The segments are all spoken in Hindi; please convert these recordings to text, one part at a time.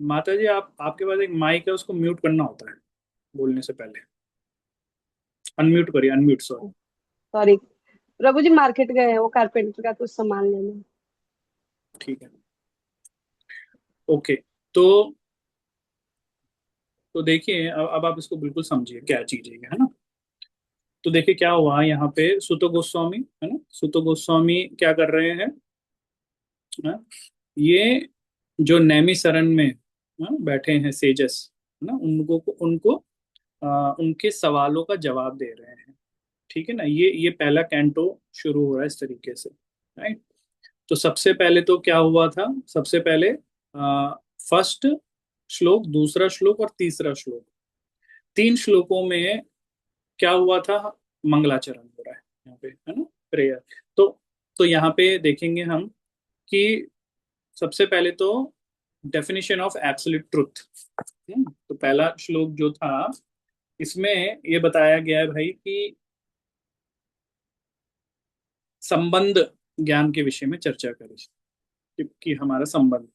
माता जी, आप आपके पास एक माइक है, उसको म्यूट करना होता है बोलने से पहले। अनम्यूट करिए, अनम्यूट, सॉरी। सॉरी। प्रभु जी मार्केट गए हैं, वो कारपेंटर का कुछ सामान लेने। ठीक है। ओके। तो तो देखिए, अब आप इसको बिल्कुल समझिए क्या चीज है ना। तो देखिए क्या हुआ यहाँ पे, सुतो गोस्वामी है ना, सुतो गोस्वामी क्या कर रहे हैं ना? ये जो नैमिशरण में बैठे हैं सेजस है ना, उनको उनको उनके सवालों का जवाब दे रहे हैं। ठीक है ना, ये पहला कैंटो शुरू हो रहा है इस तरीके से। राइट। तो सबसे पहले तो क्या हुआ था, सबसे पहले फर्स्ट श्लोक, दूसरा श्लोक और तीसरा श्लोक, तीन श्लोकों में क्या हुआ था, मंगलाचरण हो रहा है यहाँ पे है ना, प्रेयर। तो तो यहाँ पे देखेंगे हम कि सबसे पहले तो डेफिनेशन ऑफ एब्सोल्यूट ट्रुथ। तो पहला श्लोक जो था, इसमें ये बताया गया है भाई कि संबंध ज्ञान के विषय में चर्चा करें कि हमारा संबंध।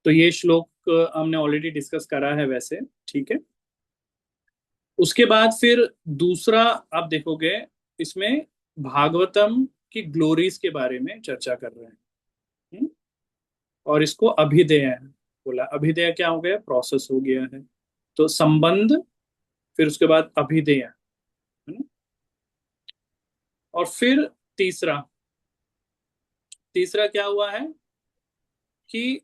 तो ये श्लोक हमने ऑलरेडी डिस्कस करा है वैसे। ठीक है। उसके बाद फिर दूसरा आप देखोगे, इसमें भागवतम की ग्लोरीज के बारे में चर्चा कर रहे हैं। हम्म? और इसको अभिधेय है बोला। अभिधेय क्या हो गया, प्रोसेस हो गया है। तो संबंध, फिर उसके बाद अभिधेय है ना? और फिर तीसरा, तीसरा क्या हुआ है कि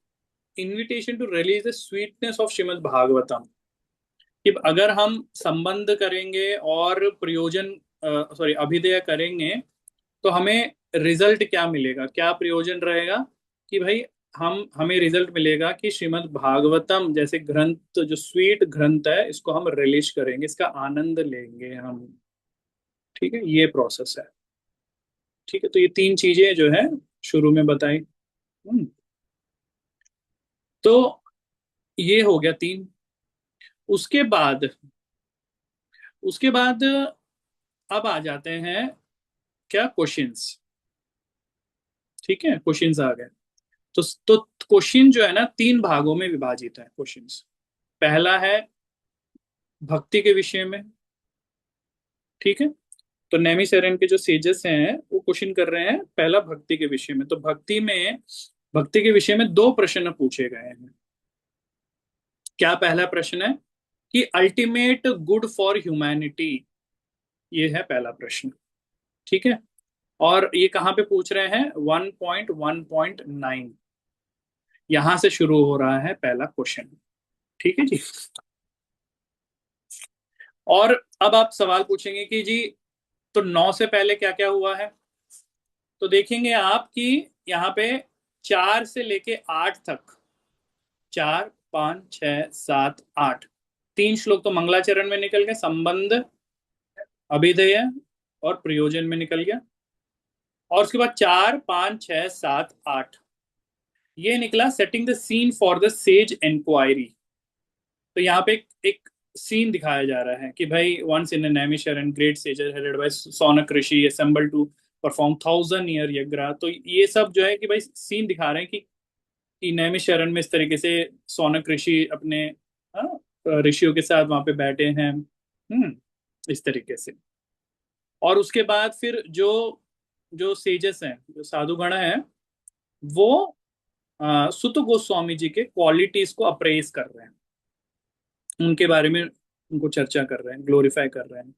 invitation to release the sweetness of Srimad Bhagavatam. कि अगर हम संबंध करेंगे और प्रयोजन, सॉरी, अभिधेय करेंगे, तो हमें रिजल्ट क्या मिलेगा, क्या प्रयोजन रहेगा कि भाई हमें रिजल्ट मिलेगा कि श्रीमद् भागवतम जैसे ग्रंथ, जो स्वीट ग्रंथ है, इसको हम रिलीज करेंगे, इसका आनंद लेंगे हम। ठीक है, ये प्रोसेस है। ठीक है। तो ये तीन चीजें जो है शुरू में बताई। तो ये हो गया तीन। उसके बाद, उसके बाद अब आ जाते हैं क्या, क्वेश्चंस। ठीक है, क्वेश्चंस आ गए। तो क्वेश्चन जो है ना, तीन भागों में विभाजित है क्वेश्चंस। पहला है भक्ति के विषय में। ठीक है। तो नैमिषारण्य के जो सेजस हैं वो क्वेश्चन कर रहे हैं पहला भक्ति के विषय में। तो भक्ति के विषय में दो प्रश्न पूछे गए हैं। क्या पहला प्रश्न है कि अल्टीमेट गुड फॉर ह्यूमैनिटी, ये है पहला प्रश्न। ठीक है। और ये कहाँ पे पूछ रहे हैं, 1.1.9, यहां से शुरू हो रहा है पहला क्वेश्चन। ठीक है जी। और अब आप सवाल पूछेंगे कि जी, तो 9 से पहले क्या क्या हुआ है। तो देखेंगे आप कि यहाँ पे 4 से लेके 8 तक, 4, 5, 6, 7, 8, तीन श्लोक तो मंगलाचरण में निकल गए, संबंध, अभिधेय और प्रयोजन में निकल गया। और उसके बाद 4, 5, 6, 7, 8, ये निकला setting the scene for the sages inquiry. तो यहाँ पे एक सीन दिखाया जा रहा है कि भाई, once in Naimisharanya great sages headed by Shaunaka Rishi assemble to perform 1000 year yajna. तो ये सब जो है कि भाई सीन दिखा रहे हैं कि नैमिषारण्य में इस तरीके से सौनक ऋषि अपने ऋषियों के साथ वहां पे बैठे हैं। इस तरीके से। और उसके बाद फिर जो जो सेजस हैं, जो साधुगण हैं, वो सुत गोस्वामी जी के क्वालिटीज को अप्रेज कर रहे हैं, उनके बारे में उनको चर्चा कर रहे हैं, ग्लोरीफाई कर रहे हैं।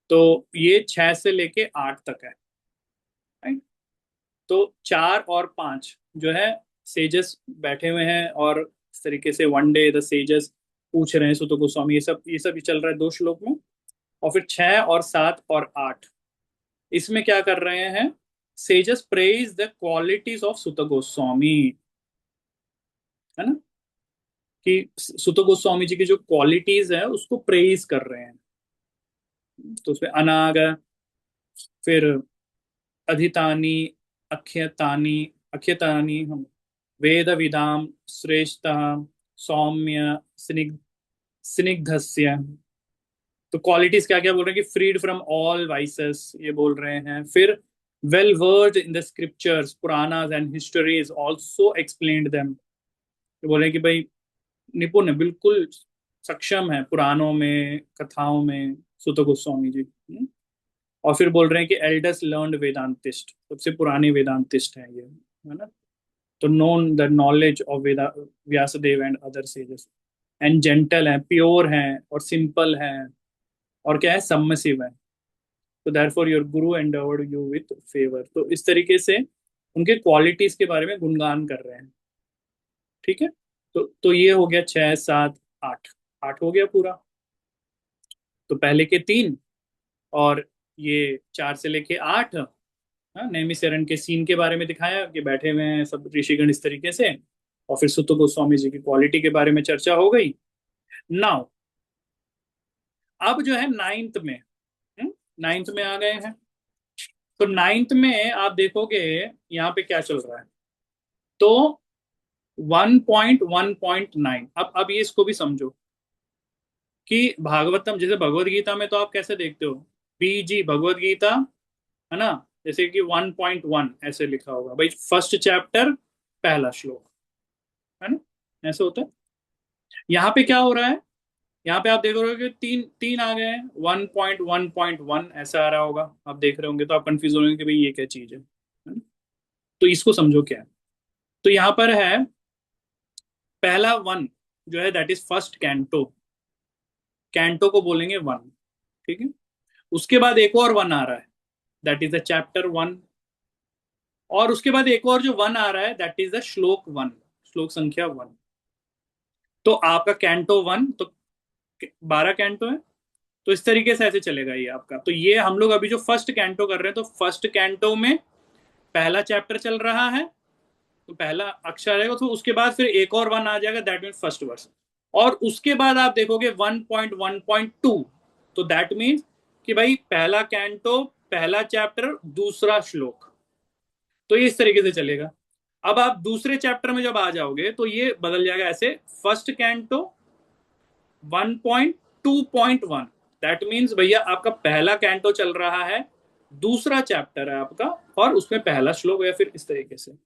तो ये 6 से लेके 8 तक है। राइट। तो 4 और 5 जो है, सेजस बैठे हुए हैं और इस तरीके से वन डे द सेजस पूछ रहे हैं सुत गोस्वामी, ये सब चल रहा है 2 श्लोक में। और फिर 6 और 7 और 8, इसमें क्या कर रहे हैं, sages praise the qualities of सुत गोस्वामी, है ना, कि सुत गोस्वामी जी की जो क्वालिटीज है उसको प्रेज कर रहे हैं। तो उसमें अनाग, फिर अधितानी, अख्यतानी, अख्यतानी हम, वेद विदाम श्रेष्ठ, सौम्य, स्निग्धस्य। तो क्वालिटीज क्या क्या बोल रहे हैं कि फ्रीड फ्रॉम ऑल वाइसेस, ये बोल रहे हैं। फिर well word in the scriptures, Puranas and histories also explained them. ये बोल रहे हैं कि भाई निपुण है, बिल्कुल सक्षम है पुराणों में, कथाओं में, सुत गोस्वामी जी। और फिर बोल रहे हैं कि एल्डस्ट लर्नड वेदांतिस्ट, सबसे पुराने वेदांतिस्ट हैं ये, है ना। तो known the knowledge of Veda, Vyasadeva and other sages. And gentle है, प्योर है, और सिंपल है, और क्या है, सबमिसिव है। तो therefore your Guru एंडोवर्ड you with favour. तो इस तरीके से उनके क्वालिटीज के बारे में गुणगान कर रहे हैं। ठीक है। तो ये हो गया 6, 7, 8, 8 हो गया पूरा। तो पहले के 3, और ये 4 से लेके 8। हाँ, नैमिषारण्य के सीन के बारे में दिखाया कि बैठे हुए हैं सब ऋषिगण इस तरीके से। और फिर सुत गोस्वामी जी की क्वालिटी के बारे में चर्चा हो गई। नाउ अब जो है नाइन्थ में, नाइन्थ में आ गए हैं। तो नाइन्थ में आप देखोगे यहाँ पे क्या चल रहा है। तो 1.1.9, अब ये इसको भी समझो कि भागवतम, जैसे भगवत गीता में तो आप कैसे देखते हो, बीजी भगवत गीता, है ना। जैसे कि 1.1 ऐसे लिखा होगा भाई, फर्स्ट चैप्टर पहला श्लोक, है ना, ऐसे होता है। यहाँ पे क्या हो रहा है, यहाँ पे आप देख रहे हो कि तीन तीन आ गए हैं, 1.1.1 ऐसा आ रहा होगा, आप देख रहे होंगे तो आप कंफ्यूज हो रहे कि भाई ये क्या चीज है ना? तो इसको समझो क्या है। तो यहाँ पर है पहला 1 जो है, that is first canto. Canto को बोलेंगे 1। ठीक है। उसके बाद एक और 1 आ रहा है, दैट इज द चैप्टर 1। और उसके बाद एक और जो 1 आ रहा है, दैट इज द श्लोक 1, श्लोक संख्या 1। तो आपका कैंटो 1, तो 12 कैंटो है। तो इस तरीके से ऐसे चलेगा ये आपका। तो ये हम लोग अभी जो फर्स्ट कैंटो कर रहे हैं, तो फर्स्ट कैंटो में पहला चैप्टर चल रहा है, तो पहला अक्षर रहेगा, तो उसके बाद फिर एक और 1 आ जाएगा, दैट मीन फर्स्ट वर्स। और उसके बाद आप देखोगे 1.1.2, तो दैट मीन्स कि भाई पहला कैंटो, पहला चैप्टर, दूसरा श्लोक। तो ये इस तरीके से चलेगा। अब आप दूसरे चैप्टर में जब आ जाओगे तो ये बदल जाएगा ऐसे, फर्स्ट कैंटो 1.2.1, दैट मीन्स भैया आपका पहला कैंटो चल रहा है, दूसरा चैप्टर है आपका, और उसमें पहला श्लोक, या फिर इस तरीके से।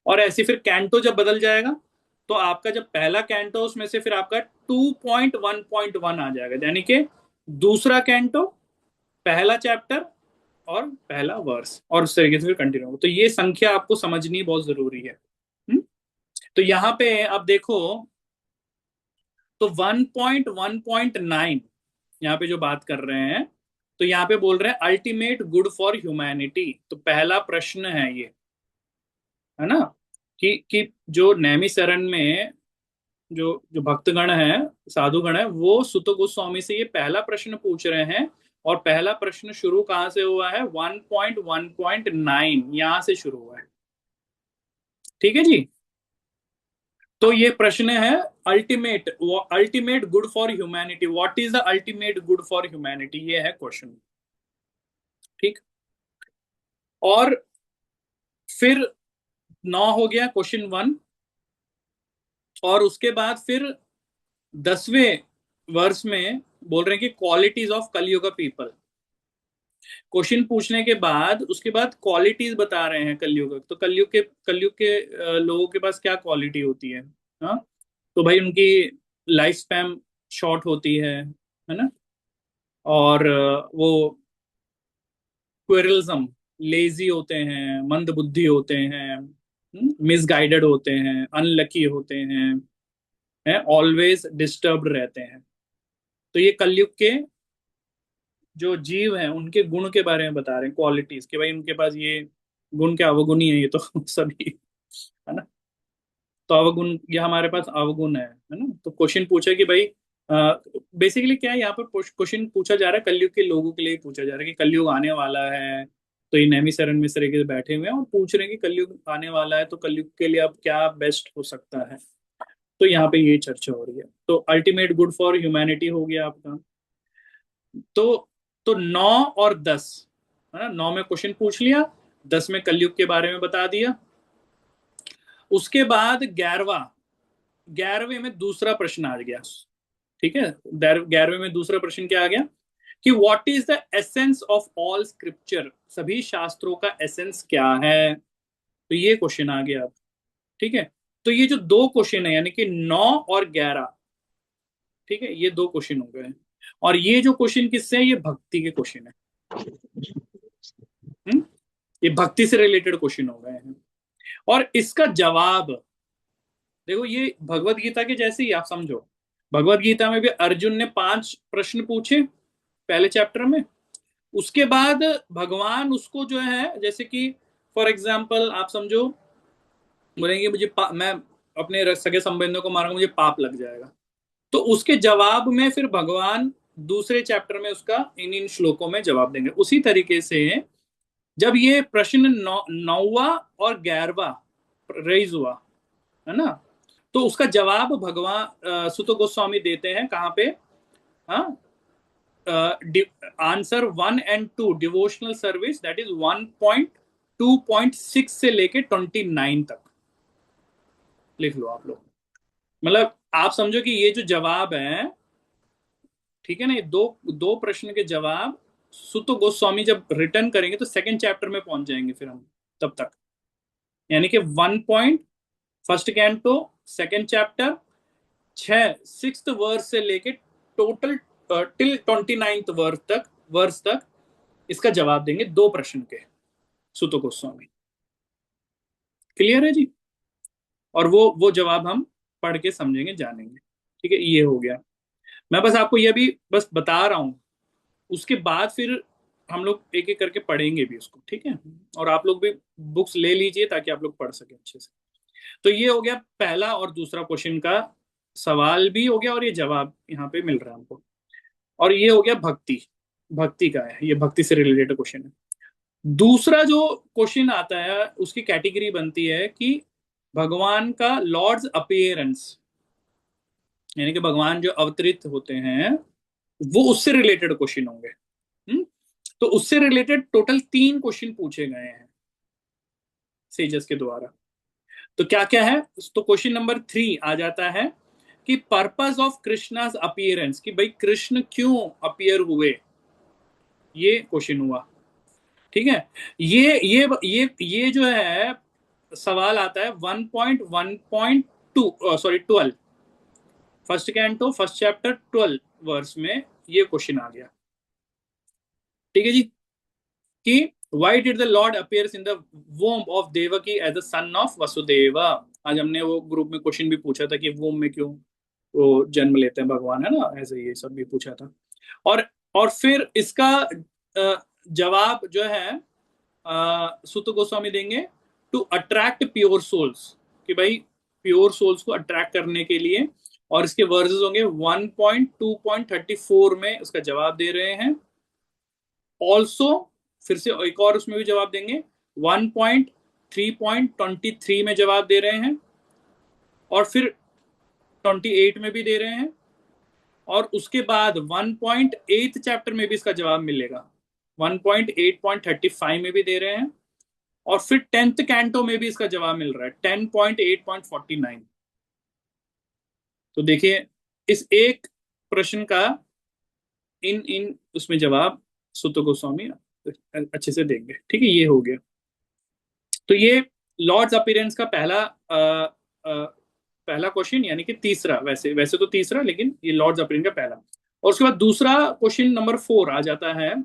और ऐसे फिर कैंटो जब बदल जाएगा, तो आपका जब पहला कैंटो, उसमें से फिर आपका 2.1.1 आ जाएगा, यानी कि दूसरा कैंटो, पहला चैप्टर, और पहला वर्स, और उस तरीके से फिर कंटिन्यू होगा। तो ये संख्या आपको समझनी बहुत जरूरी है। हुँ? तो यहाँ पे आप देखो, तो 1.1.9 यहाँ पे जो बात कर रहे हैं, तो यहाँ पे बोल रहे हैं अल्टीमेट गुड फॉर ह्यूमैनिटी। तो पहला प्रश्न है ये, है ना, कि जो नैमिषारण्य में जो जो भक्तगण है, साधुगण है, वो सुत गोस्वामी से ये पहला प्रश्न पूछ रहे हैं। और पहला प्रश्न शुरू कहाँ से हुआ है, 1.1.9 यहां से शुरू हुआ है। ठीक है जी। तो ये प्रश्न है, ultimate, ultimate good for humanity, what is the ultimate good for humanity, ये है क्वेश्चन। ठीक। और फिर 9 हो गया क्वेश्चन 1। और उसके बाद फिर 10वें वर्ष में बोल रहे हैं कि क्वालिटीज ऑफ कलयुग पीपल। क्वेश्चन पूछने के बाद उसके बाद क्वालिटीज बता रहे हैं कलयुग। तो कलयुग के लोगों के पास क्या क्वालिटी होती है। हाँ। तो भाई उनकी लाइफ स्पैन शॉर्ट होती है ना। और वो क्वेरल्सम, लेजी होते हैं, मंद बुद्धि होते हैं, मिसगाइडेड होते हैं, अनलकी होते हैं ऑलवेज डिस्टर्ब रहते हैं। तो ये कलयुग के जो जीव हैं उनके गुण के बारे में बता रहे हैं, क्वालिटीज के, भाई उनके पास ये गुण, क्या अवगुण ही है ये तो सभी, है ना। तो अवगुण, ये हमारे पास अवगुण है ना। तो क्वेश्चन पूछा कि भाई बेसिकली क्या है, यहाँ पर क्वेश्चन पूछा जा रहा है कलयुग के लोगों के लिए पूछा जा रहा है कि कलयुग आने वाला है। तो ये नैमिषारण्य में इस तरीके से बैठे हुए हैं और पूछ रहे हैं कि कलयुग आने वाला है, तो कलयुग के लिए अब क्या बेस्ट हो सकता है। तो यहाँ पे ये चर्चा हो रही है। तो अल्टीमेट गुड फॉर ह्यूमैनिटी हो गया आपका। तो 9 और 10, है ना, 9 में क्वेश्चन पूछ लिया, 10 में कलयुग के बारे में बता दिया। उसके बाद 11वें में दूसरा प्रश्न आ गया। ठीक है। 11वें में दूसरा प्रश्न क्या आ गया कि what is the essence of all scripture, सभी शास्त्रों का एसेंस क्या है। तो ये क्वेश्चन आ गया अब। ठीक है। तो ये जो दो क्वेश्चन है, यानी कि 9 और 11, ठीक है, ये दो क्वेश्चन हो गए हैं। और ये जो क्वेश्चन किससे है, ये भक्ति के क्वेश्चन है। हम्म ये भक्ति से रिलेटेड क्वेश्चन हो गए हैं। और इसका जवाब देखो, ये भगवत गीता के जैसे ही आप समझो। भगवत गीता में भी अर्जुन ने 5 प्रश्न पूछे पहले चैप्टर में। उसके बाद भगवान उसको जो है, जैसे कि फॉर एग्जाम्पल आप समझो, बोलेंगे मैं अपने सगे संबंधियों को मारूंगा, मुझे पाप लग जाएगा। तो उसके जवाब में फिर भगवान दूसरे चैप्टर में उसका इन इन श्लोकों में जवाब देंगे। उसी तरीके से जब ये प्रश्न 9वां और 11वां रेज हुआ, है ना, तो उसका जवाब भगवान सुत गोस्वामी देते हैं कहाँ पे? हाँ, आंसर 1 और 2 डिवोशनल सर्विस, दैट इज 1.2.6 से लेके 29 तक। लिख लो आप लोग। मतलब आप समझो कि ये जो जवाब है, ठीक है ना, ये दो दो प्रश्न के जवाब सुत गोस्वामी जब रिटर्न करेंगे तो सेकंड चैप्टर में पहुंच जाएंगे फिर हम तब तक। यानी कि 1 first canto second chapter 6 verse से लेके टोटल टिल 29th वर्स तक इसका जवाब देंगे दो प्रश्न के सुतो गोस्वामी। क्लियर है जी? और वो जवाब हम पढ़ के समझेंगे, जानेंगे। ठीक है, ये हो गया। मैं बस आपको ये भी बस बता रहा हूं, उसके बाद फिर हम लोग एक एक करके पढ़ेंगे भी उसको, ठीक है। और आप लोग भी बुक्स ले लीजिए ताकि आप लोग पढ़ सके अच्छे से। तो ये हो गया पहला और दूसरा क्वेश्चन का सवाल भी हो गया, और ये जवाब यहाँ पे मिल रहा है हमको। और ये हो गया भक्ति, भक्ति का है, ये भक्ति से रिलेटेड क्वेश्चन है। दूसरा जो क्वेश्चन आता है उसकी कैटेगरी बनती है कि भगवान का लॉर्ड्स अपीयरेंस, यानी कि भगवान जो अवतरित होते हैं वो उससे रिलेटेड क्वेश्चन होंगे। तो उससे रिलेटेड टोटल 3 क्वेश्चन पूछे गए हैं सेजस के द्वारा। तो क्या क्या है? तो क्वेश्चन नंबर 3 आ जाता है कि पर्पस ऑफ कृष्णास अपीयरेंस, कि भाई कृष्ण क्यों अपीयर हुए, ये क्वेश्चन हुआ। ठीक है, ये जो है सवाल आता है 1.1.2 sorry 12 first canto first chapter 12 verse में ये क्वेश्चन आ गया। ठीक है जी, कि why did the lord appears in the womb of Devaki as the son of Vasudeva. आज हमने वो ग्रुप में क्वेश्चन भी पूछा था कि वोम में क्यों वो जन्म लेते हैं भगवान, है ना, ऐसे ये सब भी पूछा था। और और फिर इसका जवाब जो है सुत गोस्वामी देंगे, टू अट्रैक्ट प्योर सोल्स, कि भाई प्योर सोल्स को अट्रैक्ट करने के लिए। और इसके वर्सेस होंगे 1.2.34 में उसका जवाब दे रहे हैं। ऑल्सो फिर से एक और उसमें भी जवाब देंगे, 1.3.23 में जवाब दे रहे हैं, और फिर 28 में भी दे रहे हैं, और उसके बाद 1.8 चैप्टर में भी इसका जवाब मिलेगा, 1.8.35 में भी दे रहे हैं, और फिर 10th कैंटो में भी इसका जवाब मिल रहा है 10.8.49। तो देखिए, इस एक प्रश्न का इन इन उसमें जवाब सुत गोस्वामी अच्छे से देंगे। ठीक है, ये हो गया। तो ये लॉर्ड्स अपीयरेंस का पहला क्वेश्चन, यानी कि तीसरा, वैसे वैसे तो तीसरा, लेकिन ये लॉर्ड्स अपीयरेंस का पहला। और उसके बाद दूसरा क्वेश्चन नंबर 4 आ जाता है,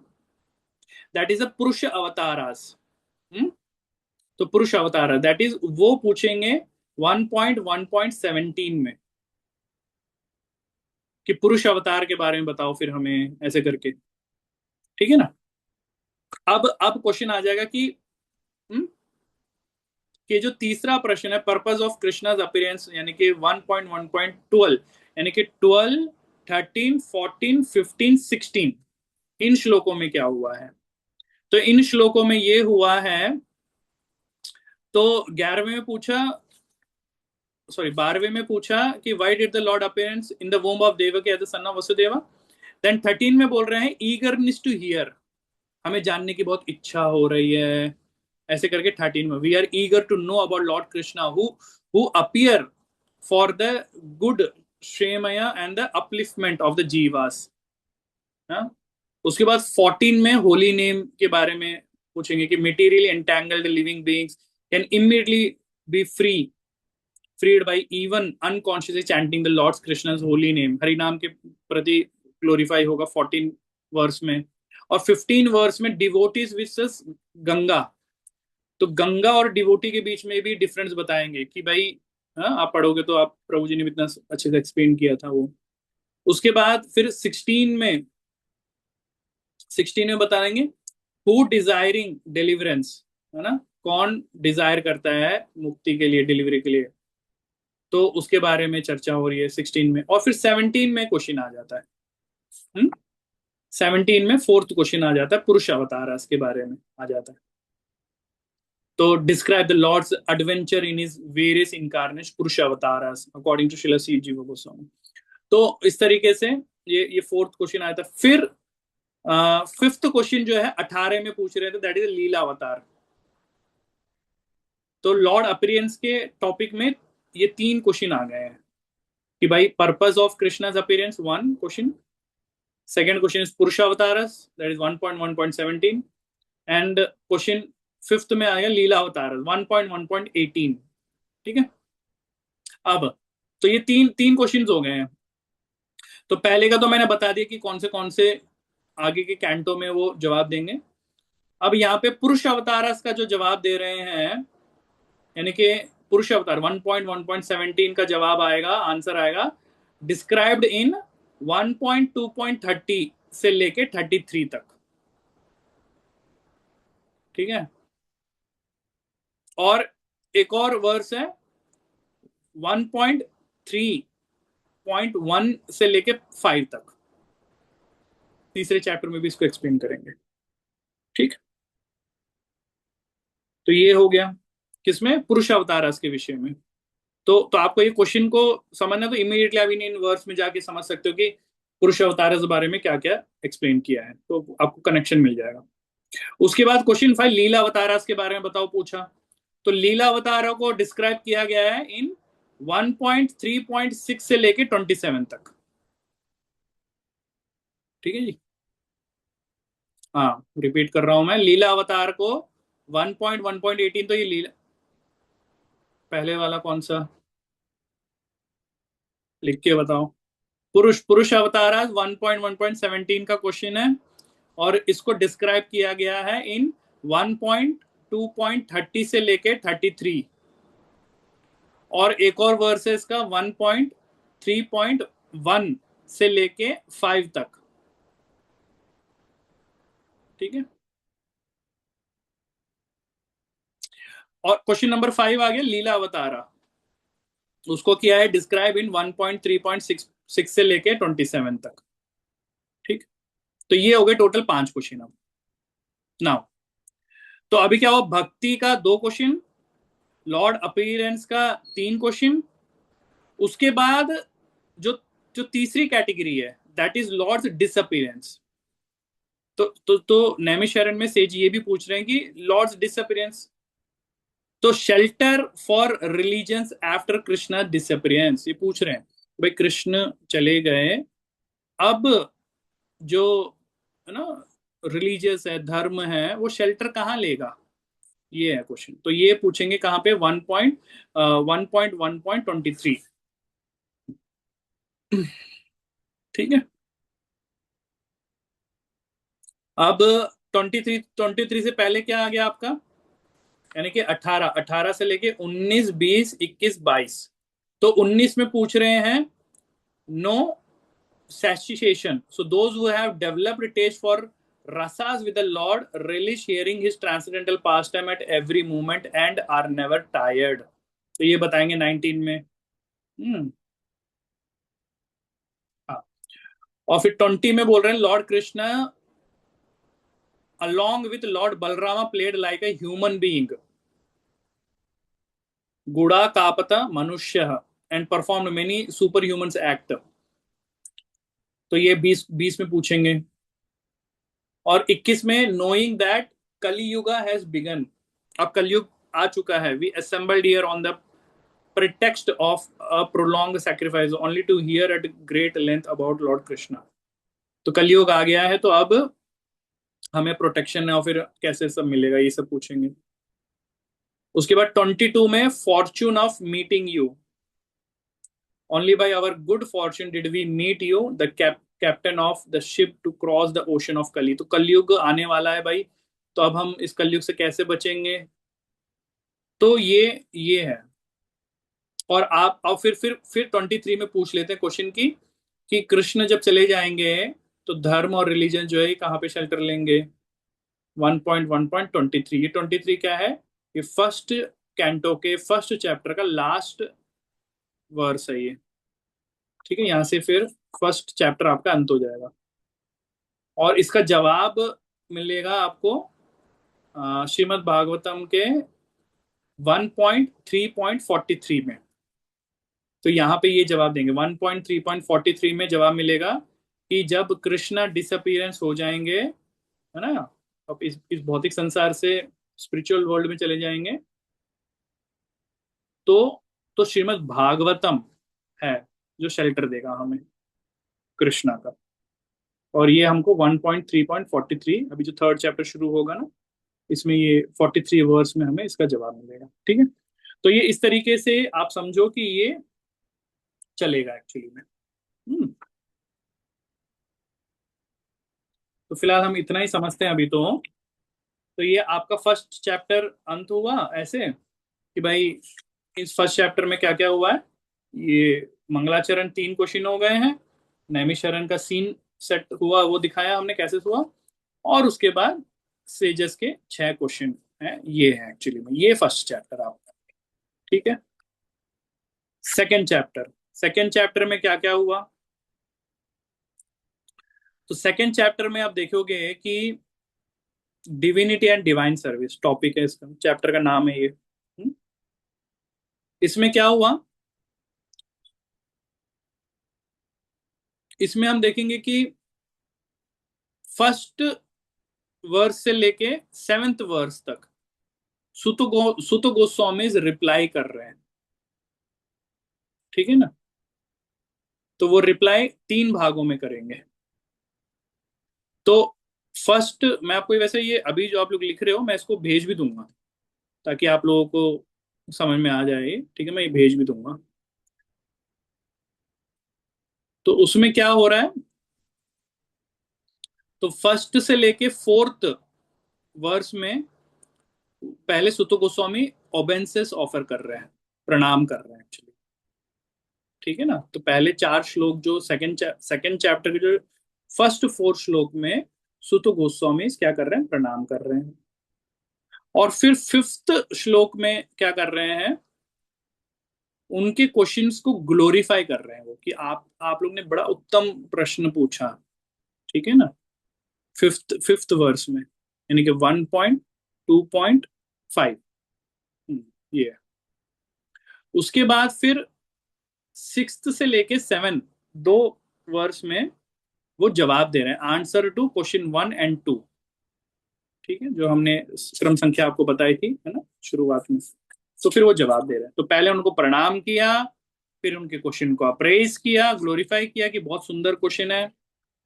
दैट इज अ पुरुष अवतारास। तो पुरुष अवतार, दैट इज वो पूछेंगे 1.1.17 में, कि पुरुष अवतार के बारे में बताओ फिर हमें, ऐसे करके। ठीक है ना। अब क्वेश्चन आ जाएगा कि जो तीसरा प्रश्न है, पर्पस ऑफ कृष्णाज अपीयरेंस, यानी कि 1.1.12, यानी कि 12, 13, 14, 15, 16, इन श्लोकों में क्या हुआ है? तो इन श्लोकों में ये हुआ है, तो 11वें में पूछा, सॉरी 12वें में पूछा कि why did the lord appearance in the womb of Devaki as the son of Vasudeva. Then 13 में बोल रहे हैं ईगरनेस टू हियर, हमें जानने की बहुत इच्छा हो रही है, ऐसे करके 13 में we are eager to know about Lord Krishna who appear for the good श्रेमय and the upliftment of the jivas. उसके बाद 14 में होली नेम के बारे में पूछेंगे कि materially entangled living beings can immediately be free freed by even unconsciously chanting the lord's Krishna's holy name, Hari नाम के प्रति ग्लोरीफाई होगा 14 वर्स में। और 15 वर्स में डिवोटीज विसेस गंगा, तो गंगा और डिवोटी के बीच में भी डिफरेंस बताएंगे कि भाई, हाँ आप पढ़ोगे तो आप, प्रभु जी ने भी इतना अच्छे से एक्सप्लेन किया था वो। उसके बाद फिर 16 में बताएंगे हु डिजायरिंग डिलीवरेंस, है ना, कौन डिजायर करता है मुक्ति के लिए, डिलीवरी के लिए, तो उसके बारे में चर्चा हो रही है 16 में। और फिर 17 में क्वेश्चन आ जाता है। 17 में फोर्थ क्वेश्चन आ जाता है, पुरुष अवतार के बारे में आ जाता है। तो describe the lord's adventure in his various incarnation purusha avatar according to शिला सी जीव गोस्वामी। तो इस तरीके से ये फोर्थ क्वेश्चन आया था। फिर फिफ्थ क्वेश्चन जो है 18 में पूछ रहे थे, दैट इज लीला अवतार। तो लॉर्ड अपीयरेंस के टॉपिक में ये 3 क्वेश्चन आ गए हैं कि भाई purpose of Krishna's appearance 1 question, second question is purusha avatars, that is 1.1.17, and question fifth में आ गया लीला अवतार 1.1.18। ठीक है। अब तो ये तीन तीन क्वेश्चन हो गए हैं। तो पहले का तो मैंने बता दिया कि कौन से आगे के कैंटो में वो जवाब देंगे। अब यहाँ पे पुरुष अवतारस का जो जवाब दे रहे हैं, यानी कि पुरुष अवतार 1.1.17 का जवाब आएगा, आंसर आएगा डिस्क्राइब्ड इन 1.2.30 से लेके 33 तक। ठीक है। और एक और वर्स है 1.3.1 से लेके 5 तक, तीसरे चैप्टर में भी इसको एक्सप्लेन करेंगे। ठीक। तो ये हो गया किसमें, पुरुष अवतारस के विषय में। तो आपको ये क्वेश्चन को समझना, तो इमीडिएटली आप इन वर्ड्स में जाके समझ सकते हो कि पुरुष अवतारस के बारे में क्या क्या एक्सप्लेन किया है, तो आपको कनेक्शन मिल जाएगा। उसके बाद क्वेश्चन 5 लीला अवतारस के बारे में बताओ पूछा। तो लीला अवतारों को डिस्क्राइब किया गया है इन 1.3.6 से लेके 27 तक। ठीक है जी। हाँ रिपीट कर रहा हूं मैं, लीला अवतार को 1.1.18, तो ये लीला, पहले वाला कौन सा, लिख के बताओ। पुरुष पुरुष अवतार 1.1.17 का क्वेश्चन है, और इसको डिस्क्राइब किया गया है इन 1.2.30 से लेके 33, और एक और वर्स है इसका 1.3.1 से लेके 5 तक। ठीक है। और क्वेश्चन नंबर 5 आ गया लीला अवतारा, उसको किया है डिस्क्राइब इन 1.3.6 से लेके 27 तक। ठीक। तो ये हो गए टोटल 5 क्वेश्चन। अब नाउ तो अभी क्या हो, भक्ति का 2 क्वेश्चन, लॉर्ड अपीयरेंस का 3 क्वेश्चन, उसके बाद जो जो तीसरी कैटेगरी है दैट इज लॉर्ड्स डिसअपीयरेंस। तो नैमिषारण्य में सेज ये भी पूछ रहे हैं कि लॉर्ड्स डिसअपीयरेंस, तो shelter for religions after Krishna disappearance, ये पूछ रहे हैं भाई कृष्ण चले गए, अब जो है ना रिलीजियस है, धर्म है, वो शेल्टर कहाँ लेगा, ये है क्वेश्चन। तो ये पूछेंगे कहाँ पे, 1.1.23। ठीक है। अब 23 से पहले क्या आ गया आपका, यानी कि 18 से लेके 19, 20, 21, 22। तो 19 में पूछ रहे हैं no satiation, so those who have developed taste for rasas with the Lord relish hearing his transcendental pastime at every moment and are never tired। तो ये बताएंगे 19 में। हाँ। और फिर 20 में बोल रहे हैं Lord Krishna along with Lord Balrama played like a human being, Guda Kapata Manushya, and performed many superhuman act। तो ये 20 में पूछेंगे। और 21 में knowing that Kaliyuga has begun, अब कलयुग आ चुका है, we assembled here on the pretext of a prolonged sacrifice only to hear at great length about Lord Krishna। तो कलयुग आ गया है, तो अब हमें प्रोटेक्शन है, और फिर कैसे सब मिलेगा, ये सब पूछेंगे। उसके बाद 22 में fortune of meeting you, only by our good fortune did we meet you the captain of the ship to cross the ocean of Kali. तो कलयुग आने वाला है भाई, तो अब हम इस कलयुग से कैसे बचेंगे? तो ये है। और आप अब फिर 23 में पूछ लेते हैं क्वेश्चन की कि कृष्ण जब चले जाएंगे तो धर्म और रिलीजन जो है कहाँ पे शेल्टर लेंगे? 1.1.23, ये 23 क्या है? ये फर्स्ट कैंटो के फर्स्ट चैप्टर का लास्ट वर्स है ये। ठीक है, यहां से फिर फर्स्ट चैप्टर आपका अंत हो जाएगा और इसका जवाब मिलेगा आपको श्रीमद् भागवतम के 1.3.43 में। तो यहाँ पे ये जवाब देंगे 1.3.43 में जवाब मिलेगा कि जब कृष्णा डिसअपियरेंस हो जाएंगे, है ना, अब इस भौतिक संसार से स्पिरिचुअल वर्ल्ड में चले जाएंगे, तो श्रीमद् भागवतम है जो शेल्टर देगा हमें कृष्णा का। और ये हमको 1.3.43 अभी जो थर्ड चैप्टर शुरू होगा ना, इसमें ये 43 वर्स में हमें इसका जवाब मिलेगा। ठीक है, तो ये इस तरीके से आप समझो कि ये चलेगा एक्चुअली में। तो फिलहाल हम इतना ही समझते हैं अभी तो ये आपका फर्स्ट चैप्टर अंत हुआ ऐसे कि भाई इस फर्स्ट चैप्टर में क्या क्या हुआ है। ये मंगलाचरण 3 क्वेश्चन हो गए हैं, नैमिषारण्य का सीन सेट हुआ, वो दिखाया हमने कैसे हुआ, और उसके बाद सेजस के 6 क्वेश्चन हैं, ये है एक्चुअली में ये फर्स्ट चैप्टर आपका। ठीक है, सेकेंड चैप्टर में क्या क्या हुआ? तो सेकेंड चैप्टर में आप देखोगे कि divinity and divine service topic है, इसका चैप्टर का नाम है ये। इसमें क्या हुआ? इसमें हम देखेंगे कि फर्स्ट वर्स से लेके 7th वर्स तक सुत गोस्वामी रिप्लाई कर रहे हैं। ठीक है ना, तो वो रिप्लाई 3 भागों में करेंगे। तो फर्स्ट मैं आपको वैसे ये अभी जो आप लोग लिख रहे हो मैं इसको भेज भी दूंगा ताकि आप लोगों को समझ में आ जाए। ठीक है, मैं ये भेज भी दूंगा। तो उसमें क्या हो रहा है, तो फर्स्ट से लेके 4th वर्स में पहले सुत गोस्वामी ओबेंसेस ऑफर कर रहे हैं, प्रणाम कर रहे हैं एक्चुअली। ठीक है ना, तो पहले 4 श्लोक जो सेकंड चैप्टर के जो फर्स्ट 4 श्लोक में सुत गोस्वामी क्या कर रहे हैं? प्रणाम कर रहे हैं। और फिर 5th श्लोक में क्या कर रहे हैं? उनके क्वेश्चंस को ग्लोरीफाई कर रहे हैं वो कि आप लोग ने बड़ा उत्तम प्रश्न पूछा। ठीक है ना, फिफ्थ वर्स में, यानी कि 1.2.5 ये है। उसके बाद फिर 6th से लेके 7 दो वर्स में वो जवाब दे रहे हैं, आंसर टू क्वेश्चन 1 और 2। ठीक है, जो हमने क्रम संख्या आपको बताई थी, है ना, शुरुआत में। तो फिर वो जवाब दे रहे हैं, तो पहले उनको प्रणाम किया, फिर उनके क्वेश्चन को अप्रेज किया, ग्लोरीफाई किया कि बहुत सुंदर क्वेश्चन है,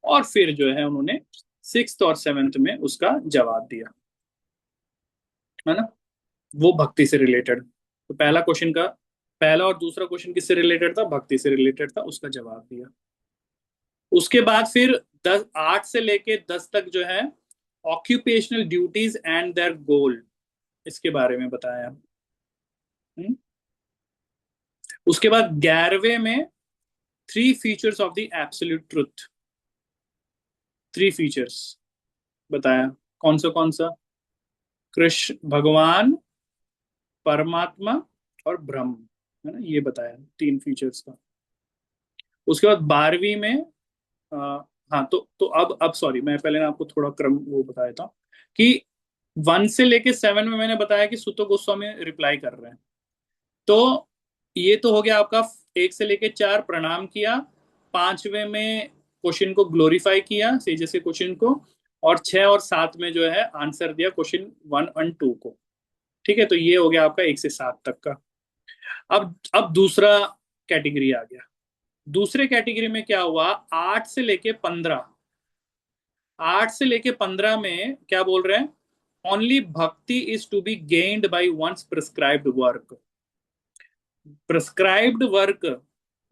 और फिर जो है उन्होंने 6th और 7th में उसका जवाब दिया, है ना, वो भक्ति से रिलेटेड। तो पहला और दूसरा क्वेश्चन किससे रिलेटेड था? भक्ति से रिलेटेड था, उसका जवाब दिया। उसके बाद फिर 8 से लेके 10 तक जो है ऑक्यूपेशनल ड्यूटीज एंड देयर गोल, इसके बारे में बताया। हम्म? उसके बाद 11वें में 3 features of the absolute truth, 3 features बताया। कौन सा? कृष्ण भगवान, परमात्मा और ब्रह्म, है ना, ये बताया 3 फीचर्स का। उसके बाद 12वीं में आ, हाँ, तो अब सॉरी, मैं पहले ना आपको थोड़ा क्रम वो बताया था कि 1 से लेके 7 में मैंने बताया कि सुतो गोस्वामी रिप्लाई कर रहे हैं। तो ये तो हो गया आपका 1 से लेके 4 प्रणाम किया, 5वें में क्वेश्चन को ग्लोरीफाई किया, सेजस के क्वेश्चन को, और 6 और 7 में जो है आंसर दिया क्वेश्चन 1 और 2 को। ठीक है, तो ये हो गया आपका 1 से 7 तक का। अब दूसरा कैटेगरी आ गया। दूसरे कैटेगरी में क्या हुआ? 8 से लेके 15 में क्या बोल रहे हैं? Only bhakti is to be gained by one's prescribed work. Prescribed work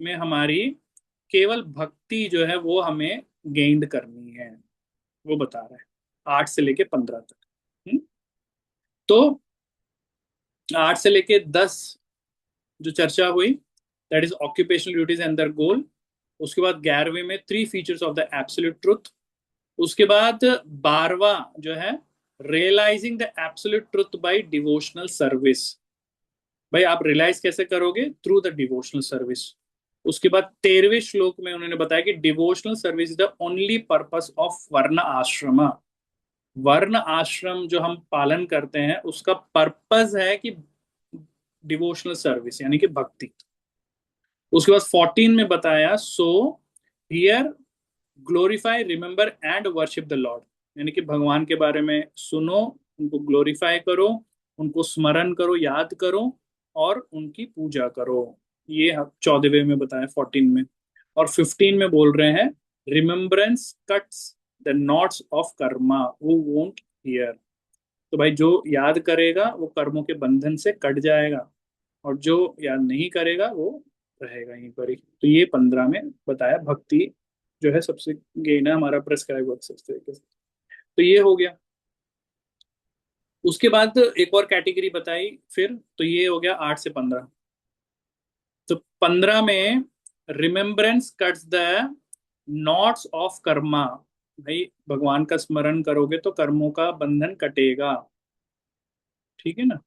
में हमारी केवल भक्ति जो है वो हमें गेंड करनी है, वो बता रहा है 8 से लेके 15 तक। तो 8 से लेके 10 जो चर्चा हुई, that is occupational duties and their goal. उसके बाद 11वें में 3 features of the absolute truth. उसके बाद 12वां जो है realizing the absolute truth by devotional service. भाई आप रियलाइज कैसे करोगे? Through the devotional service. उसके बाद 13वें श्लोक में उन्होंने बताया कि devotional service is the only purpose of varna ashram. वर्ण आश्रम जो हम पालन करते हैं उसका पर्पस है कि डिवोशनल सर्विस यानी कि भक्ति। उसके बाद 14 में बताया so here glorify remember and worship the Lord, यानी कि भगवान के बारे में सुनो, उनको ग्लोरीफाई करो, उनको स्मरण करो, याद करो और उनकी पूजा करो। ये 14वें में बताया 14 में। और 15 में बोल रहे हैं remembrance cuts the knots of karma वो वोंट हियर। तो भाई जो याद करेगा वो कर्मों के बंधन से कट जाएगा, और जो याद नहीं करेगा वो रहेगा यहीं पर ही। तो ये 15 में बताया भक्ति जो है सबसे गेन है हमारा प्रेस्क्राइब वर्क इस तरीके से। तो ये हो गया। उसके बाद एक और कैटेगरी बताई फिर, तो ये हो गया 8 से 15। तो 15 में remembrance cuts the knots of karma. भाई भगवान का स्मरण करोगे तो कर्मों का बंधन कटेगा, ठीक है ना?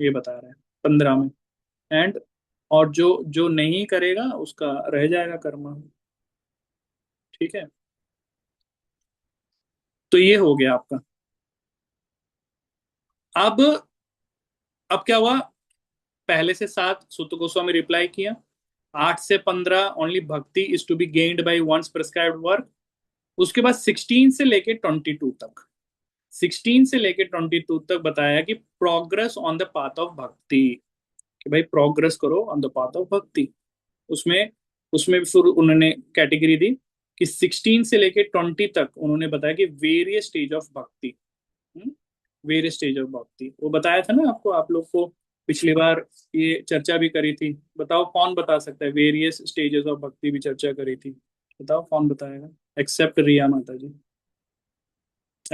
ये बता रहे हैं 15 में। एंड और जो जो नहीं करेगा उसका रह जाएगा कर्म, ठीक है? तो ये हो गया आपका। अब अब क्या हुआ? पहले से 7 सुत गोस्वामी रिप्लाई किया। 8 से 15 only bhakti is to be gained by one's prescribed work. उसके बाद 16 से लेके 22 तक, 16 से लेके 22 तक बताया कि progress on the path of भक्ति, कि भाई प्रोग्रेस करो ऑन द पाथ ऑफ भक्ति। उसमें उसमें फिर उन्होंने कैटेगरी दी कि 16 से लेके 20 तक उन्होंने बताया कि वेरियस स्टेज ऑफ भक्ति। वेरियस स्टेज ऑफ भक्ति वो बताया था ना आपको, आप लोग को पिछली बार ये चर्चा भी करी थी। बताओ कौन बता सकता है? वेरियस स्टेजेस ऑफ भक्ति भी चर्चा करी थी, बताओ कौन बताएगा? एक्सेप्ट रिया माता जी,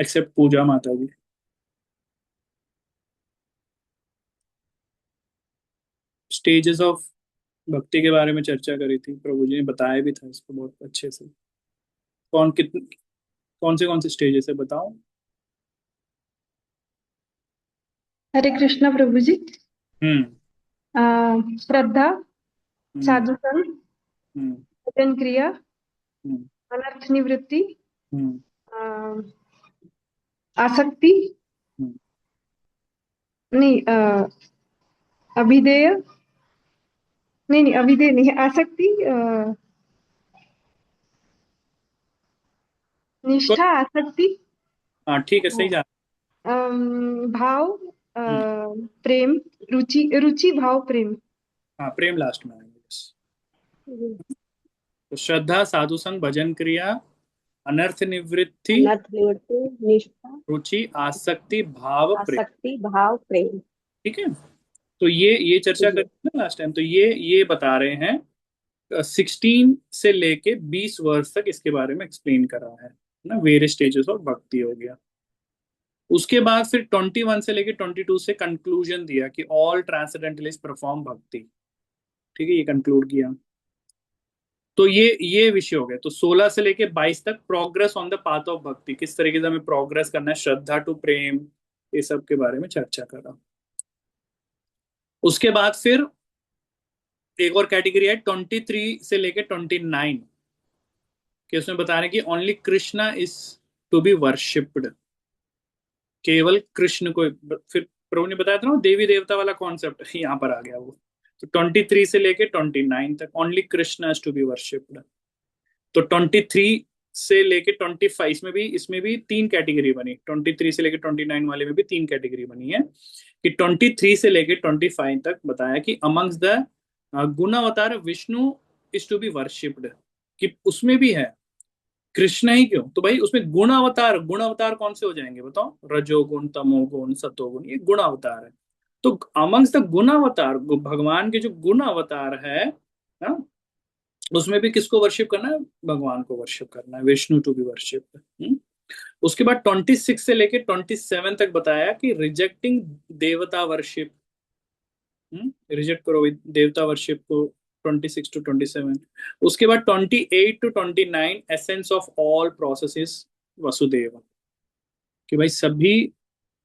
एक्सेप्ट पूजा माता जी। स्टेजेस ऑफ भक्ति के बारे में चर्चा करी थी, प्रभु जी ने बताया भी था इसको बहुत अच्छे से। कौन कितने कौन से स्टेजेस है बताओ? हरे कृष्णा प्रभु जी। हम्म। अ, श्रद्धा, हम्म। साधु संग, हम्म। भजन क्रिया, हम्म। अनर्थ निवृत्ति, हम्म। अ, आसक्ति, हम्म। नहीं अभिधेय, नहीं नहीं अभिधेय नहीं, आसक्ति, कोई- निष्ठा, आसक्ति, हाँ ठीक है, सही जा। भाव, हम्म। प्रेम, रुचि, रुचि भाव प्रेम। हाँ प्रेम लास्ट में आएंगे बस। तो श्रद्धा, साधु संग, भजन क्रिया, अनर्थ निवृत्ति, अनर्थ निवृत्ति, निष्ठा, रुचि, आसक्ति, भाव, प्रेम। आसक्ति, भाव प्रेम। ठीक है। तो ये चर्चा जी। करी ना लास्ट टाइम। तो ये बता रहे हैं 16 से लेके 20 वर्ष तक इसके बारे में एक्सप्लेन करा है ना। वेरियस स्टेजेस ऑफ भक्ति हो गया। उसके बाद फिर 21 से लेके 22 से कंक्लूजन दिया कि ऑल ट्रांसेंडेंटलिस्ट परफॉर्म भक्ति। ठीक है, ये कंक्लूड किया। तो ये विषय हो गया। तो 16 से लेके 22 तक progress on the path of भक्ति, किस तरीके से हमें प्रोग्रेस करना है, श्रद्धा टू प्रेम, ये सब के बारे में चर्चा करा। उसके बाद फिर एक और कैटेगरी है 23 से लेके 29, कि उसमें बता रहे हैं कि only Krishna is to be worshipped. केवल कृष्ण को। फिर प्रभु ने बताया था ना देवी देवता वाला कॉन्सेप्ट, यहाँ पर आ गया वो। तो 23 से लेके 29 तक only Krishna is to be worshipped. तो 23 से लेके 25 में भी, इसमें भी 3 कैटेगरी बनी। 23 से लेके 29 वाले में भी 3 कैटेगरी बनी है। कि 23 से लेके 25 तक बताया कि amongst the guna avatar Vishnu is to be worshipped, कि उसमें भी है कृष्ण ही क्यों? तो भाई उसमें गुण अवतार कौन से हो जाएंगे बताओ? रजोगुण, तमोगुण, सतोगुण, ये गुण अवतार है। तो अमंग्स द गुण अवतार, भगवान के जो गुण अवतार है ना, उसमें भी किसको वर्शिप करना है? भगवान को वर्शिप करना है, विष्णु टू बी वर्शिप। उसके बाद 26 से लेके 27 तक बताया कि रिजेक्टिंग देवता वर्शिप, रिजेक्ट करो देवता वर्शिप को, 26 to 27। उसके बाद 28 to 29 essence of all processes Vasudev, कि भाई सभी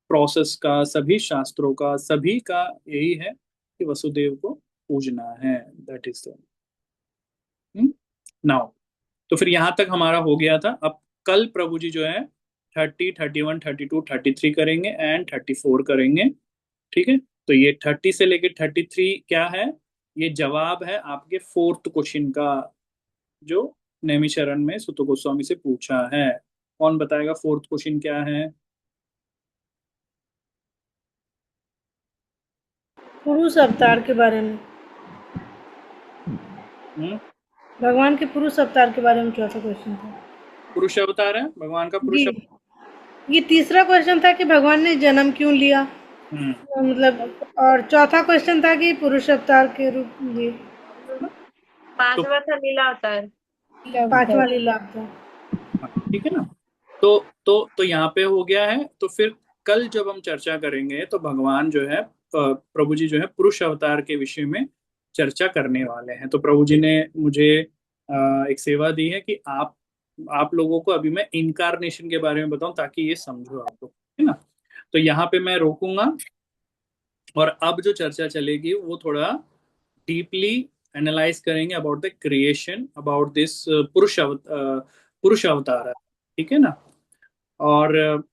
प्रोसेस का, सभी शास्त्रों का, सभी का यही है कि वसुदेव को पूजना है, दैट इज द नाउ। तो फिर यहां तक हमारा हो गया था। अब कल प्रभु जी जो है 30, 31, 32, 33 करेंगे एंड 34 करेंगे। ठीक है, तो ये 30 से लेके 33 क्या है? ये जवाब है आपके फोर्थ क्वेश्चन का, जो नैमिषारण्य में सुत गोस्वामी से पूछा है। कौन बताएगा फोर्थ क्वेश्चन क्या है? पुरुष अवतार के बारे में, हम्म भगवान के पुरुष अवतार के बारे में चौथा क्वेश्चन था पुरुष अवतार है भगवान का, जी। पुरुष अवतार। ये तीसरा क्वेश्चन था कि भगवान ने जन्म क्यों लिया, हम्म मतलब, और चौथा क्वेश्चन था कि पुरुष अवतार के रूप में, तो पांचवा था लीला अवतार। पांचवा लीला अवतार। ठीक है ना। तो यहाँ पे हो गया है। तो फिर कल जब हम चर्चा करेंगे तो भगवान जो है प्रभु जी जो है पुरुष अवतार के विषय में चर्चा करने वाले हैं। तो प्रभु जी ने मुझे एक सेवा दी है कि आप लोगों को अभी मैं इनकारनेशन के बारे में बताऊं, ताकि ये समझो आप लोग, है ना। तो यहाँ पे मैं रोकूंगा, और अब जो चर्चा चलेगी वो थोड़ा डीपली एनालाइज करेंगे about the creation, about this पुरुष अवतार, ठीक है ना। और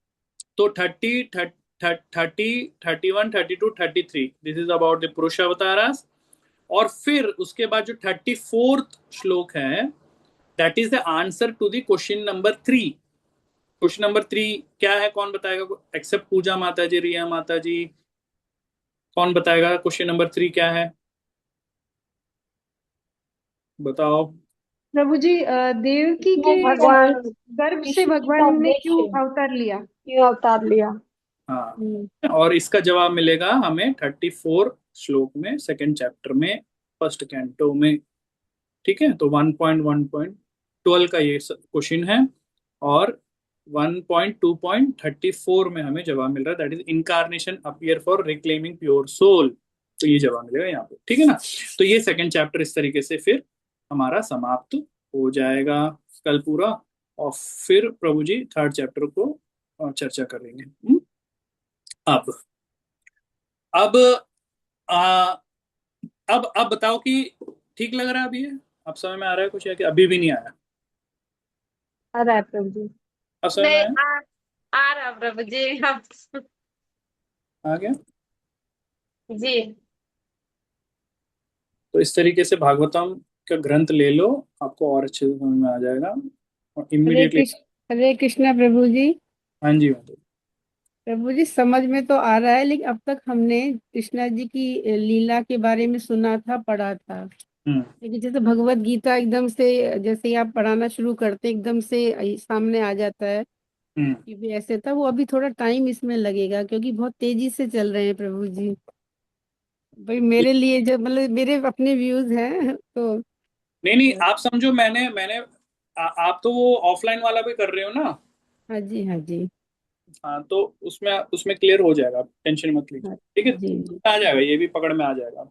तो 30, 31, 32, 33, दिस इज अबाउट द पुरुष अवतारास। और फिर उसके बाद जो 34th श्लोक है, that is the answer to the question number 3। Question number 3 क्या है? कौन बताएगा? एक्सेप्ट पूजा माता जी, रिया माता जी, कौन बताएगा क्वेश्चन नंबर 3 क्या है? बताओ। प्रभु जी, देवकी के भगवान गर्भ से विष्णु का भगवान ने क्यों उद्देश्य अवतार लिया? क्यों अवतार लिया? हाँ, और इसका जवाब मिलेगा हमें 34 श्लोक में, सेकंड चैप्टर में, फर्स्ट कैंटो में। ठीक है, तो 1.1.12 का ये क्वेश्चन है, और 1.2.34 में हमें जवाब मिल रहा है, that is incarnation appear for reclaiming pure soul. तो ये जवाब मिलेगा यहाँ पे, ठीक है ना। तो ये सेकंड चैप्टर इस तरीके से फिर हमारा समाप्त हो जाएगा कल पूरा। और फिर प्रभु जी थर्ड चैप्टर को चर्चा करेंगे। अब अब आ, अब बताओ कि ठीक लग रहा है अभी? अब समझ में आ रहा है कुछ, या कि अभी भी नहीं आया? आ रहा है प्रभु जी। अब समझ में नहीं, आया? आ रहा प्रभु जी अब। आ गया। जी। तो इस तरीके से भागवतम का ग्रंथ ले लो, आपको और अच्छे से समझ में आ जाएगा, और इमीडिएटली। हरे कृष्णा प्रभु जी। हाँ जी, हाँ जी। प्रभु जी समझ में तो आ रहा है, लेकिन अब तक हमने कृष्णा जी की लीला के बारे में सुना था, पढ़ा था, हम्म लेकिन जैसे भगवत गीता एकदम से, जैसे ही आप पढ़ाना शुरू करते हैं, एकदम से सामने आ जाता है हम्म कि भी ऐसे था। वो अभी थोड़ा टाइम इसमें लगेगा, क्योंकि बहुत तेजी से चल रहे हैं प्रभु जी। भाई मेरे लिए जो, मतलब मेरे अपने व्यूज हैं तो। नहीं नहीं, आप समझो, मैंने मैंने आप तो वो ऑफलाइन वाला भी कर रहे हो ना? हाँ जी, हाँ जी। हाँ, तो उसमें उसमें क्लियर हो जाएगा, टेंशन मत लीजिए, हाँ, ठीक है। जी जी। आ जाएगा, ये भी पकड़ में आ जाएगा।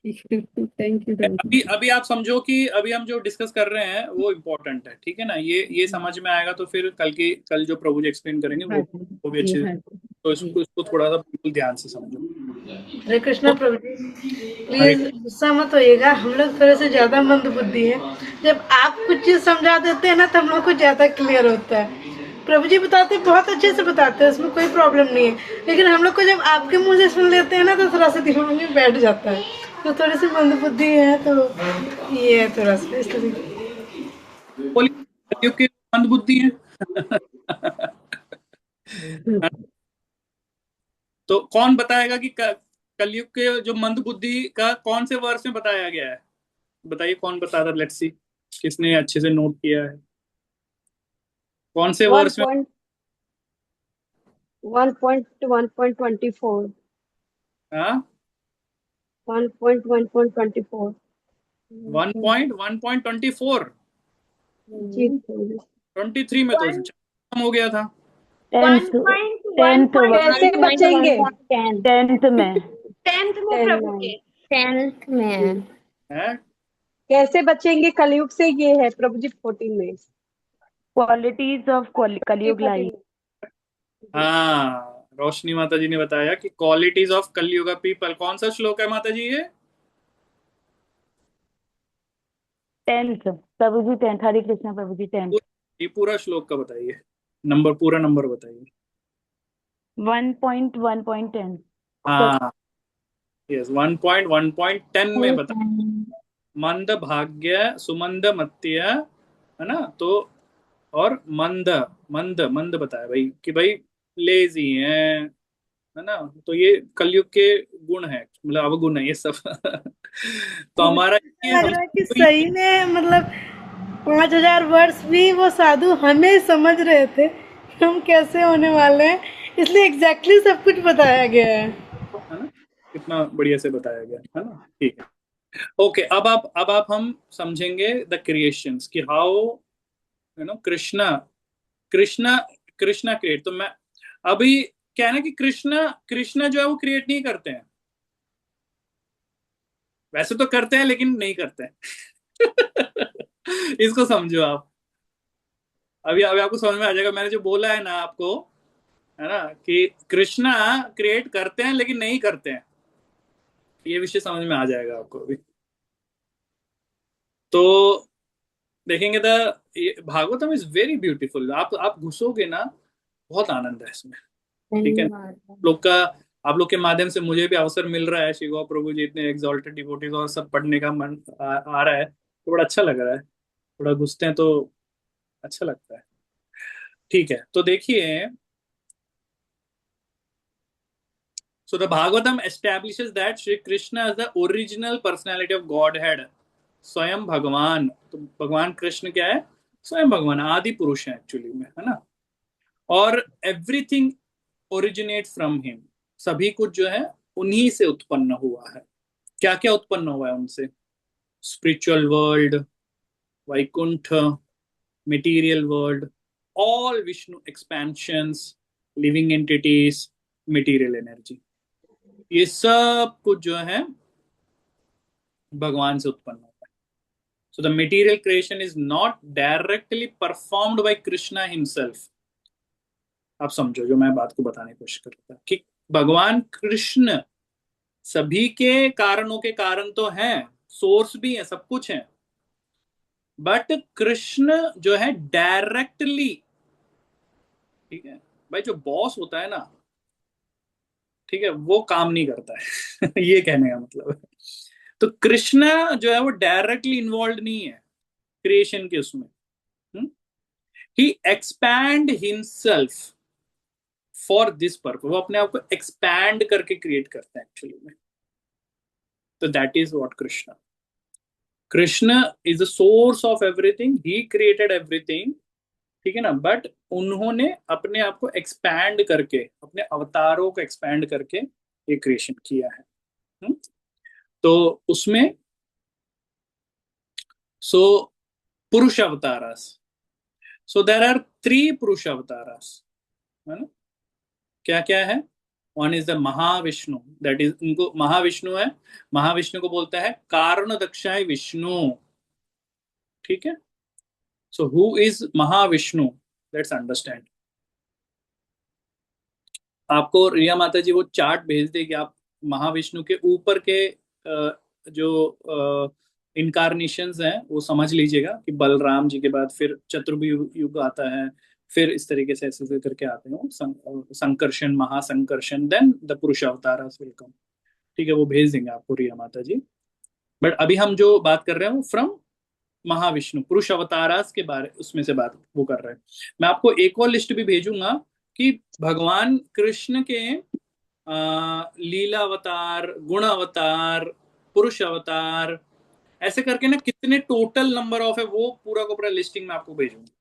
थैंक यू प्रभु अभी जी। अभी आप समझो कि अभी हम जो डिस्कस कर रहे हैं वो इम्पोर्टेंट है, ठीक है ना। ये समझ में आएगा तो फिर कल जो प्रभु जी एक्सप्लेन करेंगे हाँ वो भी जी, अच्छे से। हाँ जी, तो जी। इसको थोड़ा सा बिल्कुल ध्यान से समझो। हरे कृष्णा तो प्रभु जी, हरे, प्लीज गुस्सा मत होइएगा, हम लोग थोड़े से ज्यादा मंद बुद्धि है। जब आप कुछ चीज समझा देते हैं ना, तो हम लोग को ज्यादा क्लियर होता है। प्रभु जी बताते हैं, बहुत अच्छे से बताते हैं, उसमें कोई प्रॉब्लम नहीं है, लेकिन हम लोग को जब आपके मुंह से सुन लेते हैं ना, तो थोड़ा सा दिमाग में बैठ जाता है। तो थोड़ी सी मंद बुद्धि है, तो ये है थोड़ा सा इस तरीके। बोलिए, कलयुग की मंदबुद्धि है। तो कौन बताएगा कि कलयुग के जो मंदबुद्धि का कौन से वर्ष में बताया गया है? बताइए कौन बताता, लेट्स सी, किसने अच्छे से नोट किया है, कौन से वन वर्ष में? पॉइंट 1.1.24। हाँ, 1.1.24। 1.1.24 जी प्रभु जी। 23 में तो कम हो गया था। 10th कैसे बचेंगे? 10th में 10th में 10 प्रभु 9 जी 10th में है कैसे बचेंगे कलयुग से, ये है प्रभु जी 14 में। क्वालिटीज ऑफ कलयुग लाइफ। हाँ, रोशनी माता जी ने बताया कि क्वालिटीज ऑफ कलयुग पीपल। कौन सा श्लोक है माता जी ये? 10th प्रभु जी 10th। हरे कृष्णा प्रभु जी 10th। ये पूरा श्लोक का बताइए, नंबर, पूरा नंबर बताइए। 1.1.10। हाँ, यस, 1.1.10 में बता। मंद भाग्य सुमंद मत्य, है ना? तो और मंद मंद मंद बताया भाई कि भाई लेजी है ना? तो ये कलयुग के गुण है, मतलब अवगुण है ये सब। तो हमारा ये लग हम रहा है कि सही में मतलब 5000 वर्ष भी वो साधु हमें समझ रहे थे कि हम कैसे होने वाले हैं, इसलिए एग्जैक्टली सब कुछ बताया गया है। है ना, कितना बढ़िया से बताया गया है ना? ठीक है, ओके। अब आप हम समझेंगे द क्रिएशंस कि हाउ कृष्णा कृष्णा कृष्णा क्रिएट। तो मैं अभी क्या है ना कि कृष्णा कृष्णा जो है वो क्रिएट नहीं करते हैं, वैसे तो करते हैं लेकिन नहीं करते हैं। इसको समझो आप। अभी अभी आपको समझ में आ जाएगा मैंने जो बोला है ना आपको, है ना, कि कृष्णा क्रिएट करते हैं लेकिन नहीं करते हैं। ये विषय समझ में आ जाएगा आपको अभी। तो देखेंगे the Bhagavatam is very beautiful. आप घुसोगे ना, बहुत आनंद है इसमें। ठीक है, लोग का आप लोग के माध्यम से मुझे भी अवसर मिल रहा है। श्री गौर प्रभु जी इतने एग्जॉल्टेड डिवोटीज और सब पढ़ने का मन आ रहा है, तो बड़ा अच्छा लग रहा है। थोड़ा घुसते हैं तो अच्छा लगता है। ठीक है, तो देखिए, so the Bhagavatam establishes that Shri Krishna is the original personality of Godhead, स्वयं भगवान। तो भगवान कृष्ण क्या है? स्वयं भगवान, आदि पुरुष है एक्चुअली में, है ना? और एवरीथिंग ओरिजिनेट फ्रॉम हिम, सभी कुछ जो है उन्हीं से उत्पन्न हुआ है। क्या क्या उत्पन्न हुआ है उनसे? Spiritual world, Vaikuntha, material world, all Vishnu expansions, living entities, material energy, ये सब कुछ जो है भगवान से उत्पन्न होता है। So the material creation is not directly performed by Krishna himself. आप समझो जो मैं बात को बताने की कोशिश कर रहा था कि भगवान कृष्ण सभी के कारणों के कारण तो हैं, सोर्स भी है, सब कुछ है, बट कृष्ण जो है डायरेक्टली, ठीक है भाई, जो बॉस होता है ना, ठीक है, वो काम नहीं करता है। ये कहने का मतलब है। तो कृष्ण जो है वो डायरेक्टली इन्वॉल्व नहीं है क्रिएशन के उसमें। ही expand himself for this purpose. वो अपने आप को एक्सपैंड करके क्रिएट करते हैं एक्चुअली में। तो that is what Krishna. Krishna is the source of everything, he created everything, ठीक है ना? बट उन्होंने अपने आप को एक्सपैंड करके, अपने अवतारों को एक्सपैंड करके ये क्रिएशन किया है। तो उसमें सो पुरुष अवतारास, सो देर आर 3 पुरुष अवतारास, है ना? क्या क्या है? One is the Mahavishnu, that is, उनको महाविष्णु है, महाविष्णु को बोलता है कारण दक्षाय विष्णु, ठीक है? So who is Mahavishnu, let's understand. आपको रिया माता जी वो चार्ट भेज देगी, आप महाविष्णु के ऊपर के जो इनकारनेशंस हैं वो समझ लीजिएगा कि बलराम जी के बाद फिर चतुर्भुज युग आता है, फिर इस तरीके से ऐसे ऐसे करके आते हैं संकर्षण, महासंकर्षण, देन द पुरुष अवतार वेलकम। ठीक है, वो भेज देंगे आपको रिया माता जी। बट अभी हम जो बात कर रहे हैं वो फ्रॉम महाविष्णु, पुरुष अवतारास के बारे उसमें से बात वो कर रहे हैं। मैं आपको एक और लिस्ट भी भेजूंगा कि भगवान कृष्ण के लीला अवतार, गुण अवतार, पुरुष अवतार, ऐसे करके ना कितने टोटल नंबर ऑफ है, वो पूरा का पूरा लिस्टिंग में आपको भेजूंगा।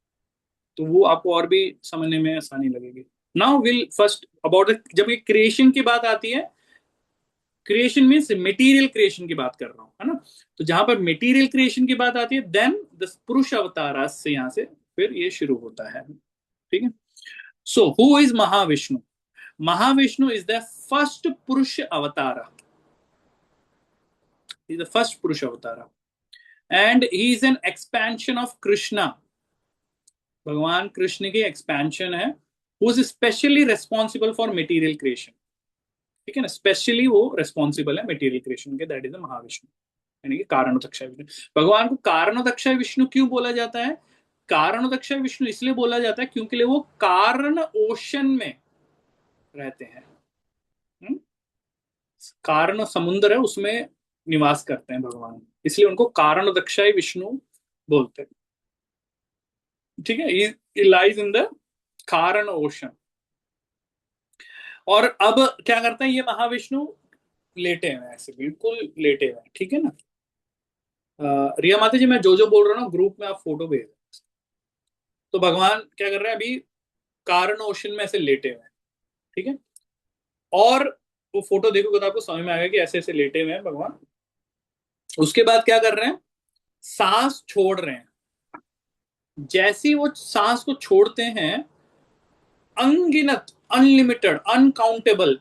तो वो आपको और भी समझने में आसानी लगेगी। नाउ विल फर्स्ट अबाउट जब ये क्रिएशन की बात आती है, क्रिएशन मीन्स मटेरियल क्रिएशन की बात कर रहा हूं, है ना। तो जहां पर मटेरियल क्रिएशन की बात आती है देन द पुरुष अवतार से यहां से फिर ये शुरू होता है, ठीक है। So who is Mahavishnu? Mahavishnu is the first पुरुष अवतार, इज द फर्स्ट पुरुष अवतार and he is an expansion of Krishna. भगवान कृष्ण की एक्सपेंशन है, who is specially responsible for material creation, ठीक है ना। स्पेशली वो रेस्पॉन्सिबल है मटेरियल क्रिएशन के, दैट इज द महाविष्णु, यानी कि कारणोदक्षाय विष्णु। भगवान को कारणोदक्षाय विष्णु क्यों बोला जाता है? कारणोदक्षाय विष्णु इसलिए बोला जाता है क्योंकि वो कारण ओशन में रहते हैं। कारण समुद्र है उसमें निवास करते हैं भगवान, इसलिए उनको कारणोदक्षाय विष्णु बोलते हैं, ठीक है। ही लाइज इन द कारण ओशन। और अब क्या करते हैं ये महाविष्णु? लेटे हुए हैं, ऐसे बिल्कुल लेटे हुए हैं, ठीक है ना। रिया माता जी, मैं जो बोल रहा हूँ ग्रुप में आप फोटो भेज। तो भगवान क्या कर रहे हैं अभी? कारण ओशन में ऐसे लेटे हुए हैं, ठीक है। और वो फोटो देखोगे तो आपको समझ में आएगा कि ऐसे ऐसे लेटे हुए हैं भगवान। उसके बाद क्या कर रहे हैं? सांस छोड़ रहे हैं। जैसी वो सांस को छोड़ते हैं, अनगिनत, अनलिमिटेड, अनकाउंटेबल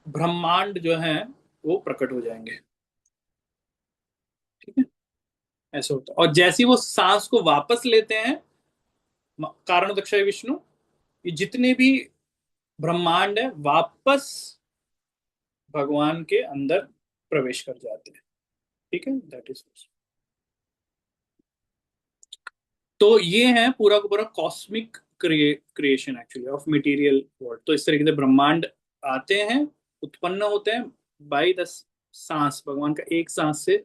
ब्रह्मांड जो है वो प्रकट हो जाएंगे, ठीक है। ऐसा होता है। और जैसी वो सांस को वापस लेते हैं कारणोदक्षाय विष्णु, ये जितने भी ब्रह्मांड है वापस भगवान के अंदर प्रवेश कर जाते हैं, ठीक है। दैट इज, तो ये है पूरा का पूरा cosmic creation actually of material world. तो इस तरीके से ब्रह्मांड आते हैं, उत्पन्न होते हैं बाय द सांस, भगवान का एक सांस से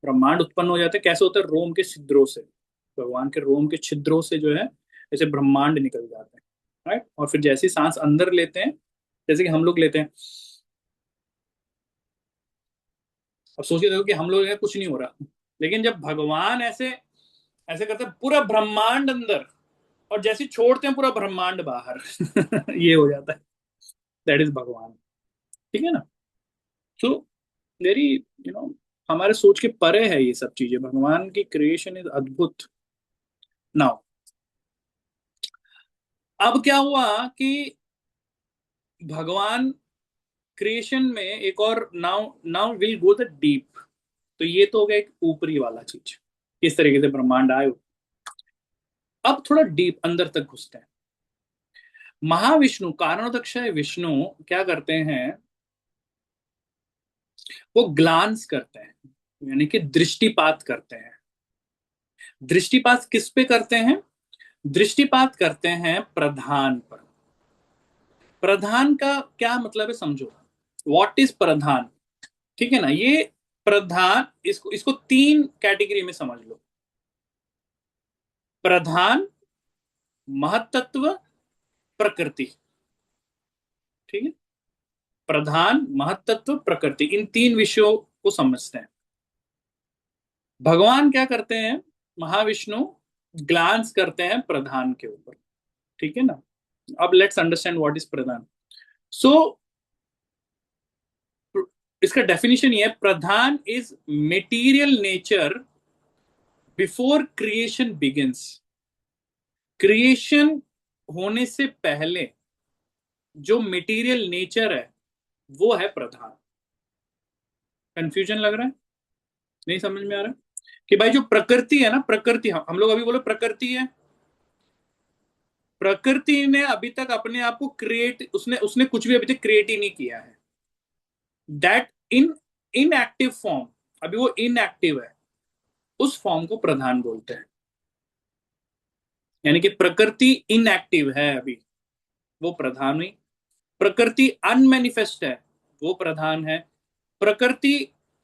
ब्रह्मांड उत्पन्न हो जाते हैं। कैसे होता है? रोम के छिद्रों से, भगवान के रोम के छिद्रों से जो है ऐसे ब्रह्मांड निकल जाते हैं, राइट। और फिर जैसी सांस अंदर लेते हैं, जैसे कि हम लोग लेते हैं, अब सोचिए देखो कि हम लोग कुछ नहीं हो रहा, लेकिन जब भगवान ऐसे ऐसे करते हैं पूरा ब्रह्मांड अंदर, और जैसे छोड़ते हैं पूरा ब्रह्मांड बाहर ये हो जाता है, दैट इज भगवान, ठीक है ना। सो वेरी हमारे सोच के परे है ये सब चीजें। भगवान की क्रिएशन इज अद्भुत। नाउ अब क्या हुआ कि भगवान क्रिएशन में एक और, now now will go the deep. तो ये तो हो गया एक ऊपरी वाला चीज, किस तरीके से ब्रह्मांड आए। अब थोड़ा डीप अंदर तक घुसते हैं। महाविष्णु, कारणोदक्षाय विष्णु क्या करते हैं? वो ग्लांस करते हैं, यानी कि दृष्टिपात करते हैं। दृष्टिपात किस पे करते हैं? दृष्टिपात करते हैं प्रधान पर। प्रधान का क्या मतलब है समझो, व्हाट इज प्रधान, ठीक है ना। ये प्रधान, इसको तीन कैटेगरी में समझ लो। प्रधान, महत्त्व, प्रकृति, ठीक है। प्रधान, महत्त्व, प्रकृति, इन तीन विषयों को समझते हैं। भगवान क्या करते हैं? महाविष्णु ग्लांस करते हैं प्रधान के ऊपर, ठीक है ना। अब let's understand what is pradhana. So इसका डेफिनेशन ये है, pradhana is material nature before creation begins. Creation होने से पहले जो मेटीरियल नेचर है वो है प्रधान। कंफ्यूजन लग रहा है? नहीं समझ में आ रहा कि भाई जो प्रकृति है ना, प्रकृति, हम लोग अभी बोले प्रकृति है, प्रकृति ने अभी तक अपने आप को क्रिएट, उसने कुछ भी अभी तक क्रिएट ही नहीं किया है। दैट इनएक्टिव फॉर्म, अभी वो इनएक्टिव है, उस फॉर्म को प्रधान बोलते हैं। यानी कि प्रकृति इनएक्टिव है अभी, वो प्रधान हुई। प्रकृति अनमैनिफेस्ट है, वो प्रधान है। प्रकृति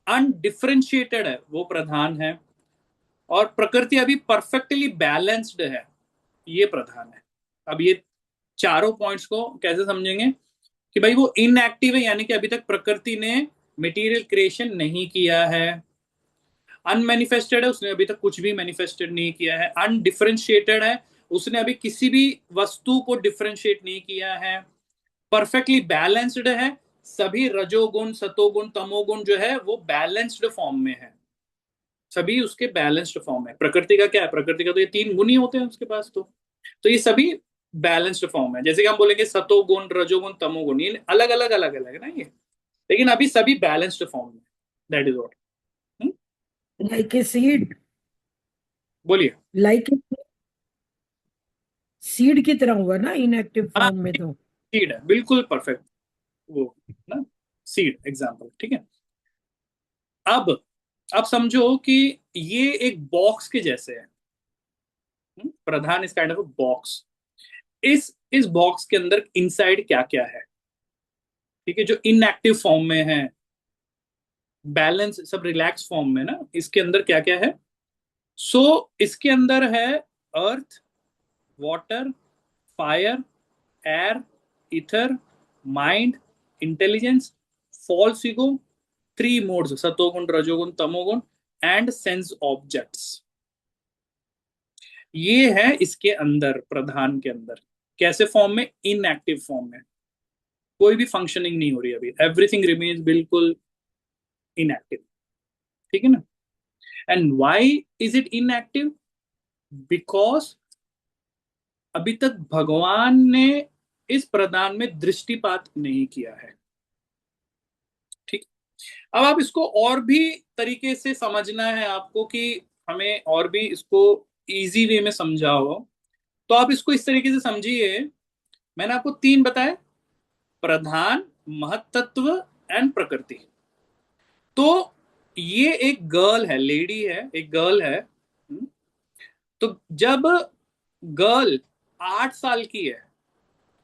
अनडिफरेंशिएटेड है, वो प्रधान है। और प्रकृति अभी परफेक्टली बैलेंस्ड है, ये प्रधान है। अब ये चारों पॉइंट्स को कैसे समझेंगे कि भाई वो इनएक्टिव है, यानी कि अभी तक प्रकृति ने मटेरियल क्रिएशन नहीं किया है। अनमैनिफेस्टेड है, उसने अभी तक कुछ भी मैनिफेस्टेड नहीं किया है। अनडिफरेंशिएटेड है, उसने अभी किसी भी वस्तु को डिफरेंशिएट नहीं किया है। परफेक्टली बैलेंस्ड है, सभी रजोगुण, सतोगुण, तमोगुण जो है वो बैलेंस्ड फॉर्म में है, सभी उसके बैलेंस्ड फॉर्म है। प्रकृति का क्या है, प्रकृति का तो ये 3 गुण ही होते हैं उसके पास, तो ये सभी बैलेंस्ड फॉर्म है। जैसे कि हम बोलेंगे सतोगुण, रजोगुण, तमोगुण, ये अलग अलग अलग अलग है ना ये, लेकिन अभी सभी बैलेंस्ड फॉर्म में। That is what. Like a seed, बोलिए। लाइक सीड की तरह हुआ ना इनएक्टिव हाँ, फॉर्म में तो। सीड है, बिल्कुल परफेक्ट वो ना, सीड एग्जाम्पल। ठीक है, अब समझो कि ये एक बॉक्स के जैसे है। Pradhana is kind of box. इस बॉक्स के अंदर इनसाइड क्या क्या है, ठीक है, जो इनएक्टिव फॉर्म में है, बैलेंस सब रिलैक्स फॉर्म में ना, इसके अंदर क्या क्या है। सो इसके अंदर है earth, water, fire, air, ether, mind, intelligence, false ego, 3 modes, satoguna, rajoguna, तमोगुण, एंड सेंस ऑब्जेक्ट्स। ये है इसके अंदर, प्रधान के अंदर। कैसे फॉर्म में, इनएक्टिव फॉर्म में, कोई भी फंक्शनिंग नहीं हो रही अभी, एवरीथिंग रिमेन्स बिल्कुल इनएक्टिव। ठीक है ना। And why is it inactive? Because अभी तक भगवान ने इस प्रदान में दृष्टिपात नहीं किया है। ठीक। अब आप इसको और भी तरीके से समझना है आपको, कि हमें और भी इसको इजी वे में समझाओ, तो आप इसको इस तरीके से समझिए। मैंने आपको 3 बताए, प्रधान, महत्त्व एंड प्रकृति। तो ये एक गर्ल है, लेडी है, एक गर्ल है। तो जब गर्ल 8 साल की है,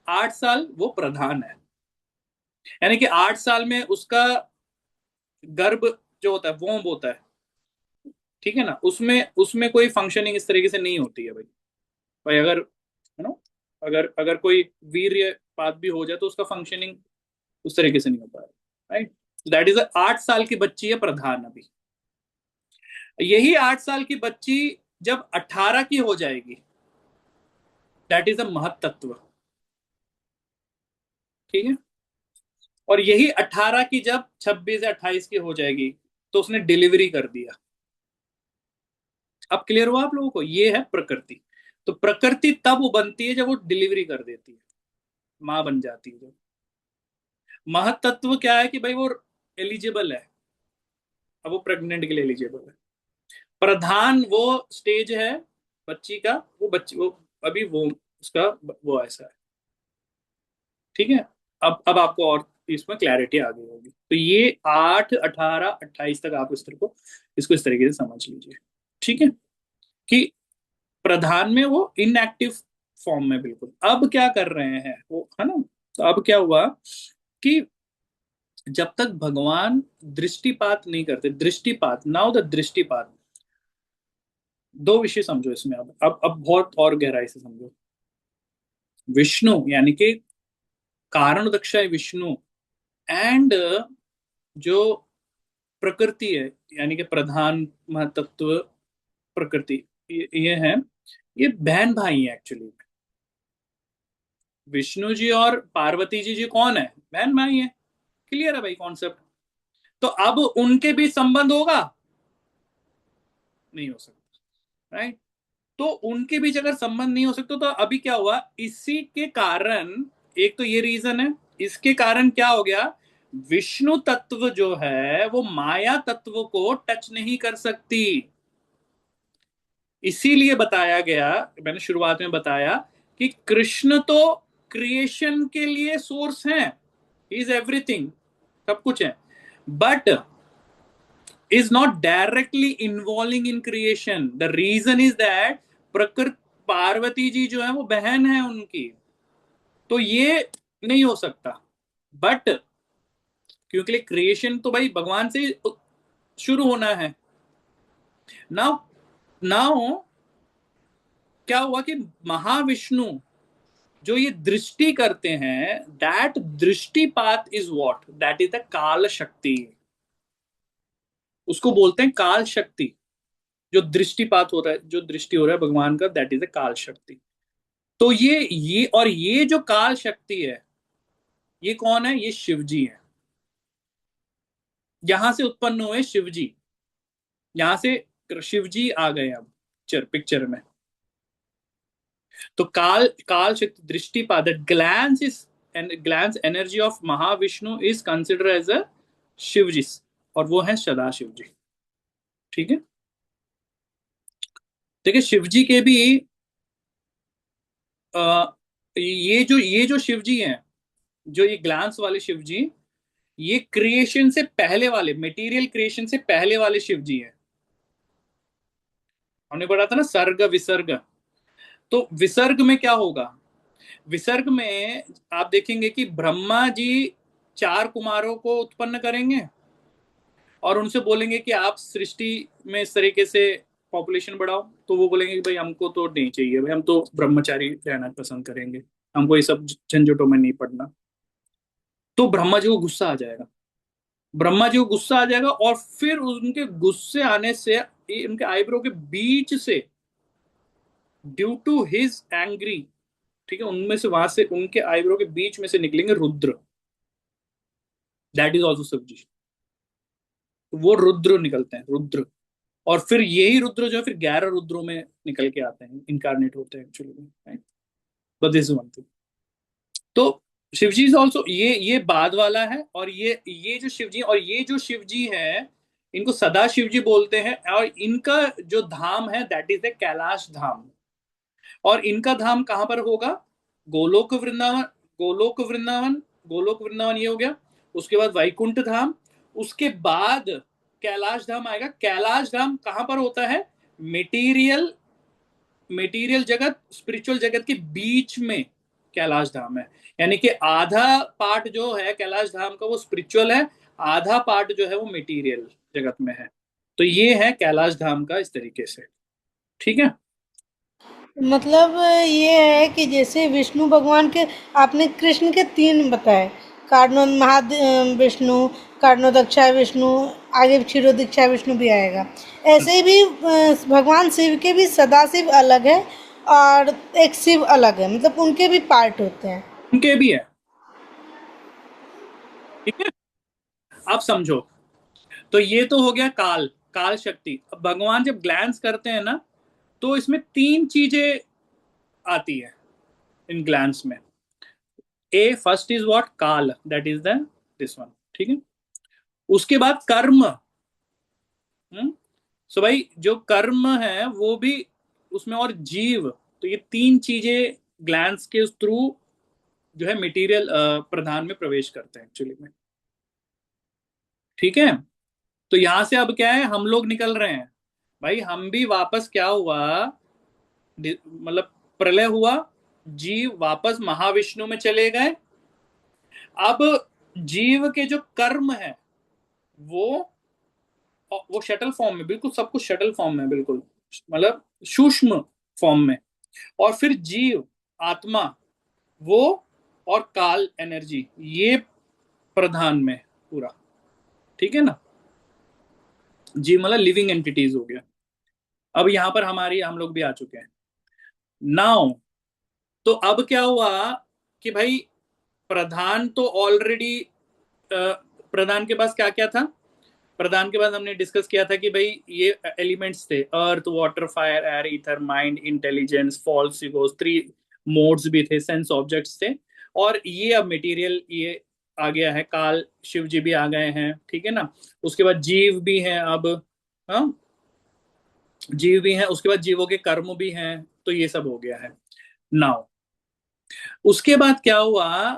8 साल वो प्रधान है, यानी कि 8 साल में उसका गर्भ जो होता है, वोम्ब होता है। ठीक है ना, उसमें उसमें कोई फंक्शनिंग इस तरीके से नहीं होती है भाई। भाई अगर यू नो अगर अगर कोई वीर्यपात भी हो जाए तो उसका फंक्शनिंग उस तरीके से नहीं होता है, राइट। दैट इज 8 साल की बच्ची है प्रधान। अभी यही 8 साल की बच्ची जब 18 की हो जाएगी, दैट इज अ महत्त्व। ठीक है। और यही 18 की जब 26 या 28 की हो जाएगी, तो उसने डिलीवरी कर दिया। अब क्लियर हुआ आप लोगों को? ये है प्रकृति। तो प्रकृति तब वो बनती है जब वो डिलीवरी कर देती है, मां बन जाती है जब। महत्त्व क्या है कि भाई वो एलिजिबल है, अब वो प्रेग्नेंट के लिए एलिजिबल है। प्रधान वो स्टेज है बच्ची का, वो बच्ची वो अभी वो उसका वो ऐसा है। ठीक है। अब आपको और इसमें क्लैरिटी आ गई होगी। तो ये 8, 18, 28 तक आप इसको इस तरीके से समझ लीजिए। ठीक है, कि प्रधान में वो इनएक्टिव फॉर्म में बिल्कुल। अब क्या कर रहे हैं वो, है ना। तो अब क्या हुआ कि जब तक भगवान दृष्टिपात नहीं करते, दृष्टिपात, नाउ द दृष्टिपात, 2 विषय समझो इसमें। अब बहुत और गहराई से समझो। विष्णु यानी कि कारण दक्ष विष्णु, एंड जो प्रकृति है यानी कि प्रधान, महत्त्व, प्रकृति, ये है, ये बहन भाई है एक्चुअली। विष्णु जी और पार्वती जी कौन है? बहन भाई है। क्लियर है भाई कॉन्सेप्ट? तो अब उनके बीच संबंध होगा? नहीं हो सकता, राइट। तो उनके बीच अगर संबंध नहीं हो सकता, तो अभी क्या हुआ, इसी के कारण, एक तो ये रीजन है, इसके कारण क्या हो गया, विष्णु तत्व जो है वो माया तत्व को टच नहीं कर सकती। इसीलिए बताया गया, मैंने शुरुआत में बताया कि कृष्ण तो क्रिएशन के लिए सोर्स हैं, ही इज एवरीथिंग, सब कुछ है, but is not directly involving in creation. The reason is that prakriti, Parvati जी जो है वो बहन है उनकी, तो ये नहीं हो सकता। बट क्योंकि क्रिएशन तो भाई भगवान से शुरू होना है। नाउ क्या हुआ कि महाविष्णु जो ये दृष्टि करते हैं, दैट दृष्टिपात is what, that is the काल शक्ति। उसको बोलते हैं काल शक्ति। जो दृष्टिपात हो रहा है, जो दृष्टि हो रहा है भगवान का, दैट इज द काल शक्ति। तो ये और ये जो काल शक्ति है, ये कौन है? ये शिव जी है। यहां से उत्पन्न हुए शिवजी, यहां से शिवजी आ गए अब पिक्चर में। तो काल काल शक्ति दृष्टिपात, glance is glance energy of Mahavishnu is consider as a Shivji, और वो है सदाशिव जी। ठीक है, देखिए शिवजी के भी ये जो शिवजी हैं, जो ये ग्लैंस वाले शिवजी, ये क्रिएशन से पहले वाले, मटेरियल क्रिएशन से पहले वाले शिवजी हैं। हमने पढ़ा था ना सर्ग विसर्ग। तो विसर्ग में क्या होगा, विसर्ग में आप देखेंगे कि ब्रह्मा जी 4 कुमारों को उत्पन्न करेंगे और उनसे बोलेंगे कि आप सृष्टि में इस तरीके से पॉपुलेशन बढ़ाओ। तो वो बोलेंगे कि भाई हमको तो नहीं चाहिए, भाई हम तो ब्रह्मचारी रहना पसंद करेंगे, हमको ये सब झंझटों में नहीं पड़ना। तो ब्रह्मा जी को गुस्सा आ जाएगा, ब्रह्मा जी को गुस्सा आ जाएगा, और फिर उनके गुस्से आने से उनके आईब्रो के बीच से, ड्यू टू हिज एंग्री, ठीक है, उनमें से वहां से उनके आईब्रो के बीच में से निकलेंगे Rudra, that is also Shivji. वो रुद्र निकलते हैं, रुद्र। और फिर यही रुद्र जो है फिर 11 रुद्रों में निकल के आते हैं, इनकारनेट होते हैं एक्चुअली में। But this is one thing. तो शिवजी इज ऑल्सो, ये बाद वाला है, और ये जो शिवजी और ये जो शिवजी है, इनको सदा शिवजी बोलते हैं। और इनका जो धाम है दैट इज द कैलाश धाम। और इनका धाम कहां पर होगा, गोलोक वृंदावन, गोलोक वृंदावन, गोलोक वृंदावन ये हो गया। उसके बाद वैकुंठ धाम, उसके बाद कैलाश धाम आएगा। कैलाश धाम कहां पर होता है, मेटीरियल जगत, स्पिरिचुअल जगत के बीच में कैलाश धाम है। यानी कि आधा पार्ट जो है कैलाश धाम का वो स्पिरिचुअल है, आधा पार्ट जो है वो मेटीरियल जगत में है। तो ये है कैलाश धाम का इस तरीके से। ठीक है, मतलब ये है कि जैसे विष्णु भगवान के, आपने कृष्ण के 3 बताए, कार्णो विष्णु, कार्णोदक्षाय विष्णु, आगे क्षीरोदक्षाय विष्णु भी आएगा। ऐसे ही भी भगवान शिव के भी सदाशिव अलग है और एक शिव अलग है, मतलब उनके भी पार्ट होते हैं। उनके भी है। ठीक है, आप समझो। तो ये तो हो गया काल, काल शक्ति। अब भगवान जब ग्लैंस करते हैं ना, तो इसमें 3 चीजें आती है इन ग्लैंस में। ए फर्स्ट इज व्हाट, काल, that is the this one. ठीक है, उसके बाद कर्म। सो भाई जो कर्म है वो भी उसमें, और जीव। तो ये 3 चीजें ग्लैंस के थ्रू जो है मटेरियल प्रधान में प्रवेश करते हैं एक्चुअली में। ठीक है, तो यहां से अब क्या है, हम लोग निकल रहे हैं भाई। हम भी वापस क्या हुआ, मतलब प्रलय हुआ, जीव वापस महाविष्णु में चले गए। अब जीव के जो कर्म है वो शटल फॉर्म में, बिल्कुल सब कुछ शटल फॉर्म में, बिल्कुल मतलब सूक्ष्म फॉर्म में। और फिर जीव, आत्मा, वो और काल एनर्जी, ये प्रधान में पूरा। ठीक है ना, जीव मतलब लिविंग एंटिटीज हो गया। अब यहां पर हम लोग भी आ चुके हैं नाउ। तो अब क्या हुआ कि भाई प्रधान तो ऑलरेडी, प्रधान के पास क्या क्या था, प्रधान के बाद हमने डिस्कस किया था कि भाई ये एलिमेंट्स थे, earth, water, fire, air, ether, mind, intelligence, false egos, 3 modes भी थे, सेंस ऑब्जेक्ट्स थे। और ये अब मटेरियल ये आ गया है, काल शिव जी भी आ गए हैं। ठीक है ना, उसके बाद जीव भी हैं अब। हाँ, जीव भी हैं, उसके बाद जीवों के कर्म भी हैं। तो ये सब हो गया है नाउ। उसके बाद क्या हुआ,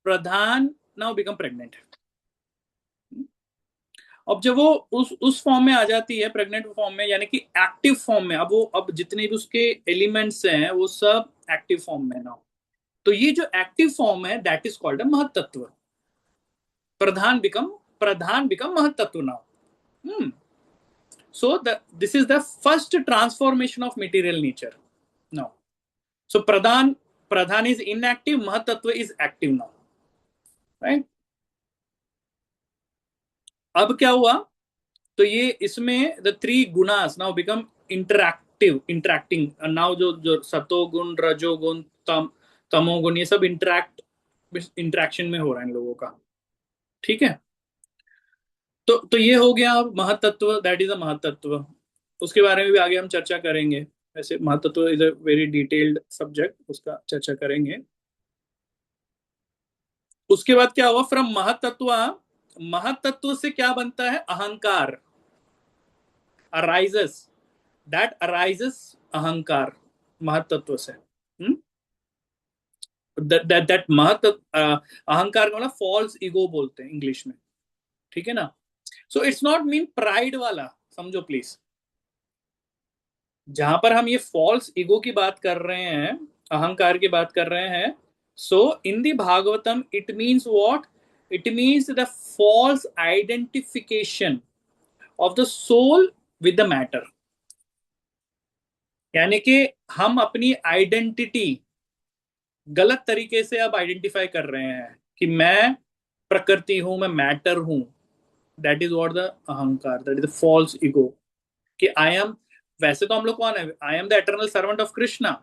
प्रधान नाउ बिकम प्रेग्नेंट। अब जब वो उस फॉर्म में आ जाती है, प्रेग्नेंट फॉर्म में, यानी कि एक्टिव फॉर्म में, अब जितने भी उसके एलिमेंट्स हैं वो सब एक्टिव फॉर्म में ना। तो ये जो एक्टिव फॉर्म है दैट इज कॉल्ड अ महत्त्व। प्रधान बिकम महत्त्व now. So this is the first transformation of material nature now. So Pradhan is inactive, महत्त्व इज एक्टिव नाउ, राइट। अब क्या हुआ, तो ये इसमें the 3 gunas now become interacting now. जो सतोगुण, रजोगुण, तमोगुण, ये सब इंटरेक्शन में हो रहा है इन लोगों का। ठीक है, तो ये हो गया महतत्व, दैट इज अ महतत्व। उसके बारे में भी आगे हम चर्चा करेंगे। वैसे mahatattva is a very detailed subject, उसका चर्चा करेंगे। उसके बाद क्या हुआ, फ्रॉम महतत्व, महतत्व से क्या बनता है, अहंकार अराइजेस, दैट अराइजेस अहंकार महतत्व से। दैट महतत्व, अहंकार को ना फॉल्स ईगो बोलते हैं इंग्लिश में, ठीक है ना। So it's not mean pride वाला, समझो प्लीज। जहां पर हम ये फॉल्स ईगो की बात कर रहे हैं, अहंकार की बात कर रहे हैं, so in the Bhagavatam it means what, it means the false identification of the soul with the matter. यानी कि हम अपनी आइडेंटिटी गलत तरीके से अब आइडेंटिफाई कर रहे हैं कि मैं प्रकृति हूं, मैं मैटर हूं। That is what the ahankar, that is the false ego, कि आई एम, वैसे तो हम लोग कौन है, I am the eternal servant of Krishna,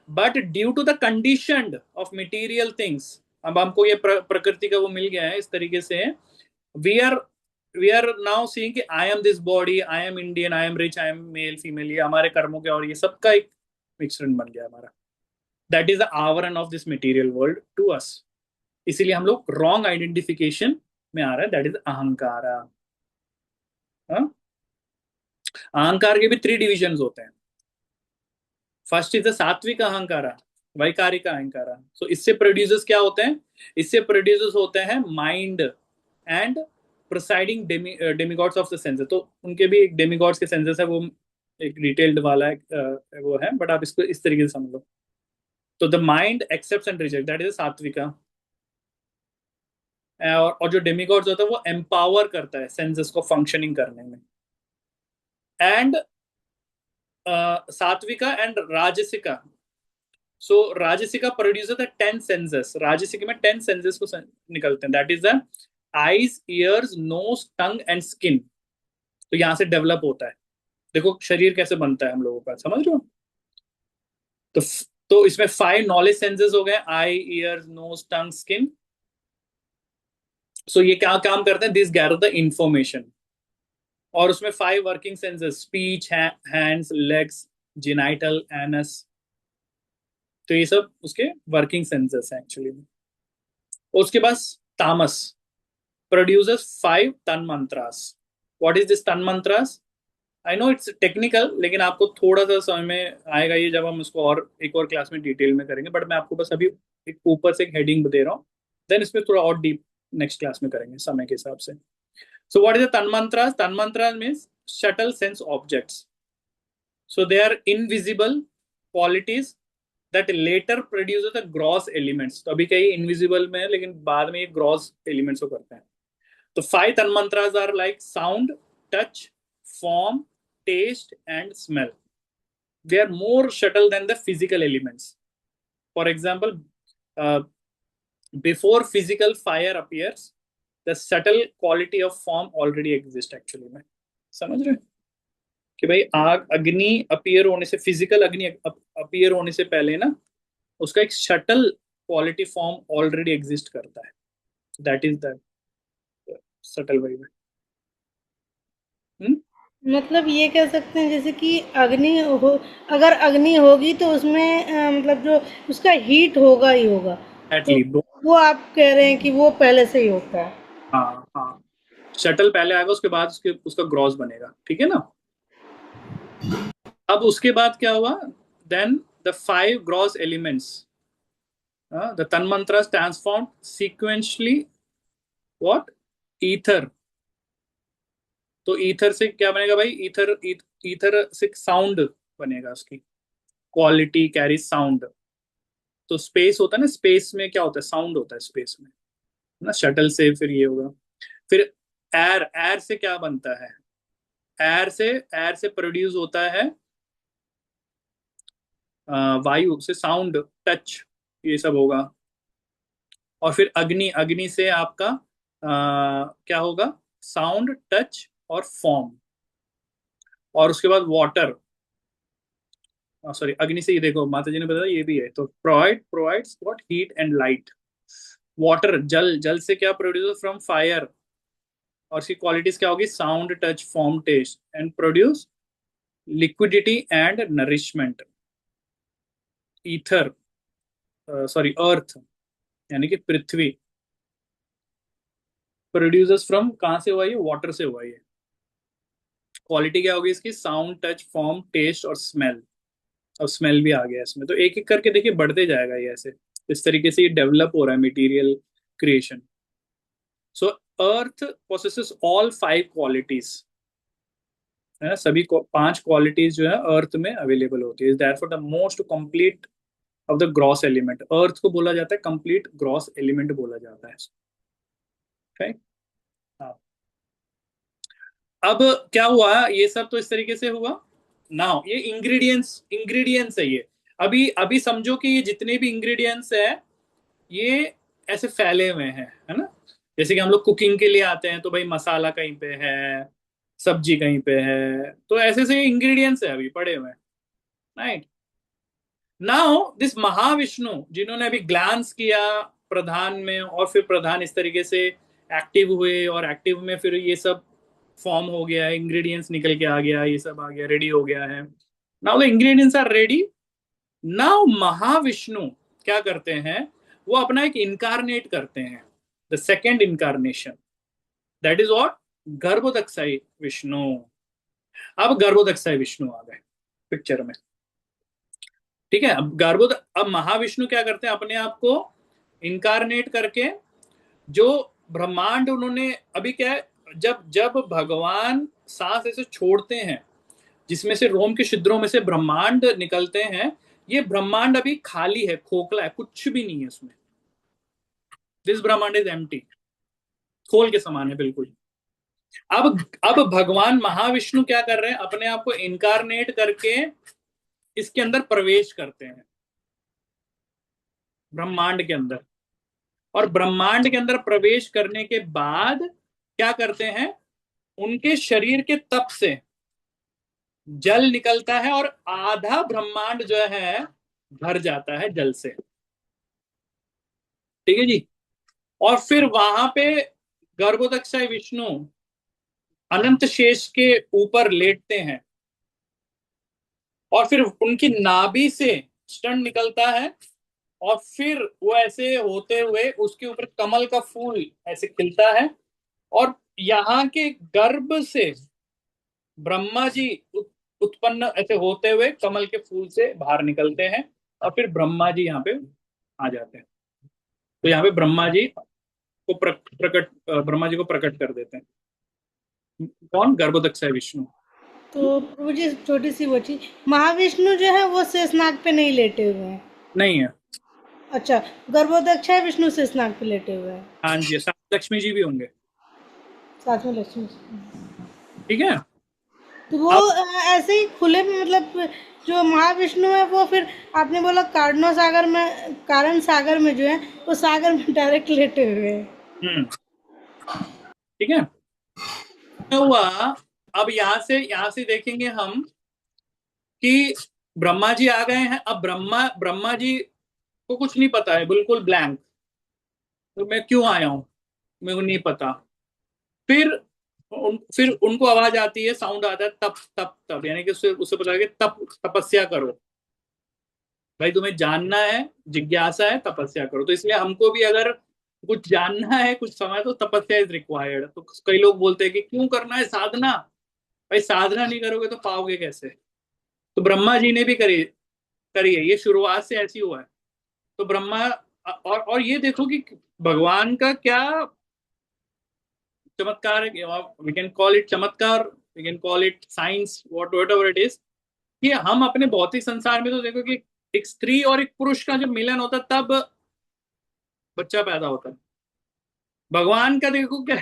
but due to the condition of material things, अब हमको ये प्रकृति का वो मिल गया है इस तरीके से, we are we are now seeing कि I am this body, I am Indian, I am rich, I am male female, ये हमारे कर्मों के और ये सबका एक मिश्रण बन गया हमारा। That is the avarana of this material world to us. इसीलिए हम लोग रॉन्ग आइडेंटिफिकेशन में आ रहा है, दैट इज अहंकार। अहंकार के भी 3 डिविजन होते हैं। फर्स्ट इज द सात्विक अहंकारा, वैकारिक अहंकारा। सो इससे प्रोड्यूसर्स क्या होते हैं, इससे प्रोड्यूसर्स होते हैं mind and presiding demigods of the senses. तो उनके भी एक डेमिगॉड्स के सेंसेस है, वो एक डिटेल्ड वाला वो है, बट आप इसको इस तरीके से समझ लो। तो the mind accepts and reject, that is sattvika. और जो डेमिगॉड्स होता है वो एम्पावर करता है सेंसेस को फंक्शनिंग करने में। And sattvika and rajasika, so rajasika produce the 10 senses, राजसिक में 10 सेंसेस को निकलते हैं, that is the eyes, ears, nose, tongue and skin. तो यहां से डेवलप होता है। देखो शरीर कैसे बनता है हम लोगों का, समझ रहे हो। तो इसमें 5 नॉलेज सेंसेस हो गए, आई, ईयर्स, नोज, टंग, स्किन। सो ये क्या काम करते हैं, दिस गैदर द इंफॉर्मेशन। और उसमें 5 working senses, speech, hands, legs, genital, anus. तो ये सब उसके वर्किंग सेंसेस हैं एक्चुअली। उसके बाद तामस प्रोड्यूसेस 5 तन मंत्रास। व्हाट इज दिस तन mantras, I know it's technical, लेकिन आपको थोड़ा सा समझ में आएगा ये जब हम इसको और एक और क्लास में डिटेल में करेंगे। बट मैं आपको बस अभी एक ऊपर से एक हेडिंग दे रहा हूँ, देन इसमें थोड़ा और डीप नेक्स्ट क्लास में करेंगे समय के हिसाब से। So what is the tanmantras? Tanmantras means subtle sense objects. So they are invisible qualities that later produce the gross elements. तो अभी कई invisible में है, लेकिन बाद में ये gross elements को करते हैं। तो 5 tanmantras are like sound, touch, form, taste and smell. They are more subtle than the physical elements. For example, before physical fire appears, the subtle quality of form already exists actually में, समझ रहे कि भाई आग, अग्नि अपीयर होने से, फिजिकल अग्नि अपीयर होने से पहले ना उसका एक shuttle quality form already exist करता है, that is the subtle way में। मतलब ये कह सकते हैं जैसे कि अग्नि हो, अगर अग्नि होगी तो उसमें मतलब जो उसका हीट होगा ही होगा, तो वो आप कह रहे हैं कि वो पहले से ही होता है। हाँ हाँ, शटल पहले आएगा, उसके बाद उसका ग्रॉस बनेगा, ठीक है ना। अब उसके बाद क्या हुआ, then the 5 gross elements, the tanmatra transform sequentially what, ether. तो ईथर से क्या बनेगा भाई, ईथर से साउंड बनेगा, उसकी क्वालिटी कैरी साउंड। तो स्पेस होता है ना, स्पेस में क्या होता है, साउंड होता है स्पेस में ना, शटल से फिर ये होगा। फिर एयर से क्या बनता है, एयर से प्रोड्यूस होता है वायु से साउंड, टच, ये सब होगा। और फिर अग्नि से आपका क्या होगा, साउंड, टच और फॉर्म। और उसके बाद वाटर, सॉरी अग्नि से, ये देखो माता जी ने बताया ये भी है। तो provides what, heat and light. Water, जल से क्या प्रोड्यूस फ्रॉम फायर, और इसकी क्वालिटीज क्या होगी? Sound, touch, form, taste, and produce liquidity and nourishment. Ether, sorry earth यानी कि पृथ्वी, प्रोड्यूसर्स फ्रॉम, कहां से हुआ ये? वाटर से हुआ ये। क्वालिटी क्या होगी इसकी? साउंड, टच, फॉर्म, टेस्ट और स्मेल। अब स्मेल भी आ गया इसमें, तो एक एक करके देखिए बढ़ते जाएगा ये ऐसे, इस तरीके से ये डेवलप हो रहा है मटेरियल क्रिएशन। सो अर्थ पोसेसेस ऑल 5 क्वालिटीज, है ना, सभी 5 क्वालिटीज जो है अर्थ में अवेलेबल होती है। Therefore the most complete of the gross element, earth को बोला जाता है कंप्लीट ग्रॉस एलिमेंट बोला जाता है। राइट। हाँ। अब क्या हुआ? ये सब तो इस तरीके से हुआ। नाउ ये इंग्रेडिएंट्स है ये। अभी अभी समझो कि ये जितने भी इंग्रेडिएंट्स है ये ऐसे फैले हुए हैं, है ना। जैसे कि हम लोग कुकिंग के लिए आते हैं तो भाई मसाला कहीं पे है, सब्जी कहीं पे है, तो ऐसे से इंग्रेडिएंट्स है अभी पड़े हुए हैं। राइट। नाउ दिस महाविष्णु जिन्होंने अभी ग्लांस किया प्रधान में, और फिर प्रधान इस तरीके से एक्टिव हुए, और एक्टिव में फिर ये सब फॉर्म हो गया है, इंग्रेडिएंट्स निकल के आ गया, ये सब आ गया, रेडी हो गया है। Now the ingredients are ready. Now Mahavishnu क्या करते हैं? वो अपना एक इनकारनेट करते हैं, the second incarnation, that is what? Garbhodakashayi Vishnu. अब गर्भोदक्षाई विष्णु आ गए पिक्चर में। ठीक है। अब महाविष्णु क्या करते हैं? अपने आप को इनकारनेट करके जो ब्रह्मांड उन्होंने अभी क्या है, जब भगवान सांस ऐसे छोड़ते हैं जिसमें से रोम के छिद्रों में से ब्रह्मांड निकलते हैं, ये ब्रह्मांड अभी खाली है, खोखला है, कुछ भी नहीं है उसमें। दिस ब्रह्मांड इज एम्प्टी, खोल के समान है बिल्कुल। अब भगवान महाविष्णु क्या कर रहे हैं? अपने आप को इनकारनेट करके इसके अंदर प्रवेश करते हैं, ब्रह्मांड के अंदर। और ब्रह्मांड के अंदर प्रवेश करने के बाद क्या करते हैं? उनके शरीर के तप से जल निकलता है और आधा ब्रह्मांड जो है भर जाता है जल से। ठीक है जी। और फिर वहां पे गर्भोदक्षाई विष्णु अनंत शेष के ऊपर लेटते हैं, और फिर उनकी नाभि से स्तन निकलता है, और फिर वो ऐसे होते हुए उसके ऊपर कमल का फूल ऐसे खिलता है, और यहाँ के गर्भ से ब्रह्मा जी उत्पन्न ऐसे होते हुए कमल के फूल से बाहर निकलते हैं, और फिर ब्रह्मा जी यहाँ पे आ जाते हैं। तो यहाँ पे ब्रह्मा जी को ब्रह्मा जी को प्रकट कर देते हैं। कौन? गर्भोदक्षाई विष्णु। तो प्रभु जी छोटी सी वो चीज, महाविष्णु जो है वो शेषनाग पे नहीं लेटे हुए हैं? नहीं है। अच्छा, गर्भोदक्षाई विष्णु शेषनाग पे लेटे हुए हैं। हाँ जी, साथ लक्ष्मी जी भी होंगे, साथ में लक्ष्मी। ठीक है। तो वो ऐसे ही खुले में, मतलब जो महाविष्णु है वो फिर आपने बोला कारण सागर में जो है वो सागर में डायरेक्ट लेटे हुए हैं। ठीक है। क्या हुआ? अब यहाँ से देखेंगे हम कि ब्रह्मा जी आ गए हैं। अब ब्रह्मा जी को कुछ नहीं पता है, बिल्कुल ब्लैंक, तो मैं क्यों आया हूं मेरे को नहीं पता। फिर उनको आवाज आती है, साउंड आता है, तप तप तप, यानी कि उससे पता है कि तपस्या करो भाई, तुम्हें जानना है, जिज्ञासा है, तपस्या करो। तो इसलिए हमको भी अगर कुछ जानना है कुछ समय, तो तपस्या इज रिक्वायर्ड। तो कई लोग बोलते हैं कि क्यों करना है साधना? भाई साधना नहीं करोगे तो पाओगे कैसे? तो ब्रह्मा जी ने भी करी है, ये शुरुआत से ऐसी हुआ है। तो ब्रह्मा और ये देखो कि भगवान का क्या चमत्कार है। We can call it chamatkar, we can call it science, whatever it is, कि हम अपने भौतिक संसार में तो देखो कि एक स्त्री और एक पुरुष का जब मिलन होता है तब बच्चा पैदा होता है। भगवान का देखो क्या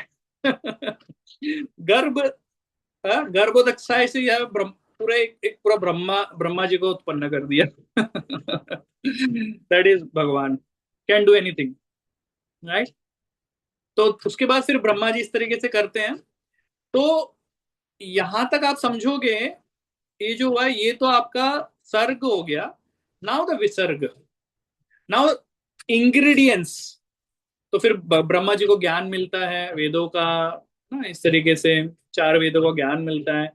गर्भोदक्षाई से यह पूरा ब्रह्मा जी को उत्पन्न कर दिया दैट इज भगवान कैन डू एनीथिंग, राइट। तो उसके बाद फिर ब्रह्मा जी इस तरीके से करते हैं। तो यहां तक आप समझोगे, ये जो हुआ ये तो आपका सर्ग हो गया। नाउ द विसर्ग, नाउ इंग्रेडिएंट्स। तो फिर ब्रह्मा जी को ज्ञान मिलता है वेदों का, ना, इस तरीके से 4 वेदों का ज्ञान मिलता है।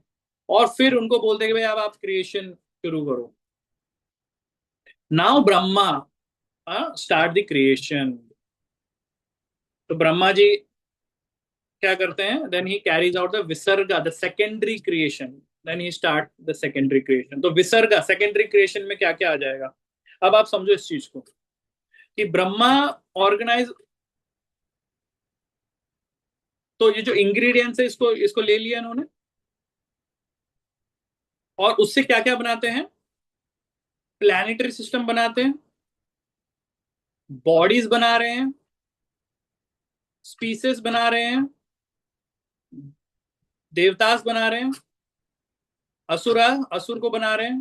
और फिर उनको बोलते हैं कि भाई अब आप क्रिएशन शुरू करो। Now Brahma start the creation. तो ब्रह्मा जी क्या करते हैं, then he carries out the visarga, the secondary creation, then he start the secondary creation. तो विसर्गा सेकेंडरी क्रिएशन में क्या क्या आ जाएगा, अब आप समझो इस चीज को कि ब्रह्मा ऑर्गेनाइज, तो ये जो इंग्रेडिएंट्स है इसको इसको ले लिया इन्होंने, और उससे क्या क्या बनाते हैं, प्लैनेटरी सिस्टम बनाते हैं, बॉडीज बना रहे हैं, स्पीसीज बना रहे हैं, देवतास बना रहे हैं, असुर को बना रहे हैं,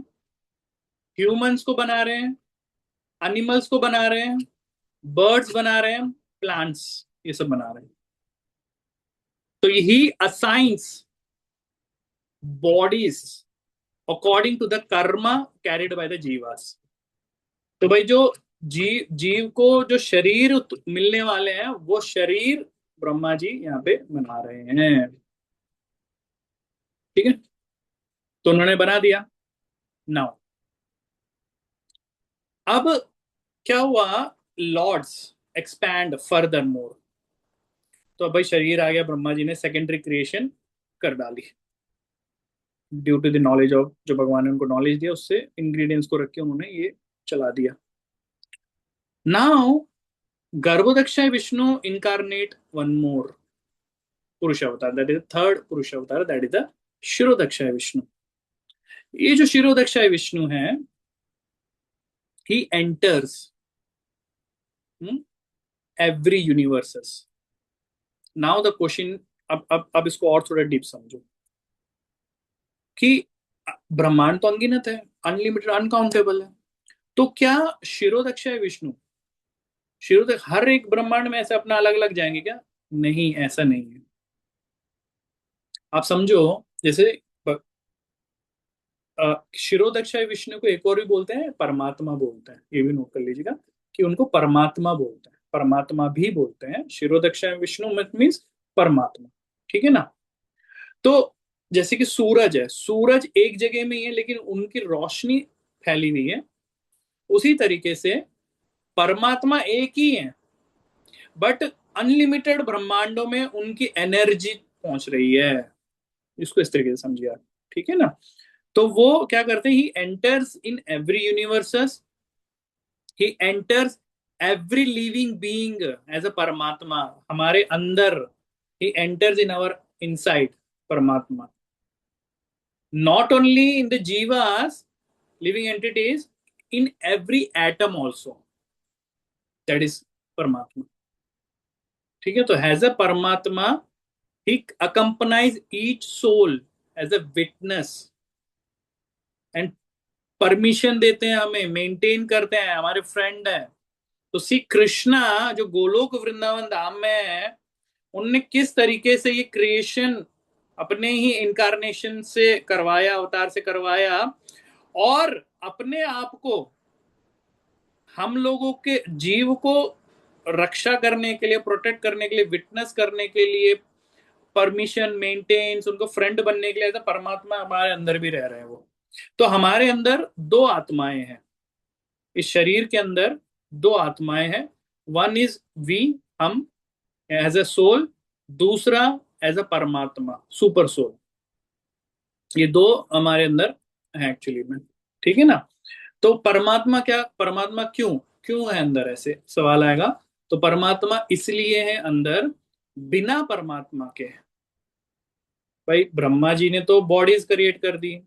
ह्यूमंस को बना रहे हैं, एनिमल्स को बना रहे हैं, बर्ड्स बना रहे हैं, प्लांट्स, ये सब बना रहे हैं। तो यही assigns bodies according to the karma carried by the jivas. तो भाई जो जीव को जो शरीर मिलने वाले हैं वो शरीर ब्रह्मा जी यहाँ पे बना रहे हैं। ठीक है, तो उन्होंने बना दिया। नाउ अब क्या हुआ, लॉर्ड्स एक्सपैंड फर्दर मोर। तो अब भाई शरीर आ गया, ब्रह्मा जी ने सेकेंडरी क्रिएशन कर डाली due to the knowledge of, जो भगवान ने उनको नॉलेज दिया उससे इंग्रेडिएंट्स को रख के उन्होंने ये चला दिया। Now Garbhodakshayi Vishnu incarnate one more purusha avatar, that is third purusha avatar, that is the Kshirodakshayi Vishnu. ये जो शिरोदक्षाय विष्णु है, he enters every universes. Now the question, अब इसको और थोड़ा डीप समझो कि ब्रह्मांड तो अनगिनत है, अनलिमिटेड, अनकाउंटेबल है, तो क्या शिरोदक्षाय विष्णु शिरोदक्ष हर एक ब्रह्मांड में ऐसे अपना अलग अलग जाएंगे क्या? नहीं, ऐसा नहीं है। आप समझो जैसे शिरोदक्षाय विष्णु को एक और भी बोलते हैं, परमात्मा बोलते हैं, ये भी नोट कर लीजिएगा कि उनको परमात्मा बोलते हैं, परमात्मा भी बोलते हैं। शिरोदक्षाय विष्णु मीन्स परमात्मा। ठीक है ना। तो जैसे कि सूरज है, सूरज एक जगह में ही है लेकिन उनकी रोशनी फैली हुई है, उसी तरीके से परमात्मा एक ही है बट अनलिमिटेड ब्रह्मांडों में उनकी एनर्जी पहुंच रही है। इसको इस तरीके से समझिए आप। ठीक है ना। तो वो क्या करते हैं, he enters in every universes, he enters every living being as a Paramatma, हमारे अंदर, he enters in our inside Paramatma, not only in the jivas, living entities, in every atom also, that is Paramatma. ठीक है, तो as a Paramatma, he accompanies each soul as a witness and permission देते हैं हमें, मेंटेन करते हैं, हमारे फ्रेंड हैं। तो श्री कृष्णा जो गोलोक वृंदावन धाम में है, उनने किस तरीके से ये क्रिएशन अपने ही इनकारनेशन से करवाया, अवतार से करवाया, और अपने आप को, हम लोगों के जीव को रक्षा करने के लिए, प्रोटेक्ट करने के लिए, विटनेस करने के लिए, परमिशन, मेंटेन्स, उनको फ्रेंड बनने के लिए, ऐसा परमात्मा हमारे अंदर भी रह रहे हैं वो। तो हमारे अंदर दो आत्माएं हैं, इस शरीर के अंदर दो आत्माएं हैं। वन इज वी, हम एज ए सोल, दूसरा एज अ परमात्मा, सुपर सोल। ये दो हमारे अंदर है एक्चुअली में। ठीक है ना। तो परमात्मा क्या, परमात्मा क्यों क्यों है अंदर, ऐसे सवाल आएगा। तो परमात्मा इसलिए है अंदर, बिना परमात्मा के, भाई ब्रह्मा जी ने तो बॉडीज क्रिएट कर दी,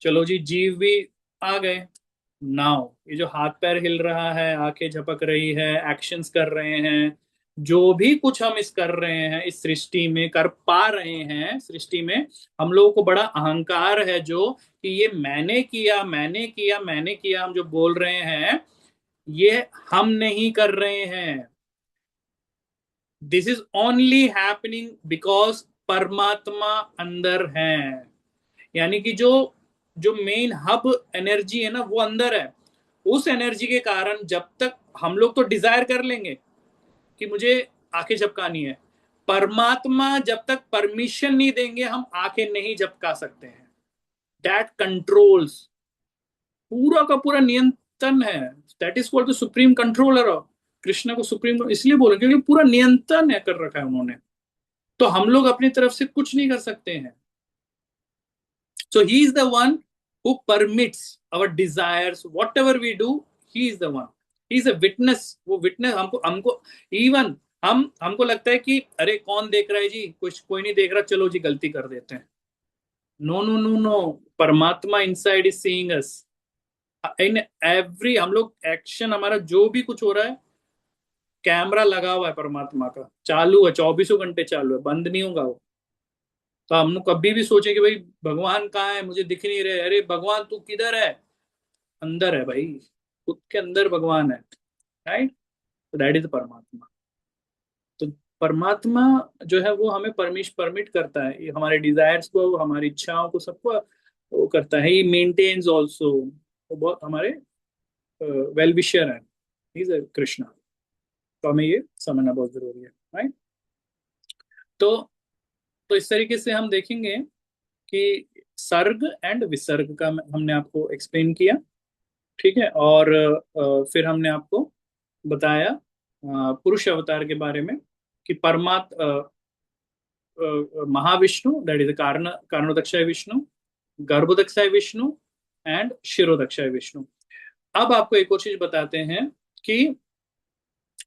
चलो जी जीव भी आ गए। नाउ ये जो हाथ पैर हिल रहा है, आंखें झपक रही है, एक्शंस कर रहे हैं, जो भी कुछ हम इस कर रहे हैं, इस सृष्टि में कर पा रहे हैं, सृष्टि में हम लोगों को बड़ा अहंकार है जो कि ये मैंने किया, मैंने किया, मैंने किया, हम जो बोल रहे हैं ये हम नहीं कर रहे हैं। This is only happening because परमात्मा अंदर है। यानी कि जो जो मेन हब एनर्जी है ना, वो अंदर है। उस एनर्जी के कारण जब तक हम लोग तो डिजायर कर लेंगे कि मुझे आंखें झपकानी है, परमात्मा जब तक परमिशन नहीं देंगे हम आंखें नहीं झपका सकते हैं। दैट कंट्रोल्स, पूरा का पूरा नियंत्रण है। That is called the supreme controller of. Krishna को सुप्रीम इसलिए बोला क्योंकि पूरा नियंत्रण है कर रखा है उन्होंने, तो हम लोग अपनी तरफ से कुछ नहीं कर सकते हैं। So he is the one who permits our desires, whatever we do, he is the one. He is a witness. वो witness हमको हमको even हमको लगता है कि अरे कौन देख रहा है जी, कुछ कोई नहीं देख रहा, चलो जी गलती कर देते हैं। नो नो नो नो, परमात्मा inside is seeing us in every, हम लोग एक्शन, हमारा जो भी कुछ हो रहा है, कैमरा लगा हुआ है परमात्मा का, चालू है, 24 घंटे चालू है, बंद नहीं होगा वो। तो हम लोग कभी भी सोचे कि भाई भगवान कहाँ है, मुझे दिख नहीं रहे, अरे भगवान तू किधर है, अंदर है भाई, खुद के अंदर भगवान है, राइट। तो दैट इज परमात्मा। तो परमात्मा जो है वो हमें परमिट करता है, ये हमारे डिजायर्स को, हमारी इच्छाओं को, सबको वो करता है। ही मेंटेन्स ऑल्सो, वो बहुत हमारे वेल विशर है, इज कृष्णा। तो हमें ये समझना बहुत जरूरी है, राइट। तो इस तरीके से हम देखेंगे कि सर्ग एंड विसर्ग का हमने आपको एक्सप्लेन किया, ठीक है। और फिर हमने आपको बताया पुरुष अवतार के बारे में कि Mahavishnu, that is Karanodakshayi Vishnu, Garbhodakshayi Vishnu and Kshirodakshayi Vishnu. अब आपको एक और चीज बताते हैं कि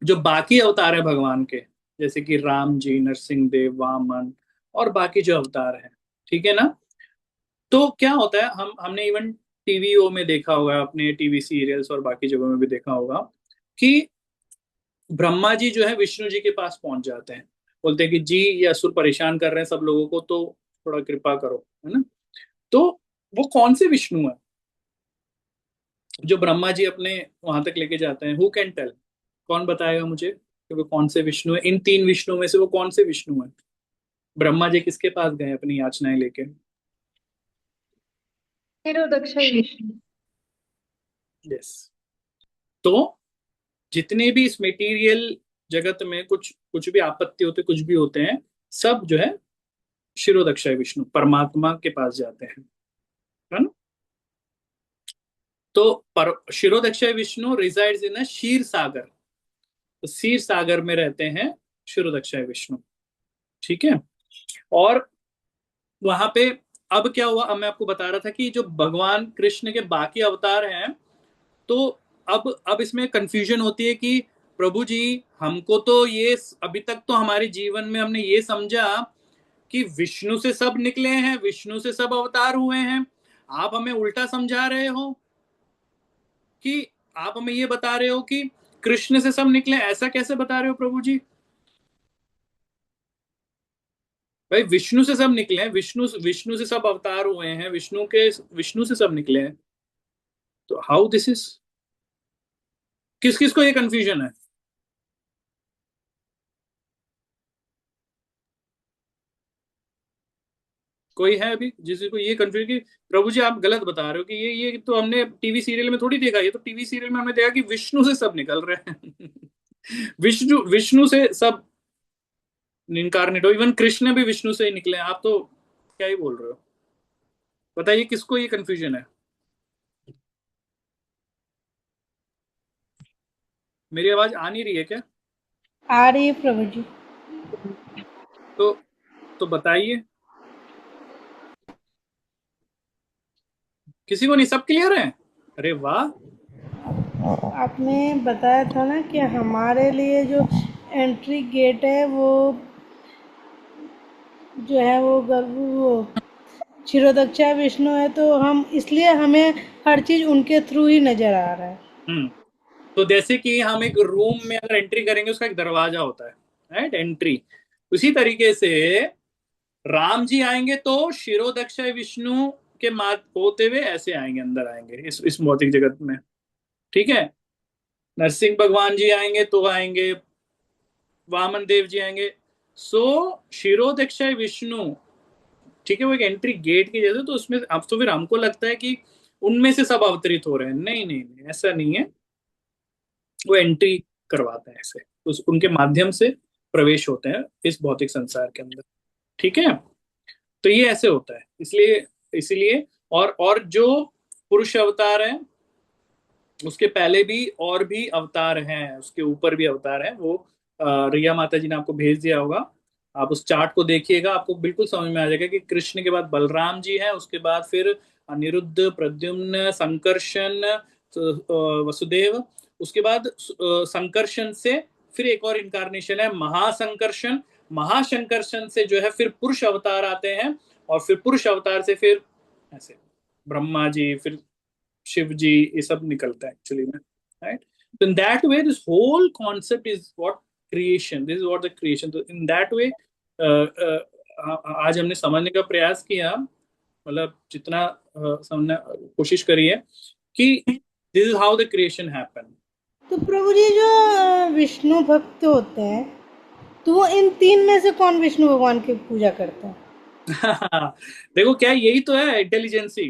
जो बाकी अवतार है भगवान के, जैसे कि राम जी, नरसिंह देव, वामन और बाकी जो अवतार हैं, ठीक है ना। तो क्या होता है, हमने इवन टीवीओ में देखा होगा, अपने टीवी सीरियल्स और बाकी जगहों में भी देखा होगा कि ब्रह्मा जी जो है विष्णु जी के पास पहुंच जाते हैं, बोलते हैं कि जी ये असुर परेशान कर रहे हैं सब लोगों को, तो थोड़ा कृपा करो, है ना। तो वो कौन से विष्णु है जो ब्रह्मा जी अपने वहां तक लेके जाते हैं? हु कैन टेल, कौन बताएगा मुझे कि वो कौन से विष्णु है? इन 3 विष्णु में से वो कौन से विष्णु है? ब्रह्मा जी किसके पास गए अपनी याचनाएं लेके? शिरोदक्षाय विष्णु। यस। तो जितने भी इस मेटीरियल जगत में कुछ भी आपत्ति होते, कुछ भी होते हैं, सब जो है शिरोदक्षाय विष्णु परमात्मा के पास जाते हैं, है ना। तो शिरोदक्षाय विष्णु रिजाइड्स इन अ क्षीर सागर, तो क्षीर सागर में रहते हैं शिरोदक्षाय विष्णु, ठीक है। और वहां पे अब क्या हुआ, अब मैं आपको बता रहा था कि जो भगवान कृष्ण के बाकी अवतार हैं, तो अब इसमें कंफ्यूजन होती है कि प्रभु जी हमको तो ये अभी तक तो हमारे जीवन में हमने ये समझा कि विष्णु से सब निकले हैं, विष्णु से सब अवतार हुए हैं, आप हमें उल्टा समझा रहे हो कि आप हमें ये बता रहे हो कि कृष्ण से सब निकले, ऐसा कैसे बता रहे हो प्रभु जी? भाई विष्णु से सब निकले हैं, विष्णु से सब अवतार हुए हैं, विष्णु से सब निकले हैं, तो हाउ दिस इज, किस किस को ये कंफ्यूजन है? कोई है अभी जिसे को ये कंफ्यूजन कि प्रभु जी आप गलत बता रहे हो कि ये तो हमने टीवी सीरियल में थोड़ी देखा, ये तो टीवी सीरियल में हमने देखा कि विष्णु से सब निकल रहे हैं विष्णु से सब इनकारनेट हो, इवन कृष्ण भी विष्णु से ही निकले हैं, आप तो क्या ही बोल रहे हो? बताइए किसको ये कंफ्यूजन है? मेरी आवाज आ नहीं रही है क्या? आ रही है प्रभु जी। तो बताइए, किसी को नहीं, सब क्लियर है? अरे वाह। आपने बताया था ना कि हमारे लिए जो एंट्री गेट है वो जो है वो क्षीरोदक्षा विष्णु है, तो हम इसलिए हमें हर चीज उनके थ्रू ही नजर आ रहा है। तो जैसे कि हम एक रूम में अगर एंट्री करेंगे, उसका एक दरवाजा होता है, राइट, एंट्री। उसी तरीके से राम जी आएंगे तो शिरोदक्षाय विष्णु के मार्ग होते हुए ऐसे आएंगे, अंदर आएंगे इस भौतिक जगत में, ठीक है। नरसिंह भगवान जी आएंगे तो आएंगे, वामन देव जी आएंगे, सो शिरोदक्षाय विष्णु, ठीक है, वो एक एंट्री गेट की जैसे। तो उसमें अब तो फिर हमको लगता है कि उनमें से सब अवतरित हो रहे हैं, नहीं नहीं नहीं, ऐसा नहीं है, वो एंट्री करवाते हैं ऐसे, उनके माध्यम से प्रवेश होते हैं इस भौतिक संसार के अंदर। ठीक है, तो ये ऐसे होता है। इसलिए और जो पुरुष अवतार है उसके पहले भी और भी अवतार हैं, उसके ऊपर भी अवतार हैं। वो रिया माता जी ने आपको भेज दिया होगा, आप उस चार्ट को देखिएगा, आपको बिल्कुल समझ में आ जाएगा कि कृष्ण के बाद बलराम जी हैं, उसके बाद फिर अनिरुद्ध, प्रद्युम्न, संकर्षण, वसुदेव, उसके बाद संकर्षण से फिर एक और इनकारनेशन है महासंकर्षण। महासंकर्षण से जो है फिर पुरुष अवतार आते हैं, और फिर पुरुष अवतार से फिर ऐसे ब्रह्मा जी, फिर शिव जी, ये सब निकलता है एक्चुअली में, राइट। तो in that way this whole concept is what creation, this is what the creation. तो इन दैट वे आज हमने समझने का प्रयास किया, मतलब जितना समझने कोशिश करी है कि this is how the creation happen. तो प्रभु जी जो विष्णु भक्त होते हैं, तो वो इन तीन में से कौन विष्णु भगवान की पूजा करता है? देखो क्या यही तो है इंटेलिजेंसी,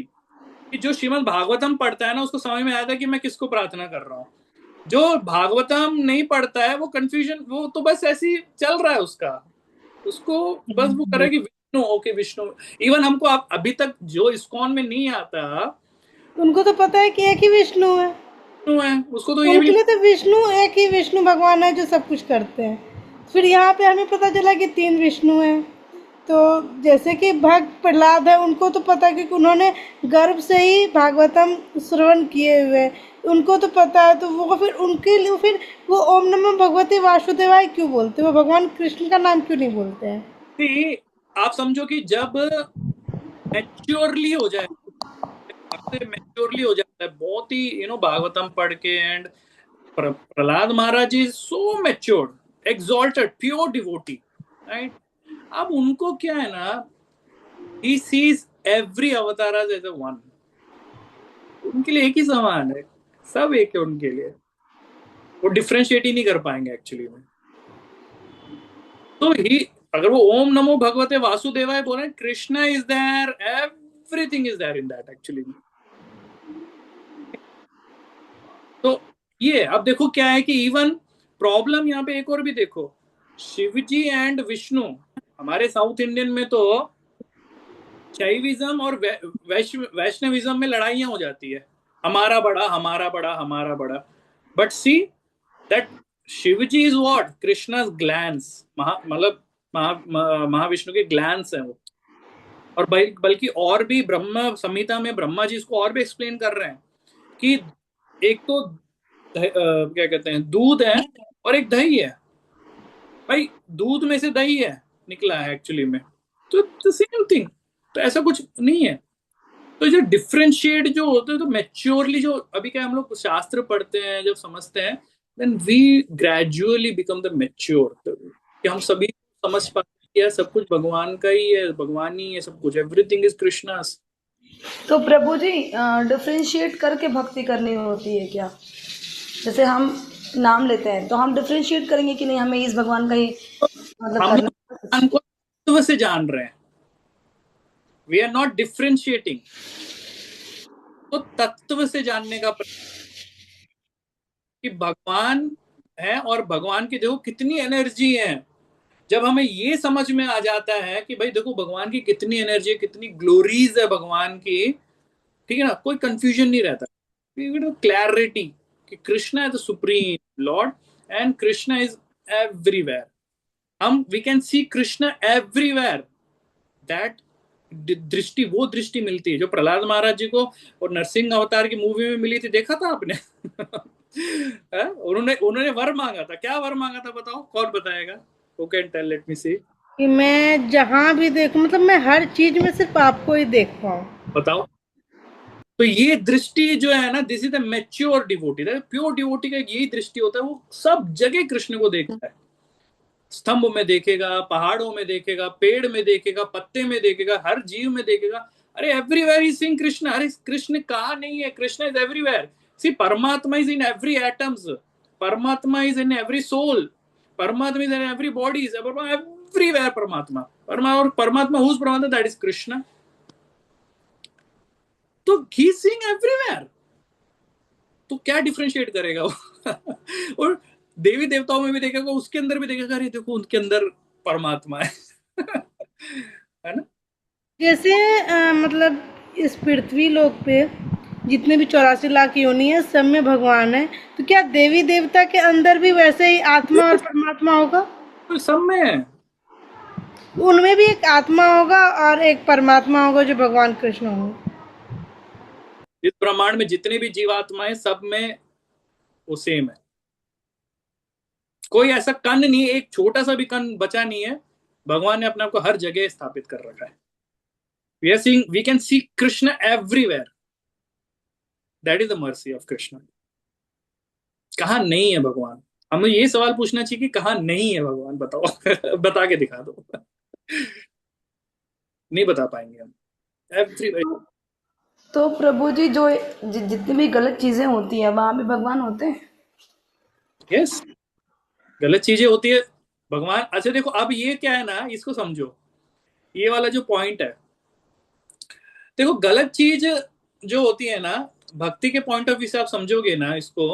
कि जो श्रीमद् भागवतम पढ़ता है ना उसको समझ में आता है कि मैं किसको प्रार्थना कर रहा हूँ। जो भागवतम नहीं पढ़ता है वो कंफ्यूजन, वो तो बस ऐसी चल रहा है उसको बस वो कर रहा है कि विष्णु, ओके विष्णु। इवन हमको अभी तक जो इस्कॉन में नहीं आता, उनको तो पता है कि एक ही विष्णु है, उसको तो ये उनके भी लिए तो विष्णु एक ही विष्णु भगवान है जो सब कुछ करते हैं। फिर यहाँ पे हमें पता चला कि तीन विष्णु हैं। तो जैसे कि भक्त प्रहलाद है, उनको तो पता है क्योंकि उन्होंने गर्भ से ही भागवतम श्रवण किए हुए, उनको तो पता है। तो वो फिर उनके लिए फिर वो ओम नमो भगवते वासुदेवाय क्यों बोलते हैं, वो भगवान कृष्ण का नाम क्यों नहीं बोलते हैं? आप समझो कि जब मैच्योरली हो जाए, मैच्योरली हो जाता है बहुत ही, भागवतम पढ़ के, and Prahlad Maharaj is so matured, exalted, pure devotee, right? अब उनको क्या है ना, he sees every avatar as a one, उनके लिए एक ही समान है, सब एक है उनके लिए, वो डिफरेंशिएट ही नहीं कर पाएंगे एक्चुअली में। तो ही अगर वो ओम नमो भगवते वासुदेवाय बोले, Krishna is there, everything is there in that actually में। तो ये अब देखो क्या है कि इवन प्रॉब्लम यहाँ पे एक और भी देखो, शिवजी एंड विष्णु, हमारे साउथ इंडियन में तो शैविज्म और वैष्णविज्म में लड़ाइयां हो जाती है, हमारा बड़ा हमारा बड़ा हमारा बड़ा। But see that Shivji is what, Krishna's glance, मतलब महाविष्णु के ग्लैंस हैं वो। और बल्कि और भी ब्रह्म संहिता में ब्रह्मा जी इसको और भी एक्सप्लेन कर रहे हैं कि एक तो क्या कहते हैं, दूध है और एक दही है। भाई दूध में से दही है निकला है एक्चुअली में, तो सेम थिंग, तो ऐसा कुछ नहीं है। तो जो डिफरेंशिएट जो होते हैं, तो मैच्योरली जो अभी क्या हम लोग शास्त्र पढ़ते हैं, जब समझते हैं, then we gradually become the mature, कि हम सभी समझ पाते हैं सब कुछ भगवान का ही है, भगवान ही है सब कुछ, एवरीथिंग इज कृष्णास। तो प्रभु जी डिफरेंशिएट करके भक्ति करनी होती है क्या? जैसे हम नाम लेते हैं तो हम डिफरेंशिएट करेंगे कि नहीं हमें इस भगवान का ही मतलब हम करना भगवान को तत्व से जान रहे हैं, वी आर नॉट डिफरेंशिएटिंग। तो तत्व से जानने का कि भगवान है, और भगवान की देखो कितनी एनर्जी है। जब हमें ये समझ में आ जाता है कि भाई देखो भगवान की कितनी एनर्जी है, कितनी ग्लोरीज है भगवान की, ठीक है ना, कोई कंफ्यूजन नहीं रहता, क्लैरिटी कि Krishna is the supreme lord and Krishna is everywhere. हम we can see Krishna everywhere, that दृष्टि, वो दृष्टि मिलती है जो प्रहलाद महाराज जी को और नरसिंह अवतार की मूवी में मिली थी, देखा था आपने? उन्होंने वर मांगा था, क्या वर मांगा था बताओ, कौन बताएगा? Who can tell? Let me see. कि मैं जहाँ भी देखूं, मतलब मैं हर चीज में सिर्फ आपको ही देख पाऊं। बताओ। तो ये दृष्टि जो है ना, this is the mature devotee, pure devotee का यही दृष्टि होता है, वो सब जगह कृष्ण को देखता है, स्तंभ में देखेगा, पहाड़ों में देखेगा, पेड़ में देखेगा, पत्ते में देखेगा, हर जीव में देखेगा। अरे एवरीवेयर इज सीइंग कृष्ण। अरे कृष्ण कहाँ नहीं है? Krishna is everywhere. See Paramatma is in every atoms, Paramatma is in every soul, Paramatma is in every body, is everywhere Paramatma. और परमात्मा हुज परमात्मा, दैट इज कृष्ण। तो ही सीइंग एवरीवेयर, तो क्या डिफरेंशिएट करेगा वो? और देवी देवताओं में भी देखेगा, उसके अंदर भी देखेगा, अरे देखो उनके अंदर परमात्मा है। है ना? जैसे मतलब इस पृथ्वी लोक पे जितने भी 84 लाख योनि है, सब में भगवान है, तो क्या देवी देवता के अंदर भी वैसे ही आत्मा और परमात्मा होगा? तो सब में है। उनमें भी एक आत्मा होगा और एक परमात्मा होगा जो भगवान कृष्ण होंगे। इस ब्रह्मांड में जितने भी जीवात्माएं, सब में वो सेम है। कोई ऐसा कण नहीं है, एक छोटा सा भी कण बचा नहीं है। भगवान ने अपने आप को हर जगह स्थापित कर रखा है। We can see Krishna everywhere. That is the mercy of Krishna. कहाँ नहीं है भगवान? हमें ये सवाल पूछना चाहिए कि कहाँ नहीं है भगवान, बताओ। बता के दिखा दो। नहीं बता पाएंगे हम। एवरीवेयर। तो प्रभु जी जो जितनी भी गलत चीजें होती हैं वहां भी भगवान होते हैं? यस, गलत चीजें होती है भगवान। अच्छा देखो, अब ये क्या है ना, इसको समझो। ये वाला जो पॉइंट है, देखो गलत चीज जो होती है ना, भक्ति के पॉइंट ऑफ व्यू से आप समझोगे ना इसको।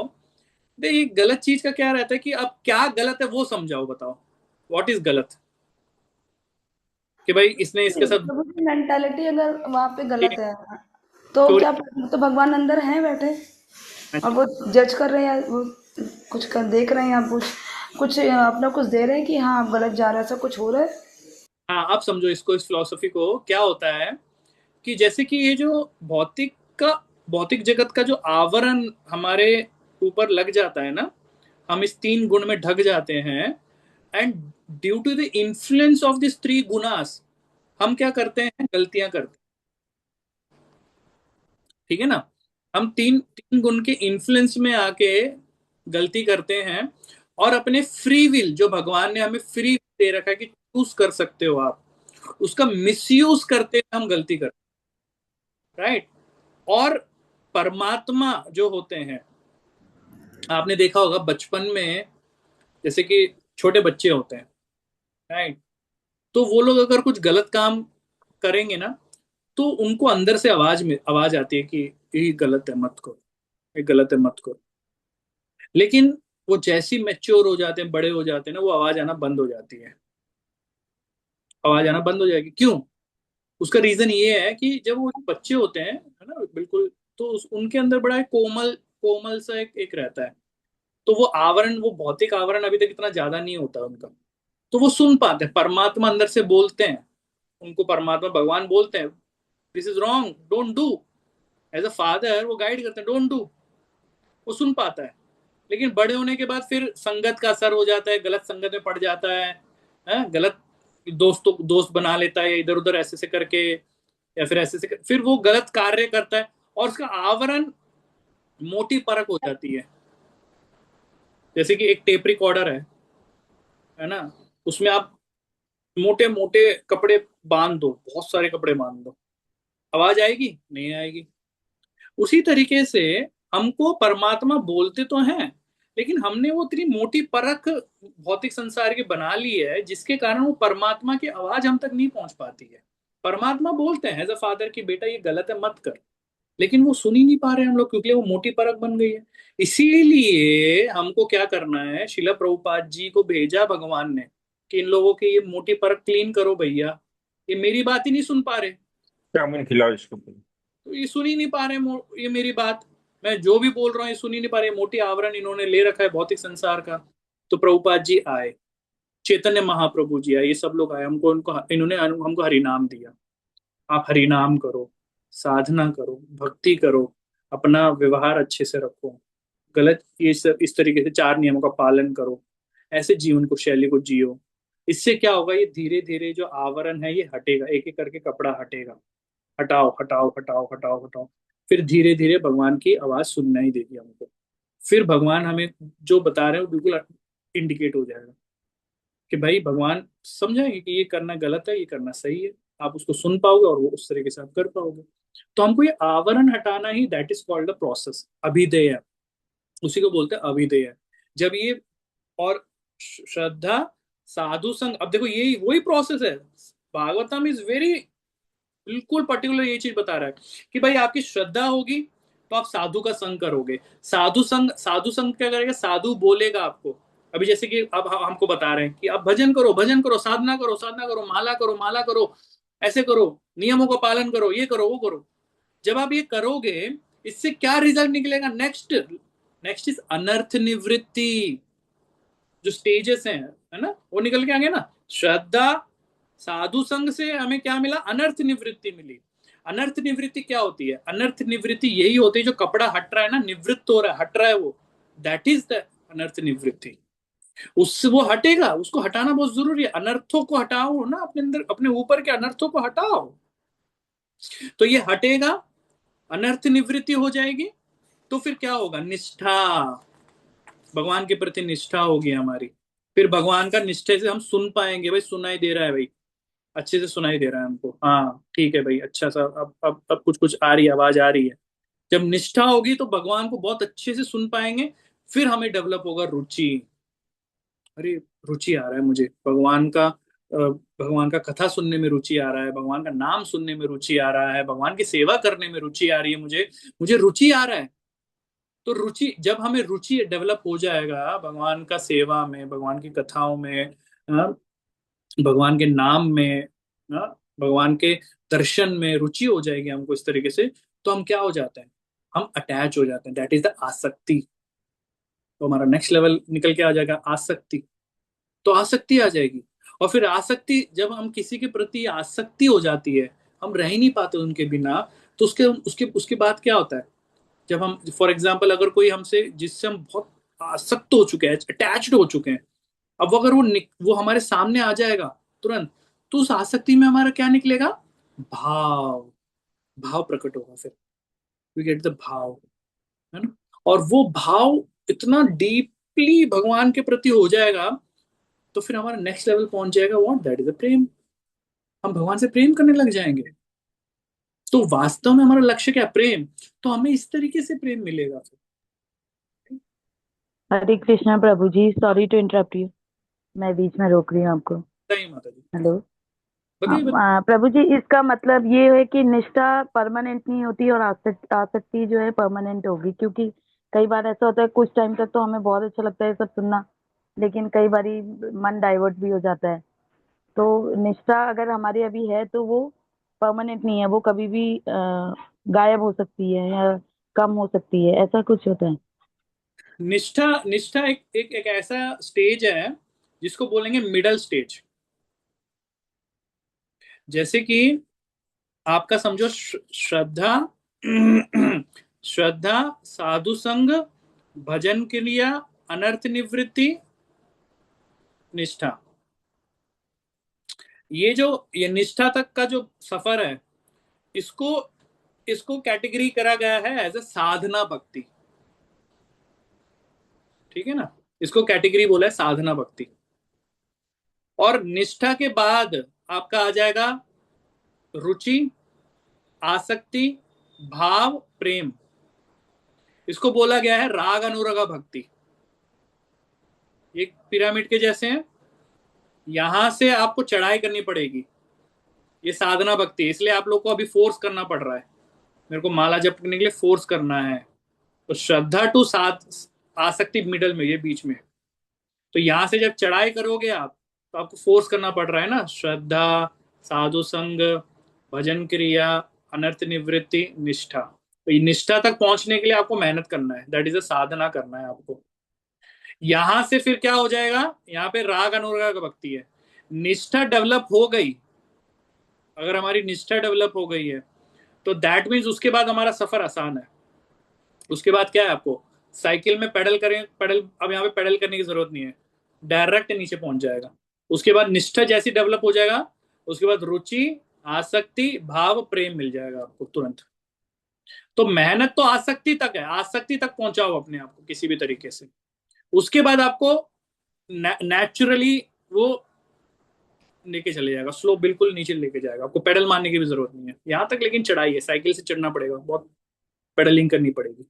देखिए गलत चीज का क्या रहता है कि अब क्या गलत है वो समझाओ, बताओ व्हाट इज गलत। कि भाई इसने इसके साथ प्रभु जी मेंटालिटी अगर वहां पे गलत है तो चोरी। क्या तो भगवान अंदर है बैठे और वो जज कर रहे हैं, वो कुछ कर देख रहे हैं, या कुछ कुछ अपना कुछ दे रहे हैं कि हाँ आप गलत जा रहे हैं, ऐसा कुछ हो रहा है? हाँ, आप समझो इसको, इस फिलॉसफी को। क्या होता है कि जैसे कि ये जो भौतिक जगत का जो आवरण हमारे ऊपर लग जाता है ना, हम इस 3 गुण में ढक जाते हैं। And due to the influence of this 3 gunas हम क्या करते हैं? गलतियां करते हैं। ठीक है ना? हम तीन तीन गुण के इन्फ्लुएंस में आके गलती करते हैं, और अपने फ्री विल जो भगवान ने हमें फ्री दे रखा है कि चूज कर सकते हो आप, उसका मिसयूज करते हैं, हम गलती करते हैं। राइट? और परमात्मा जो होते हैं, आपने देखा होगा बचपन में, जैसे कि छोटे बच्चे होते हैं। राइट? तो वो लोग अगर कुछ गलत काम करेंगे ना, तो उनको अंदर से आवाज आती है कि ये गलत है, मत करो, ये गलत है, मत करो। लेकिन वो जैसी मैच्योर हो जाते हैं, बड़े हो जाते हैं ना, वो आवाज आना बंद हो जाती है। आवाज आना बंद हो जाएगी। क्यों? उसका रीजन ये है कि जब वो बच्चे होते हैं, है ना, बिल्कुल, तो उनके अंदर बड़ा एक कोमल कोमल सा एक रहता है। तो वो आवरण, वो भौतिक आवरण अभी तक इतना ज्यादा नहीं होता उनका। तो वो सुन पाते हैं, परमात्मा अंदर से बोलते हैं उनको, परमात्मा भगवान बोलते हैं this is wrong, don't do. As a father वो गाइड करते हैं, डोंट डू। वो सुन पाता है। लेकिन बड़े होने के बाद फिर संगत का असर हो जाता है, गलत संगत में पड़ जाता है, गलत दोस्त बना लेता है इधर उधर ऐसे से करके, या फिर ऐसे से फिर वो गलत कार्य करता है, और उसका आवरण मोटी परख हो जाती है। जैसे कि एक टेप रिकॉर्डर है ना, उसमें आप मोटे मोटे कपड़े बांध दो, बहुत सारे कपड़े बांध दो, आवाज आएगी? नहीं आएगी। उसी तरीके से हमको परमात्मा बोलते तो हैं, लेकिन हमने वो इतनी मोटी परख भौतिक संसार की बना ली है, जिसके कारण वो परमात्मा की आवाज हम तक नहीं पहुंच पाती है। परमात्मा बोलते हैं एज अ फादर कि बेटा ये गलत है, मत कर। लेकिन वो सुन ही नहीं पा रहे हम लोग, क्योंकि वो मोटी परख बन गई है। इसीलिए हमको क्या करना है, शिला प्रभुपाद जी को भेजा भगवान ने कि इन लोगों की ये मोटी परख क्लीन करो भैया, ये मेरी बात ही नहीं सुन पा रहे। चाउमीन खिलाओ इसको। तो ये सुन ही नहीं पा रहे, ये मेरी बात, मैं जो भी बोल रहा हूँ ये सुन ही नहीं पा रहे। मोटी आवरण इन्होंने ले रखा है भौतिक संसार का। तो प्रभुपाद जी आए, चैतन्य महाप्रभु जी आए, ये सब लोग आए, हमको इन्होंने हमको हरिनाम दिया। आप हरिनाम करो, साधना करो, भक्ति करो, अपना व्यवहार अच्छे से रखो, गलत ये सब इस तरीके से 4 नियमों का पालन करो, ऐसे जीवन को शैली को जियो। इससे क्या होगा, ये धीरे धीरे जो आवरण है ये हटेगा, एक एक करके कपड़ा हटेगा। हटाओ हटाओ हटाओ हटाओ हटाओ। फिर धीरे धीरे भगवान की आवाज सुनना ही देगी हमको। फिर भगवान हमें जो बता रहे हैं वो बिल्कुल इंडिकेट हो जाएगा कि भाई भगवान समझाएंगे कि ये करना गलत है, ये करना सही है। आप उसको सुन पाओगे और वो उस तरीके से आप कर पाओगे। तो हमको ये आवरण हटाना ही, that is called the process, abhidheya. उसी को बोलते हैं अभिधेय। जब ये और श्रद्धा साधु संग, अब देखो यही वही प्रोसेस है। भागवतम इज वेरी बिल्कुल पर्टिकुलर ये चीज बता रहा है कि भाई आपकी श्रद्धा होगी तो आप साधु का संग करोगे। साधु संग क्या करेगा? साधु बोलेगा आपको, अभी जैसे कि अब हमको बता रहे हैं कि आप भजन करो, भजन करो, साधना करो, साधना करो, माला करो, माला करो, ऐसे करो, नियमों का पालन करो, ये करो, वो करो। जब आप ये करोगे, इससे क्या रिजल्ट निकलेगा? नेक्स्ट इज अनर्थ निवृत्ति। जो स्टेजेस हैं, है ना, वो निकल के आगे ना। श्रद्धा, साधु संग से हमें क्या मिला? अनर्थ निवृत्ति मिली। अनर्थ निवृत्ति क्या होती है? अनर्थ निवृत्ति यही होती है जो कपड़ा हट रहा है ना, निवृत्त हो रहा है, हट रहा है, वो दैट इज द अनर्थ निवृत्ति। उससे वो हटेगा, उसको हटाना बहुत जरूरी है। अनर्थों को हटाओ ना, अपने अंदर, अपने ऊपर के अनर्थों को हटाओ, तो ये हटेगा, अनर्थ निवृत्ति हो जाएगी। तो फिर क्या होगा? निष्ठा, भगवान के प्रति निष्ठा होगी हमारी। फिर भगवान का निष्ठे से हम सुन पाएंगे। भाई सुनाई दे रहा है, भाई अच्छे से सुनाई दे रहा है हमको, हाँ ठीक है भाई, अच्छा सा, अब कुछ कुछ आ रही है, आवाज आ रही है। जब निष्ठा होगी तो भगवान को बहुत अच्छे से सुन पाएंगे। फिर हमें डेवलप होगा रुचि। अरे रुचि आ रहा है मुझे भगवान का कथा सुनने में रुचि आ रहा है, भगवान का नाम सुनने में रुचि आ रहा है, भगवान की सेवा करने में रुचि आ रही है, मुझे रुचि आ रहा है। तो रुचि, जब हमें रुचि डेवलप हो जाएगा भगवान का सेवा में, भगवान की कथाओं में, भगवान के नाम में, भगवान के दर्शन में रुचि हो जाएगी हमको इस तरीके से, तो हम क्या हो जाते हैं? हम अटैच हो जाते हैं। दैट इज द आसक्ति। तो हमारा नेक्स्ट लेवल निकल के आ जाएगा आसक्ति। तो आसक्ति आ जाएगी। और फिर आसक्ति, जब हम किसी के प्रति आसक्ति हो जाती है, हम रह ही नहीं पाते उनके बिना, तो उसके उसके उसके बाद क्या होता है? जब हम, फॉर एग्जाम्पल, अगर कोई हमसे, जिससे हम बहुत आसक्त हो चुके हैं, अटैच्ड हो चुके हैं, अब अगर वो हमारे सामने आ जाएगा तुरंत, तो उस आसक्ति में हमारा क्या निकलेगा? भाव। भाव प्रकट होगा। फिर वी गेट द भाव, है ना। और वो भाव इतना डीपली भगवान के प्रति हो जाएगा, तो फिर हमारा नेक्स्ट लेवल पहुंच जाएगा। व्हाट? दैट इज द प्रेम। हम भगवान से प्रेम करने लग जाएंगे। तो वास्तव में हमारा लक्ष्य क्या? प्रेम। तो हमें इस तरीके से प्रेम मिलेगा फिर। हरे कृष्णा प्रभु जी, सॉरी टू इंटरप्ट यू, मैं बीच में रोक रही हूँ आपको। नहीं माता जी, हेलो। बताइए प्रभु जी, इसका मतलब ये है कि निष्ठा परमानेंट नहीं होती और आसक्ति जो है परमानेंट होगी, क्योंकि कई बार ऐसा होता है कुछ टाइम तक तो हमें बहुत अच्छा लगता है सब सुनना, लेकिन कई बारी मन डाइवर्ट भी हो जाता है। तो निष्ठा अगर हमारी अभी है तो वो परमानेंट नहीं है, वो कभी भी गायब हो सकती है या कम हो सकती है, ऐसा कुछ होता है। निष्ठा निष्ठा एक ऐसा स्टेज है जिसको बोलेंगे मिडल स्टेज। जैसे कि आपका समझो श्रद्धा, श्रद्धा, साधु संग, भजन क्रिया, अनर्थ निवृत्ति, निष्ठा। ये निष्ठा तक का जो सफर है, इसको इसको कैटेगरी करा गया है एज ए साधना भक्ति। ठीक है ना, इसको कैटेगरी बोला है साधना भक्ति। और निष्ठा के बाद आपका आ जाएगा रुचि, आसक्ति, भाव, प्रेम। इसको बोला गया है राग अनुराग भक्ति। एक पिरामिड के जैसे हैं। यहां से आपको चढ़ाई करनी पड़ेगी, ये साधना भक्ति। इसलिए आप लोग को अभी फोर्स करना पड़ रहा है, मेरे को माला जपने के लिए फोर्स करना है। तो श्रद्धा टू आसक्ति मिडल में, ये बीच में। तो यहां से जब चढ़ाई करोगे आप, तो आपको फोर्स करना पड़ रहा है ना, श्रद्धा, साधु संग, भजन क्रिया, अनर्थ निवृत्ति, निष्ठा। तो ये निष्ठा तक पहुंचने के लिए आपको मेहनत करना है, दैट इज अ साधना करना है आपको। यहां से फिर क्या हो जाएगा? यहाँ पे राग अनुराग भक्ति है। निष्ठा डेवलप हो गई, अगर हमारी निष्ठा डेवलप हो गई है, तो दैट मीन्स उसके बाद हमारा सफर आसान है। उसके बाद क्या है? आपको साइकिल में पेडल अब यहाँ पे पेडल करने की जरूरत नहीं है, डायरेक्ट नीचे पहुंच जाएगा। उसके बाद निष्ठा जैसी डेवलप हो जाएगा, उसके बाद रुचि, आसक्ति, भाव, प्रेम मिल जाएगा आपको तुरंत। तो मेहनत तो आसक्ति तक है, आसक्ति तक पहुंचाओ अपने आप को किसी भी तरीके से। उसके बाद आपको नेचुरली वो लेके चले जाएगा, स्लो बिल्कुल नीचे लेके जाएगा, आपको पेडल मारने की भी जरूरत नहीं है यहां तक। लेकिन चढ़ाई है, साइकिल से चढ़ना पड़ेगा, बहुत पेडलिंग करनी पड़ेगी।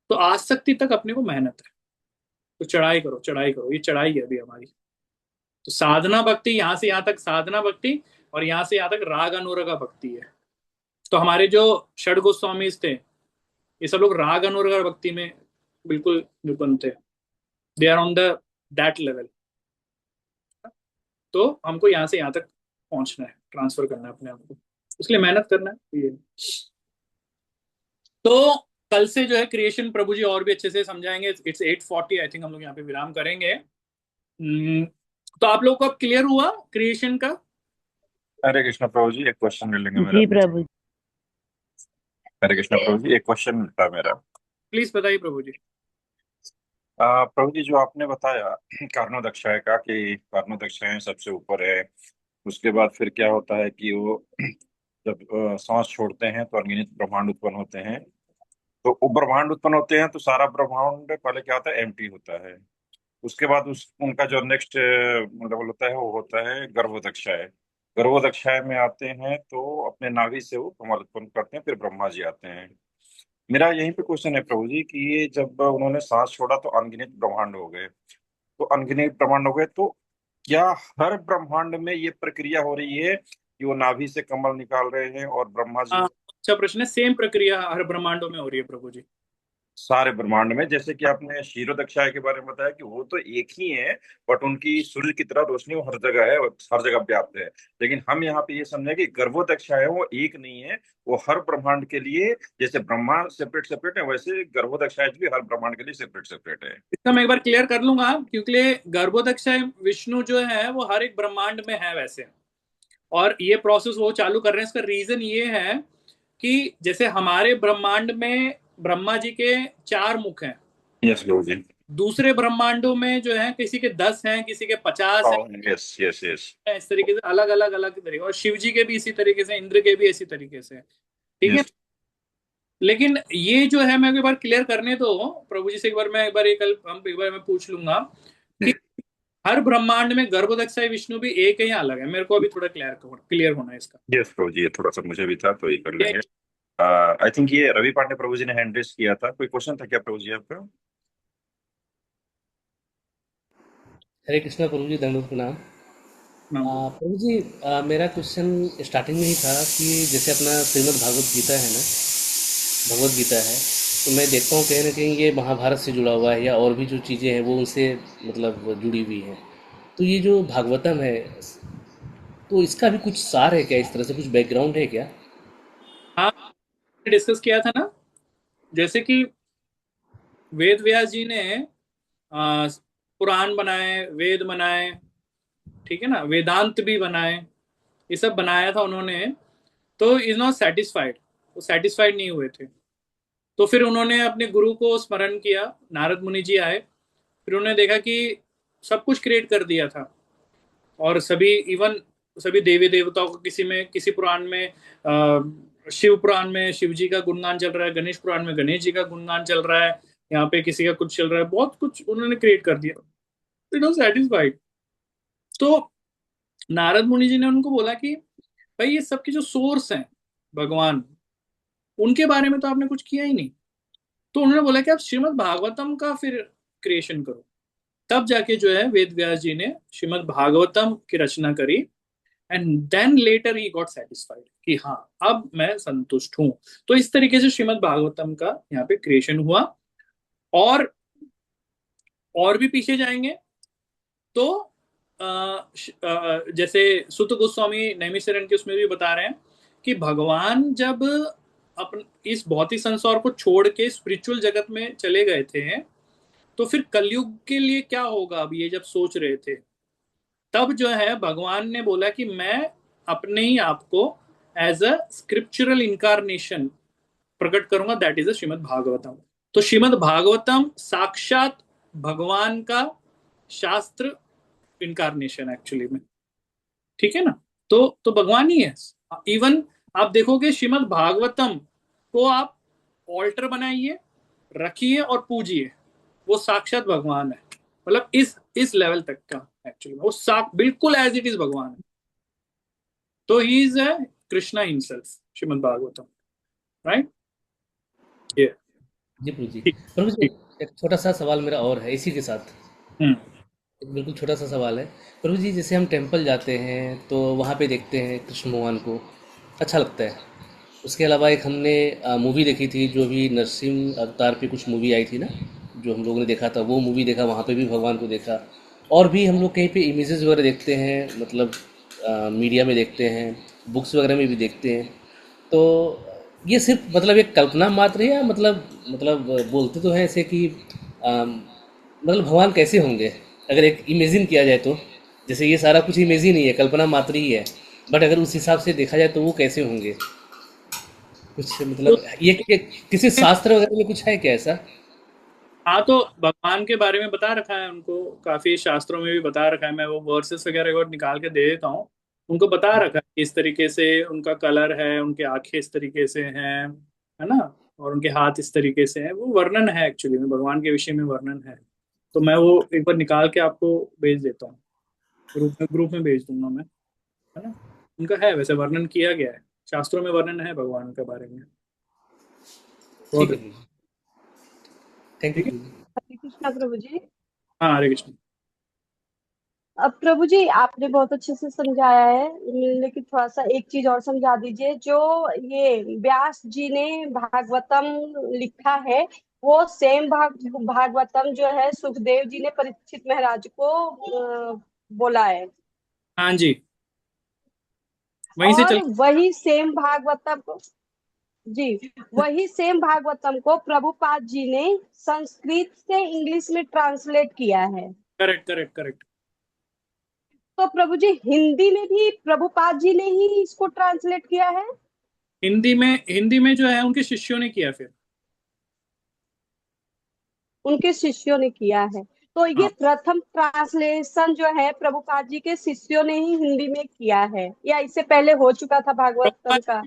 तो आसक्ति तक अपने को मेहनत है। तो चढ़ाई करो, चढ़ाई करो, ये चढ़ाई है अभी हमारी। तो साधना भक्ति, यहां से यहां तक साधना भक्ति, और यहां से यहां तक राग अनुराग भक्ति है। तो हमारे जो षड गोस्वामी थे, ये सब लोग राग अनुराग भक्ति में बिल्कुल निपुण थे। They are on the that level. तो हमको यहाँ से यहाँ तक पहुंचना है, ट्रांसफर करना है अपने आप को, इसलिए मेहनत करना है ये। तो कल से जो है क्रिएशन प्रभु जी और भी अच्छे से समझाएंगे। इट्स 8:40, आई थिंक हम लोग यहाँ पे विराम करेंगे। तो आप लोग को अब क्लियर हुआ क्रिएशन का? हरे कृष्ण प्रभु जी, एक क्वेश्चन ले लेंगे जी मेरा। प्रभु। हरे कृष्ण प्रभु जी, एक क्वेश्चन था मेरा। प्लीज बताइए प्रभु जी। प्रभु जी, जो आपने बताया कारणोदक्षाय का कि कारणोदक्षाय सबसे ऊपर है, उसके बाद फिर क्या होता है कि वो जब सांस छोड़ते हैं तो अनगिनत ब्रह्मांड उत्पन्न होते हैं। तो वो ब्रह्मांड उत्पन्न होते हैं तो सारा ब्रह्मांड पहले क्या होता है, एम्प्टी होता है। उसके बाद उनका जो नेक्स्ट लेवल होता है वो होता है गर्भोदक्षाय। गर्भोदक्षाय में आते हैं तो अपने नाभि से वो कमल उत्पन्न करते हैं, फिर ब्रह्मा जी आते हैं। मेरा यहीं पे क्वेश्चन है प्रभु जी कि ये जब उन्होंने सांस छोड़ा तो अनगिनत ब्रह्मांड हो गए, तो अनगिनत ब्रह्मांड हो गए, तो क्या हर ब्रह्मांड में ये प्रक्रिया हो रही है कि वो नाभि से कमल निकाल रहे हैं और ब्रह्मा जी? अच्छा प्रश्न है। सेम प्रक्रिया हर ब्रह्मांडों में हो रही है प्रभु जी, सारे ब्रह्मांड में। जैसे कि आपने क्षीरोदक्षाय के बारे में बताया कि वो तो एक ही है, बट उनकी सूर्य की तरह रोशनी वो हर जगह है, हर जगह व्याप्त है। लेकिन हम यहाँ पे ये समझे कि गर्भोदक्षाय है वो एक नहीं है, वो हर ब्रह्मांड के लिए, जैसे ब्रह्मा सेपरेट सेपरेट है वैसे गर्भोदक्षाय भी हर ब्रह्मांड के लिए सेपरेट सेपरेट है। इसका मैं एक बार क्लियर कर लूंगा, क्योंकि गर्भोदक्षाय विष्णु जो है वो हर एक ब्रह्मांड में है वैसे, और ये प्रोसेस वो चालू कर रहे हैं। इसका रीजन ये है कि जैसे हमारे ब्रह्मांड में ब्रह्मा जी के 4 मुख हैं, यस प्रभु जी। दूसरे ब्रह्मांडों में जो है किसी के 10 हैं, किसी के 50 हैं, यस यस यस, इस तरीके से अलग अलग अलग तरीके। और शिव जी के भी इसी तरीके से, इंद्र के भी इसी तरीके से, ठीक है। लेकिन ये जो है मैं एक बार क्लियर करने दो प्रभु जी से, एक बार मैं पूछ लूंगा कि हर ब्रह्मांड में गर्भोदक्षाय विष्णु भी एक है या अलग है? मेरे को अभी थोड़ा क्लियर होना है इसका। यस प्रभु जी, ये थोड़ा सा मुझे भी था तो ये कर लेंगे। आई थिंक ये रवि पांडे प्रभु जी ने हैंड रेस किया था। कोई क्वेश्चन था क्या प्रभु जी आपका? हरे कृष्णा प्रभु जी, दंडवत प्रणाम। प्रभु जी, मेरा क्वेश्चन स्टार्टिंग में ही था कि जैसे अपना श्रीमद् भागवत गीता है ना, भगवत गीता है, तो मैं देखता हूँ कहीं ना कहीं ये महाभारत से जुड़ा हुआ है या और भी जो चीज़ें हैं वो उनसे मतलब जुड़ी हुई हैं। तो ये जो भागवतम है तो इसका भी कुछ सार है क्या, इस तरह से कुछ बैकग्राउंड है क्या? हाँ, डिस्कस किया था ना, जैसे कि वेद व्यास जी ने पुराण बनाए, वेद बनाए, ठीक है ना, वेदांत भी बनाए, ये सब बनाया था उन्होंने। तो इज नॉट सेटिस्फाइड, वो सेटिस्फाइड नहीं हुए थे। तो फिर उन्होंने अपने गुरु को स्मरण किया, नारद मुनि जी आए, फिर उन्होंने देखा कि सब कुछ क्रिएट कर दिया था, और सभी देवी देवताओं को किसी पुराण में शिव पुराण में शिव जी का गुणगान चल रहा है, गणेश पुराण में गणेश जी का गुणगान चल रहा है, यहाँ पे किसी का कुछ चल रहा है, बहुत कुछ उन्होंने क्रिएट कर दिया, सेटिस्फाइड। तो नारद मुनि जी ने उनको बोला कि भाई ये सबके जो सोर्स हैं भगवान, उनके बारे में तो आपने कुछ किया ही नहीं। तो उन्होंने बोला कि आप श्रीमद् भागवतम का फिर क्रिएशन करो। तब जाके जो है वेद व्यास जी ने श्रीमद् भागवतम की रचना करी, and then later he got satisfied कि हाँ अब मैं संतुष्ट हूं। तो इस तरीके से श्रीमद् भागवतम का यहाँ पे क्रिएशन हुआ। और भी पीछे जाएंगे तो जैसे सुत गोस्वामी नैमिषारण्य के उसमें भी बता रहे हैं कि भगवान जब इस भौतिक संसार को छोड़ के स्पिरिचुअल जगत में चले गए थे, तो फिर कलयुग के लिए क्या होगा, अब ये जब सोच रहे थे, तब जो है भगवान ने बोला कि मैं अपने ही आप को एज अ स्क्रिप्चुरल इनकारनेशन प्रकट करूंगा, दैट इज श्रीमद् भागवतम। तो श्रीमद् भागवतम साक्षात भगवान का शास्त्र इनकारनेशन एक्चुअली में, ठीक है ना। तो भगवान ही है। इवन आप देखोगे श्रीमद् भागवतम को आप ऑल्टर बनाइए, रखिए और पूजिए, वो साक्षात भगवान है। मतलब इस लेवल तक का एक्चुअली वो बिल्कुल एज इट इज भगवान है। तो he is a Krishna himself, Shrimad Bhagavatam, right. जी प्रभु जी। प्रभु जी, एक छोटा सा सवाल मेरा और है इसी के साथ, एक बिल्कुल छोटा सा सवाल है। प्रभु जी, जैसे हम टेंपल जाते हैं तो वहाँ पे देखते हैं कृष्ण भगवान को, अच्छा लगता है। उसके अलावा एक हमने मूवी देखी थी, जो भी नरसिंह अवतार पे कुछ मूवी आई थी ना, जो हम लोगों ने देखा था वो मूवी देखा, वहाँ पे भी भगवान को देखा। और भी हम लोग कहीं पे इमेजेस वगैरह देखते हैं, मतलब मीडिया में देखते हैं, बुक्स वगैरह में भी देखते हैं। तो ये सिर्फ मतलब एक कल्पना मात्र है, या मतलब बोलते तो हैं ऐसे कि मतलब भगवान कैसे होंगे अगर एक इमेजिन किया जाए तो, जैसे ये सारा कुछ इमेजिन ही है, कल्पना मात्र ही है, बट अगर उस हिसाब से देखा जाए तो वो कैसे होंगे? कुछ मतलब ये किसी शास्त्र वगैरह में कुछ है क्या ऐसा? हाँ, तो भगवान के बारे में बता रखा है उनको, काफी शास्त्रों में भी बता रखा है। मैं वो वर्सेस वगैरह एक बार निकाल के दे देता हूँ। उनको बता रखा है किस तरीके से उनका कलर है, उनके आंखें इस तरीके से हैं, है ना, और उनके हाथ इस तरीके से हैं। वो वर्णन है, एक्चुअली में भगवान के विषय में वर्णन है। तो मैं वो एक बार निकाल के आपको भेज देता हूँ, ग्रुप में भेज दूंगा मैं, है ना। उनका है, वैसे वर्णन किया गया है, शास्त्रों में वर्णन है भगवान के बारे में। ठीक है बहुत प्रभु, थैंक यू ठीक है। प्रभु। हरे कृष्णा प्रभु जी। हाँ, हरे कृष्ण। अब प्रभु जी आपने बहुत अच्छे से समझाया है, लेकिन थोड़ा सा एक चीज और समझा दीजिए। जो ये व्यास जी ने भागवतम लिखा है, वो सेम भागवतम जो है सुखदेव जी ने परीक्षित महाराज को बोला है, हाँ जी, वहीं से चल। और वही सेम भागवतम को, जी, वही सेम भागवतम को प्रभुपाद जी ने संस्कृत से इंग्लिश में ट्रांसलेट किया है। Correct correct correct. तो प्रभु जी हिंदी में भी प्रभुपाद जी ने ही इसको ट्रांसलेट किया है? हिंदी में जो है उनके शिष्यों ने किया फिर। उनके शिष्यों ने किया है। तो ये हाँ, प्रथम ट्रांसलेशन जो है प्रभुपाद जी के शिष्यों ने ही हिंदी में किया है, या इससे पहले हो चुका था भागवतम का?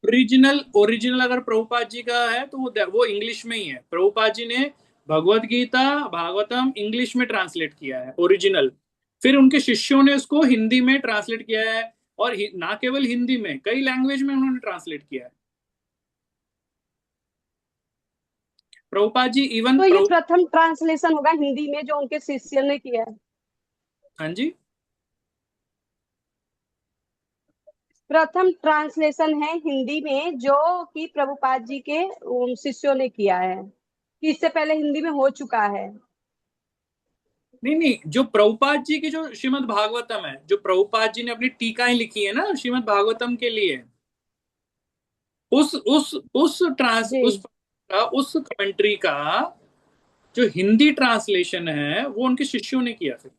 ओरिजिनल ओरिजिनल अगर प्रभुपाद जी का है तो वो इंग्लिश में ही है। प्रभुपाद जी ने भगवत गीता भागवतम इंग्लिश में ट्रांसलेट किया है ओरिजिनल। फिर उनके शिष्यों ने उसको हिंदी में ट्रांसलेट किया है, और ना केवल हिंदी में, कई लैंग्वेज में उन्होंने ट्रांसलेट किया है प्रभुपाद जी। इवन तो ये प्रथम ट्रांसलेशन होगा हिंदी में जो उनके शिष्य ने किया है? हाँ जी, प्रथम ट्रांसलेशन है हिंदी में जो कि प्रभुपाद जी के शिष्यों ने किया है, कि इससे पहले हिंदी में हो चुका है? नहीं नहीं, जो प्रभुपाद जी की जो श्रीमद् भागवतम है, जो प्रभुपाद जी ने अपनी टीकाएं लिखी है ना श्रीमद् भागवतम के लिए, जी उस कमेंट्री का जो हिंदी ट्रांसलेशन है वो उनके शिष्यों ने किया फिर।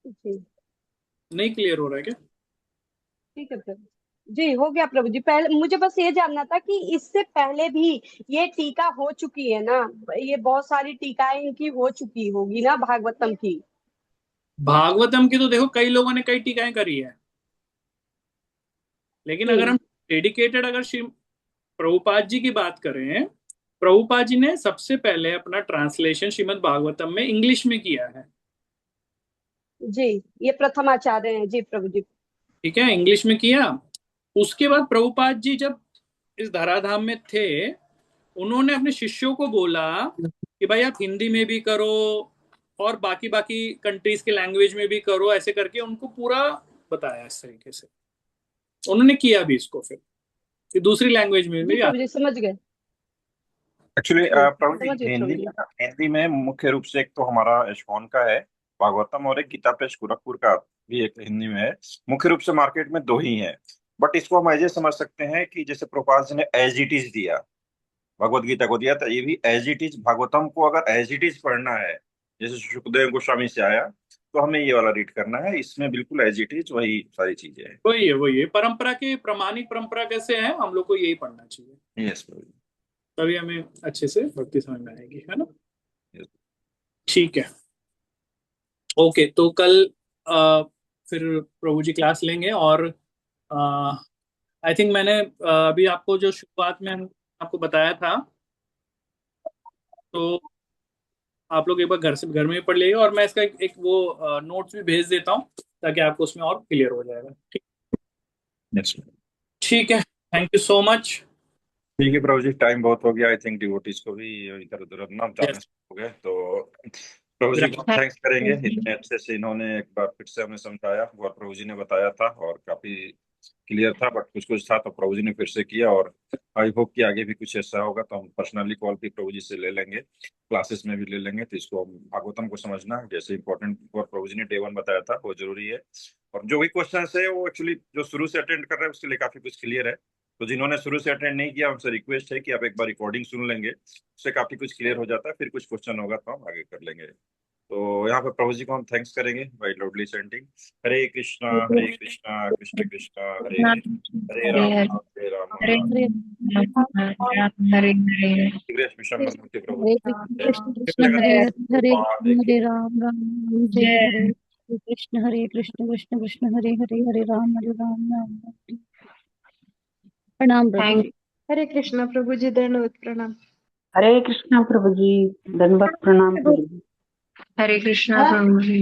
जी, नहीं क्लियर हो रहा है क्या? ठीक है प्रभु जी, हो गया प्रभु जी। पहले मुझे बस ये जानना था कि इससे पहले भी ये टीका हो चुकी है ना, ये बहुत सारी टीकाएं इनकी हो चुकी होगी ना भागवतम की? भागवतम की तो देखो कई लोगों ने कई टीकाएं करी है, लेकिन अगर हम जी डेडिकेटेड अगर श्री प्रभुपाद जी की बात करें, प्रभुपाद जी ने सबसे पहले अपना ट्रांसलेशन श्रीमद् भागवतम में इंग्लिश में किया है। जी, ये प्रथम आचार्य हैं जी प्रभु जी। ठीक है, इंग्लिश में किया। उसके बाद प्रभुपाद जी जब इस धराधाम में थे, उन्होंने अपने शिष्यों को बोला कि भाई आप हिंदी में भी करो और बाकी बाकी कंट्रीज के लैंग्वेज में भी करो, ऐसे करके उनको पूरा बताया इस तरीके से। उन्होंने किया भी इसको फिर कि दूसरी लैंग्वेज में जी भी प्रभु जी समझ गए। एक्चुअली जी प्रभु जी, समझ गए प्रभु जी। हिंदी में मुख्य रूप से एक तो हमारा इस्कॉन का है भागवतम, और एक गीता प्रेस गोरखपुर का भी एक हिंदी में है। मुख्य रूप से मार्केट में दो ही हैं। बट इसको हम ऐसे समझ सकते हैं कि जैसे प्रभुपाद जी ने एज इट इज दिया, भगवत गीता को दिया, तो ये भी एज इट इज भागवतम को अगर एज इट इज पढ़ना है, जैसे सुखदेव गोस्वामी से आया, तो हमें ये वाला रीड करना है। इसमें बिल्कुल एज इट इज वही सारी चीजें हैं। वही है परंपरा के, प्रामाणिक परंपरा कैसे है, हम लोग को यही पढ़ना चाहिए, यस प्रभु जी। तभी हमें अच्छे से भक्ति समझ में आएगी, है ना। Yes। ठीक है, ओके। तो कल फिर प्रभु जी क्लास लेंगे, और आई थिंक मैंने अभी आपको जो शुरुआत में आपको बताया था, तो आप लोग एक बार घर में ही पढ़ लीजिएगा, और मैं इसका एक वो नोट्स भी भेज देता हूँ ताकि आपको उसमें और क्लियर हो जाएगा। ठीक, Yes। ठीक है, थैंक यू सो मच। ठीक है प्रभु जी, टाइम बहुत हो गया। आई थिंक डिवोटीज को भी इधर उधर ना जाने यस, हो गए, तो प्रभु जी को थैंक्स करेंगे। इतने अच्छे से इन्होंने एक बार फिर से हमें समझाया और प्रभु जी ने बताया था, और काफी क्लियर था, बट कुछ कुछ था तो प्रभु जी ने फिर से किया। और आई होप कि आगे भी कुछ ऐसा होगा तो हम पर्सनली कॉल भी प्रभु जी से ले लेंगे, क्लासेस में भी ले लेंगे। तो इसको हम भागवतम को समझना जैसे इंपॉर्टेंट और प्रभु जी ने डे 1 बताया था वो जरूरी है। और जो भी क्वेश्चन है वो एक्चुअली जो शुरू से अटेंड कर रहे हैं उसके लिए काफी कुछ क्लियर है। तो जिन्होंने शुरू से अटेंड नहीं किया उनसे रिक्वेस्ट है कि आप एक बार रिकॉर्डिंग सुन लेंगे, उससे काफी कुछ क्लियर हो जाता है। फिर कुछ क्वेश्चन होगा तो हम आगे कर लेंगे। तो यहाँ पे प्रभु जी को हम थैंक्स करेंगे बाई लाउडली चैंटिंग हरे कृष्णा कृष्ण कृष्ण हरे हरे, हरे राम हरे राम हरे हरे हरे हरे कृष्ण मूर्ति प्रभु हरे कृष्ण कृष्ण हरे हरे हरे राम राम राम जय हरे कृष्ण हरे कृष्ण कृष्ण कृष्ण हरे हरे हरे राम राम राम। प्रणाम प्रभु जी। हरे कृष्णा प्रभु जी, दंडवत प्रणाम। हरे कृष्णा प्रभु जी, दंडवत प्रणाम प्रभु जी। हरे कृष्णा प्रभु जी।